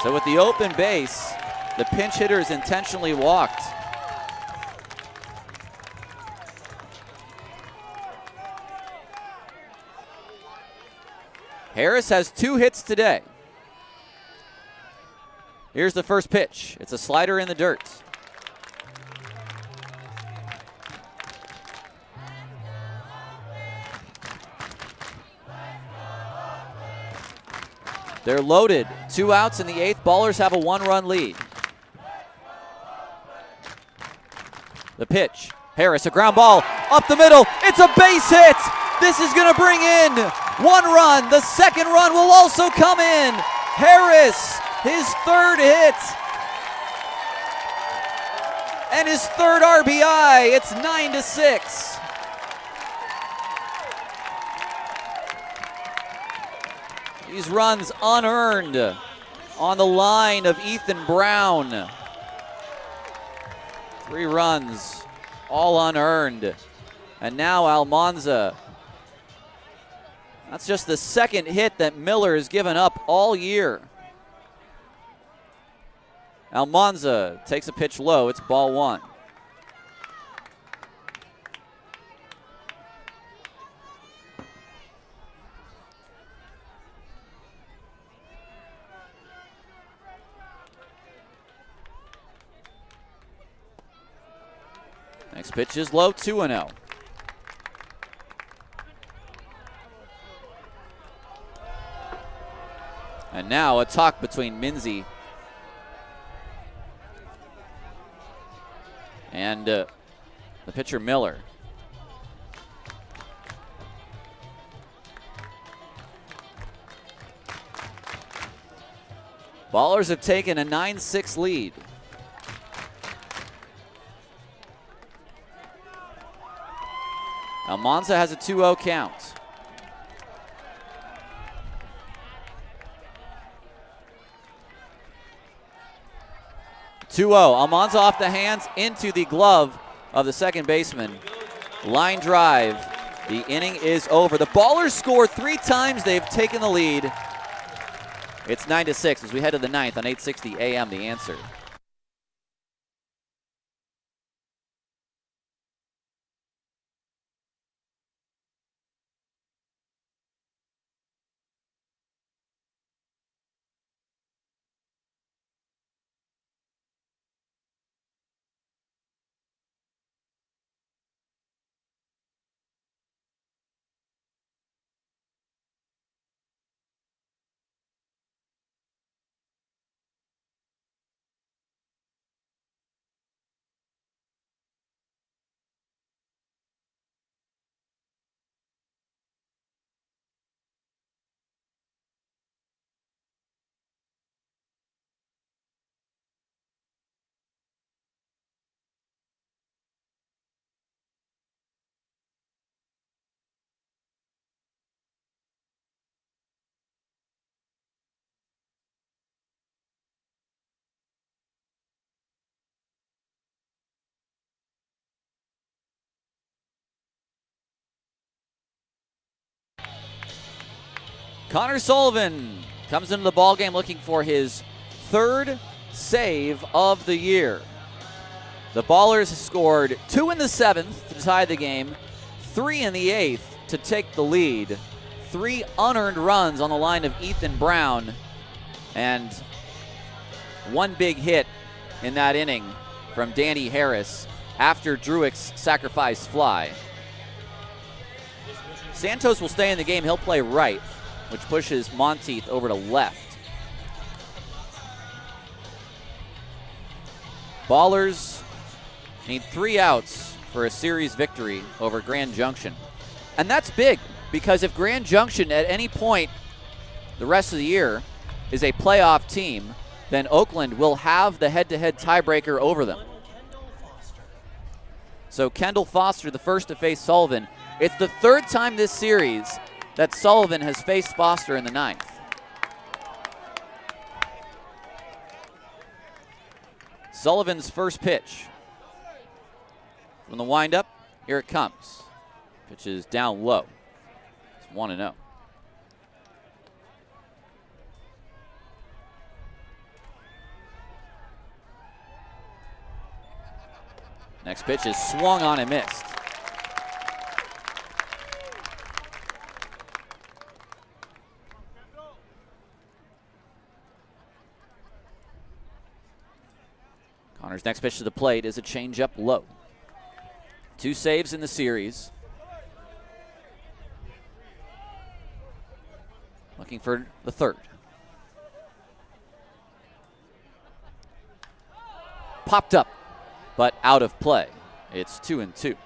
So with the open base, the pinch hitter is intentionally walked. Harris has 2 hits today. Here's the first pitch. It's a slider in the dirt. They're loaded. 2 outs in the 8th. Ballers have a 1-run lead. The pitch. Harris, a ground ball up the middle. It's a base hit. This is going to bring in 1 run. The second run will also come in. Harris, his 3rd hit. And his 3rd RBI. It's 9-6. These runs unearned on the line of Ethan Brown. 3 runs, all unearned. And now Almanza. That's just the 2nd hit that Miller has given up all year. Almanza takes a pitch low. It's ball 1. Next pitch is low, 2-0. And now a talk between Minzy and the pitcher Miller. Ballers have taken a 9-6 lead. Almanza has a 2-0 count. 2-0. Almanza off the hands into the glove of the second baseman. Line drive. The inning is over. The Ballers scored 3 times. They've taken the lead. It's 9-6 as we head to the 9th on 860 AM, The Answer. Connor Sullivan comes into the ballgame looking for his 3rd save of the year. The Ballers scored 2 in the 7th to tie the game, 3 in the 8th to take the lead, 3 unearned runs on the line of Ethan Brown, and 1 big hit in that inning from Danny Harris after Druick's sacrifice fly. Santos will stay in the game. He'll play right, which pushes Monteith over to left. Ballers need 3 outs for a series victory over Grand Junction. And that's big, because if Grand Junction at any point the rest of the year is a playoff team, then Oakland will have the head-to-head tiebreaker over them. So Kendall Foster, the first to face Sullivan. It's the 3rd time this series that Sullivan has faced Foster in the 9th. Sullivan's first pitch. From the windup, here it comes. Pitch is down low. It's 1-0. Next pitch is swung on and missed. Connor's next pitch to the plate is a changeup low. 2 saves in the series. Looking for the 3rd. Popped up, but out of play. It's 2-2.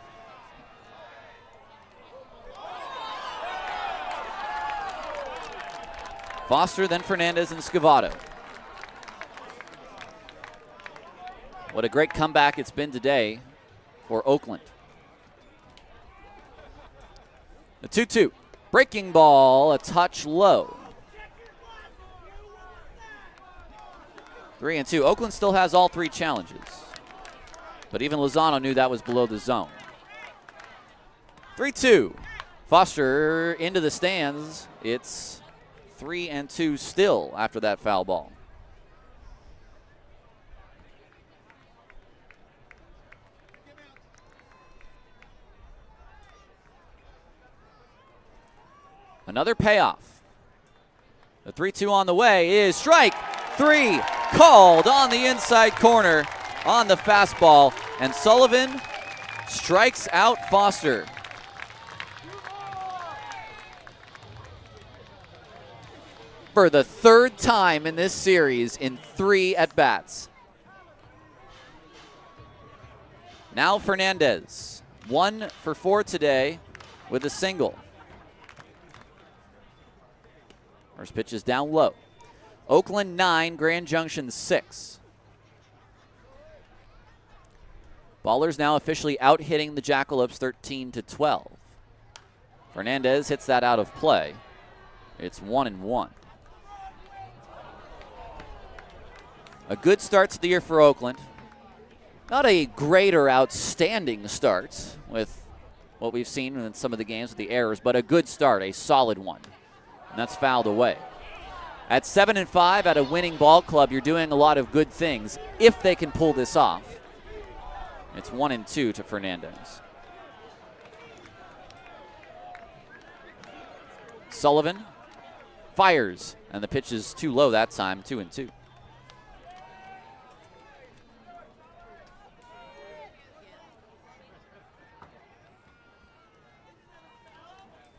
Foster, then Fernandez and Scavato. What a great comeback it's been today for Oakland. The 2-2. Breaking ball, a touch low. 3-2. Oakland still has all 3 challenges. But even Lozano knew that was below the zone. 3-2. Foster into the stands. It's 3-2 still after that foul ball. Another payoff. The 3-2 on the way is strike 3, called on the inside corner on the fastball, and Sullivan strikes out Foster. For the 3rd time in this series in 3 at-bats. Now Fernandez, 1 for 4 today with a single. First pitch is down low. Oakland 9, Grand Junction 6. Ballers now officially out-hitting the Jackalopes 13-12. Fernandez hits that out of play. It's 1-1. A good start to the year for Oakland. Not a great or outstanding start with what we've seen in some of the games with the errors, but a good start, a solid one. And that's fouled away. At 7-5 at a winning ball club, you're doing a lot of good things if they can pull this off. It's 1-2 to Fernandez. Sullivan fires, and the pitch is too low that time, 2-2.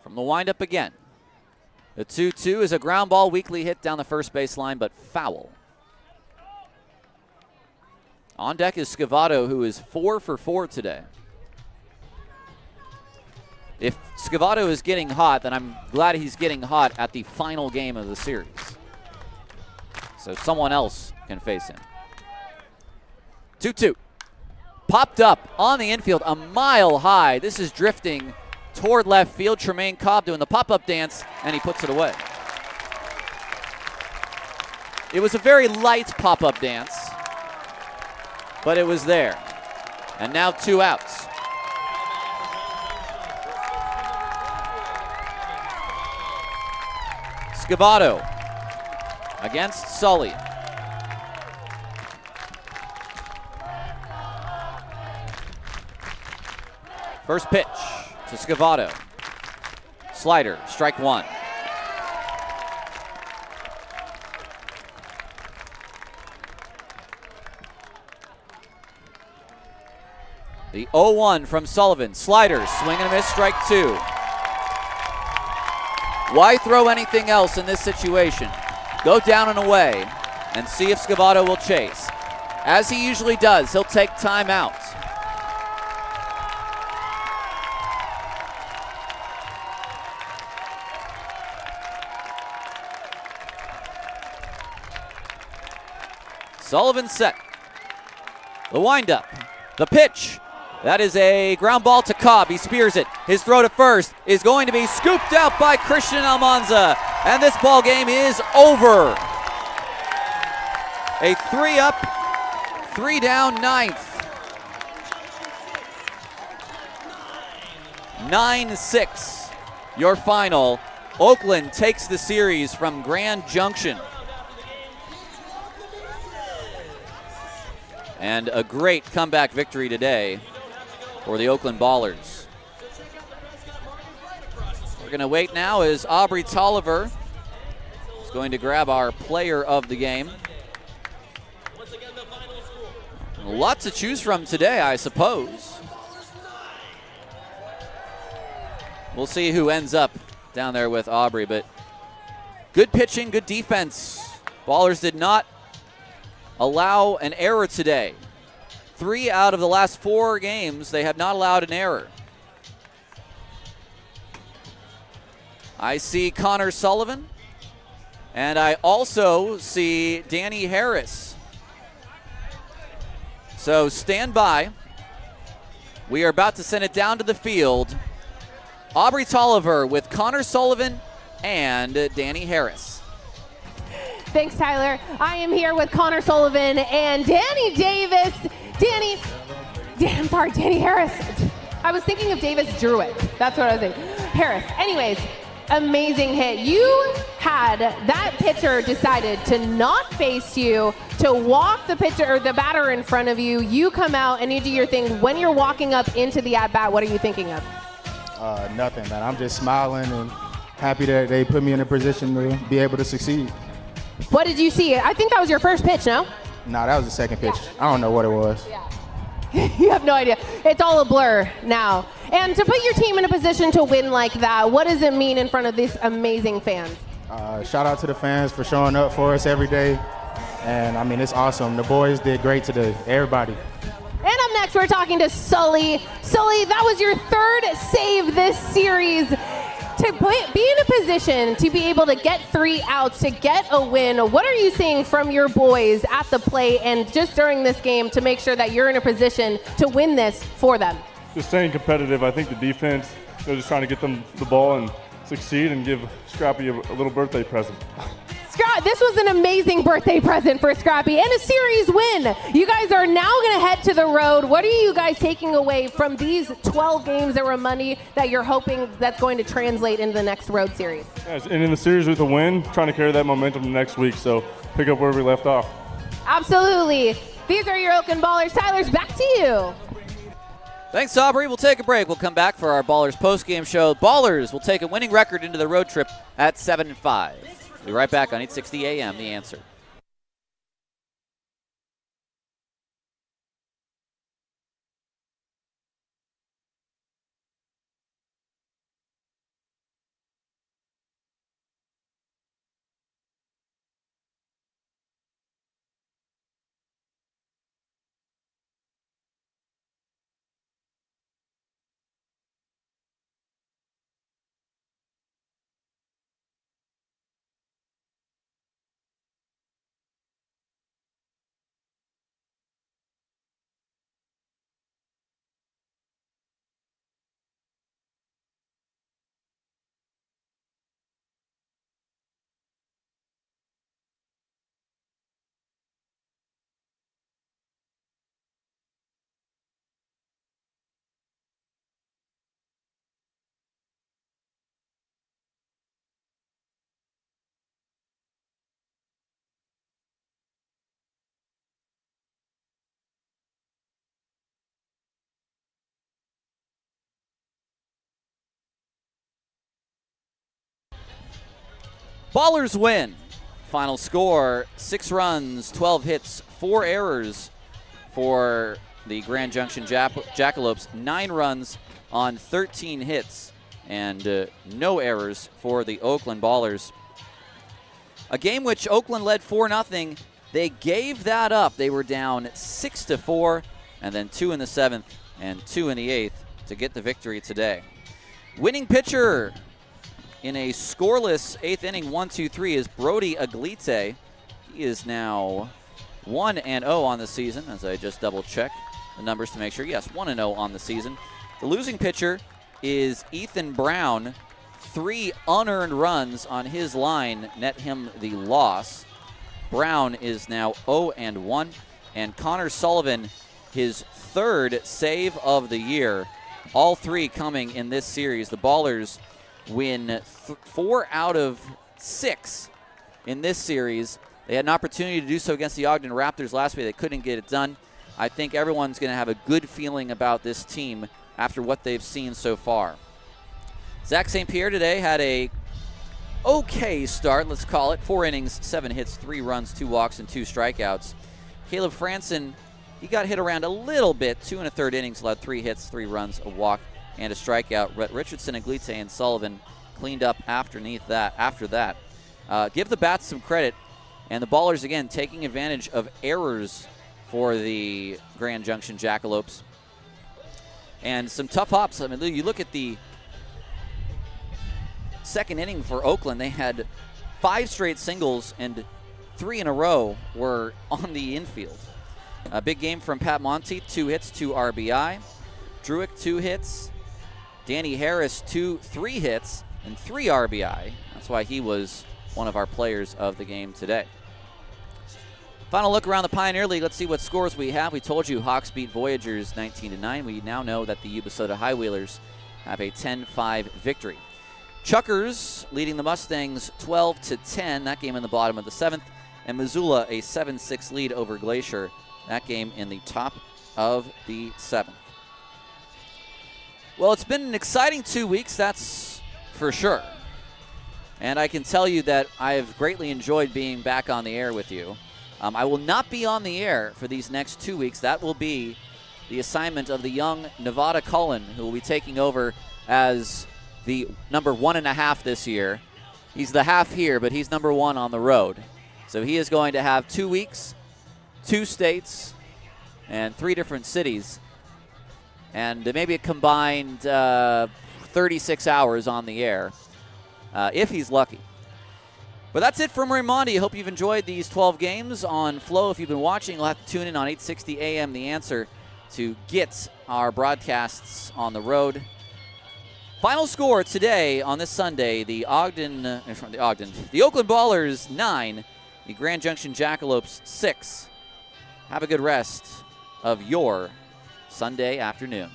From the windup again. The 2-2 is a ground ball, weakly hit down the first base line, but foul. On deck is Scavato, who is 4 for 4 today. If Scavato is getting hot, then I'm glad he's getting hot at the final game of the series. So someone else can face him. 2-2. Popped up on the infield a mile high. This is drifting toward left field. Tremaine Cobb doing the pop-up dance, and he puts it away. It was a very light pop-up dance, but it was there. And now 2 outs. Scavato against Sully. First pitch to Scavato. Slider, strike 1. The 0-1 from Sullivan. Slider, swing and a miss, strike 2. Why throw anything else in this situation? Go down and away and see if Scavato will chase. As he usually does, he'll take time out. Sullivan set. The windup. The pitch. That is a ground ball to Cobb. He spears it. His throw to first is going to be scooped out by Christian Almanza. And this ball game is over. A 3-up, 3-down ninth. 9-6. Your final. Oakland takes the series from Grand Junction. And a great comeback victory today for the Oakland Ballers. We're going to wait now as Aubrey Tolliver is going to grab our player of the game. A lot to choose from today, I suppose. We'll see who ends up down there with Aubrey, but good pitching, good defense. Ballers did not allow an error today. 3 out of the last 4 games, they have not allowed an error. I see Connor Sullivan, and I also see Danny Harris. So stand by. We are about to send it down to the field. Aubrey Tolliver with Connor Sullivan and Danny Harris.
Thanks, Tyler. I am here with Connor Sullivan and Danny Davis. Danny Harris. I was thinking of Davis Druitt. That's what I was thinking. Harris. Anyways, amazing hit. You had that pitcher decided to not face you, to walk the pitcher or the batter in front of you. You come out and you do your thing. When you're walking up into the at-bat, what are you thinking of?
Nothing, man. I'm just smiling and happy that they put me in a position to be able to succeed.
What did you see? I think that was your first pitch, no?
Nah, that was the second pitch. Yeah. I don't know what it was.
Yeah. You have no idea. It's all a blur now. And to put your team in a position to win like that, what does it mean in front of these amazing fans?
Shout out to the fans for showing up for us every day. And, I mean, it's awesome. The boys did great today. Everybody.
And up next, we're talking to Sully. Sully, that was your 3rd save this series. To be in a position to be able to get 3 outs, to get a win, what are you seeing from your boys at the plate and just during this game to make sure that you're in a position to win this for them?
Just staying competitive. I think the defense, they're just trying to get them the ball and succeed and give Scrappy a little birthday present.
This was an amazing birthday present for Scrappy and a series win. You guys are now going to head to the road. What are you guys taking away from these 12 games that were money that you're hoping that's going to translate into the next road series?
Yes, and in the series with a win, trying to carry that momentum to next week, so pick up where we left off.
Absolutely. These are your Oakland Ballers. Tyler's back to you.
Thanks, Aubrey. We'll take a break. We'll come back for our Ballers postgame show. Ballers will take a winning record into the road trip at 7-5. We'll be right back on 860 AM, The Answer. Ballers win. Final score, 6 runs, 12 hits, 4 errors for the Grand Junction Jackalopes, 9 runs on 13 hits, and no errors for the Oakland Ballers. A game which Oakland led 4-0. They gave that up. They were down 6-4, and then 2 in the 7th and 2 in the 8th to get the victory today. Winning pitcher in a scoreless 8th inning, 1-2-3, is Brody Aglite. He is now 1-0 on the season, as I just double-check the numbers to make sure. Yes, 1-0 on the season. The losing pitcher is Ethan Brown. 3 unearned runs on his line net him the loss. Brown is now 0-1. And Connor Sullivan, his 3rd save of the year. All 3 coming in this series. The Ballers win 4 out of 6 in this series. They had an opportunity to do so against the Ogden Raptors last week. They couldn't get it done. I think everyone's going to have a good feeling about this team after what they've seen so far. Zach St. Pierre today had a okay start, let's call it. 4 innings, 7 hits, 3 runs, 2 walks, and 2 strikeouts. Caleb Franson, he got hit around a little bit. 2 1/3 innings, allowed 3 hits, 3 runs, a walk, and a strikeout. Richardson, Aglite, and Sullivan cleaned up after that. Give the bats some credit. And the Ballers, again, taking advantage of errors for the Grand Junction Jackalopes. And some tough hops. I mean, you look at the 2nd inning for Oakland. They had 5 straight singles, and 3 in a row were on the infield. A big game from Pat Monteith, 2 hits, 2 RBI. Druick, 2 hits. Danny Harris, 3 hits, and 3 RBI. That's why he was one of our players of the game today. Final look around the Pioneer League. Let's see what scores we have. We told you Hawks beat Voyagers 19-9. We now know that the Yuba Soda High Wheelers have a 10-5 victory. Chuckers leading the Mustangs 12-10. That game in the bottom of the 7th. And Missoula a 7-6 lead over Glacier. That game in the top of the 7th. Well, it's been an exciting 2 weeks, that's for sure. And I can tell you that I have greatly enjoyed being back on the air with you. I will not be on the air for these next 2 weeks. That will be the assignment of the young Nevada Cullen, who will be taking over as the number 1.5 this year. He's the half here, but he's number 1 on the road. So he is going to have 2 weeks, 2 states, and 3 different cities. And maybe a combined 36 hours on the air, if he's lucky. But that's it from Raimondi. I hope you've enjoyed these 12 games on Flow. If you've been watching, you'll have to tune in on 860 AM The Answer to get our broadcasts on the road. Final score today on this Sunday: the Oakland Ballers 9, the Grand Junction Jackalopes 6. Have a good rest of your Sunday afternoon.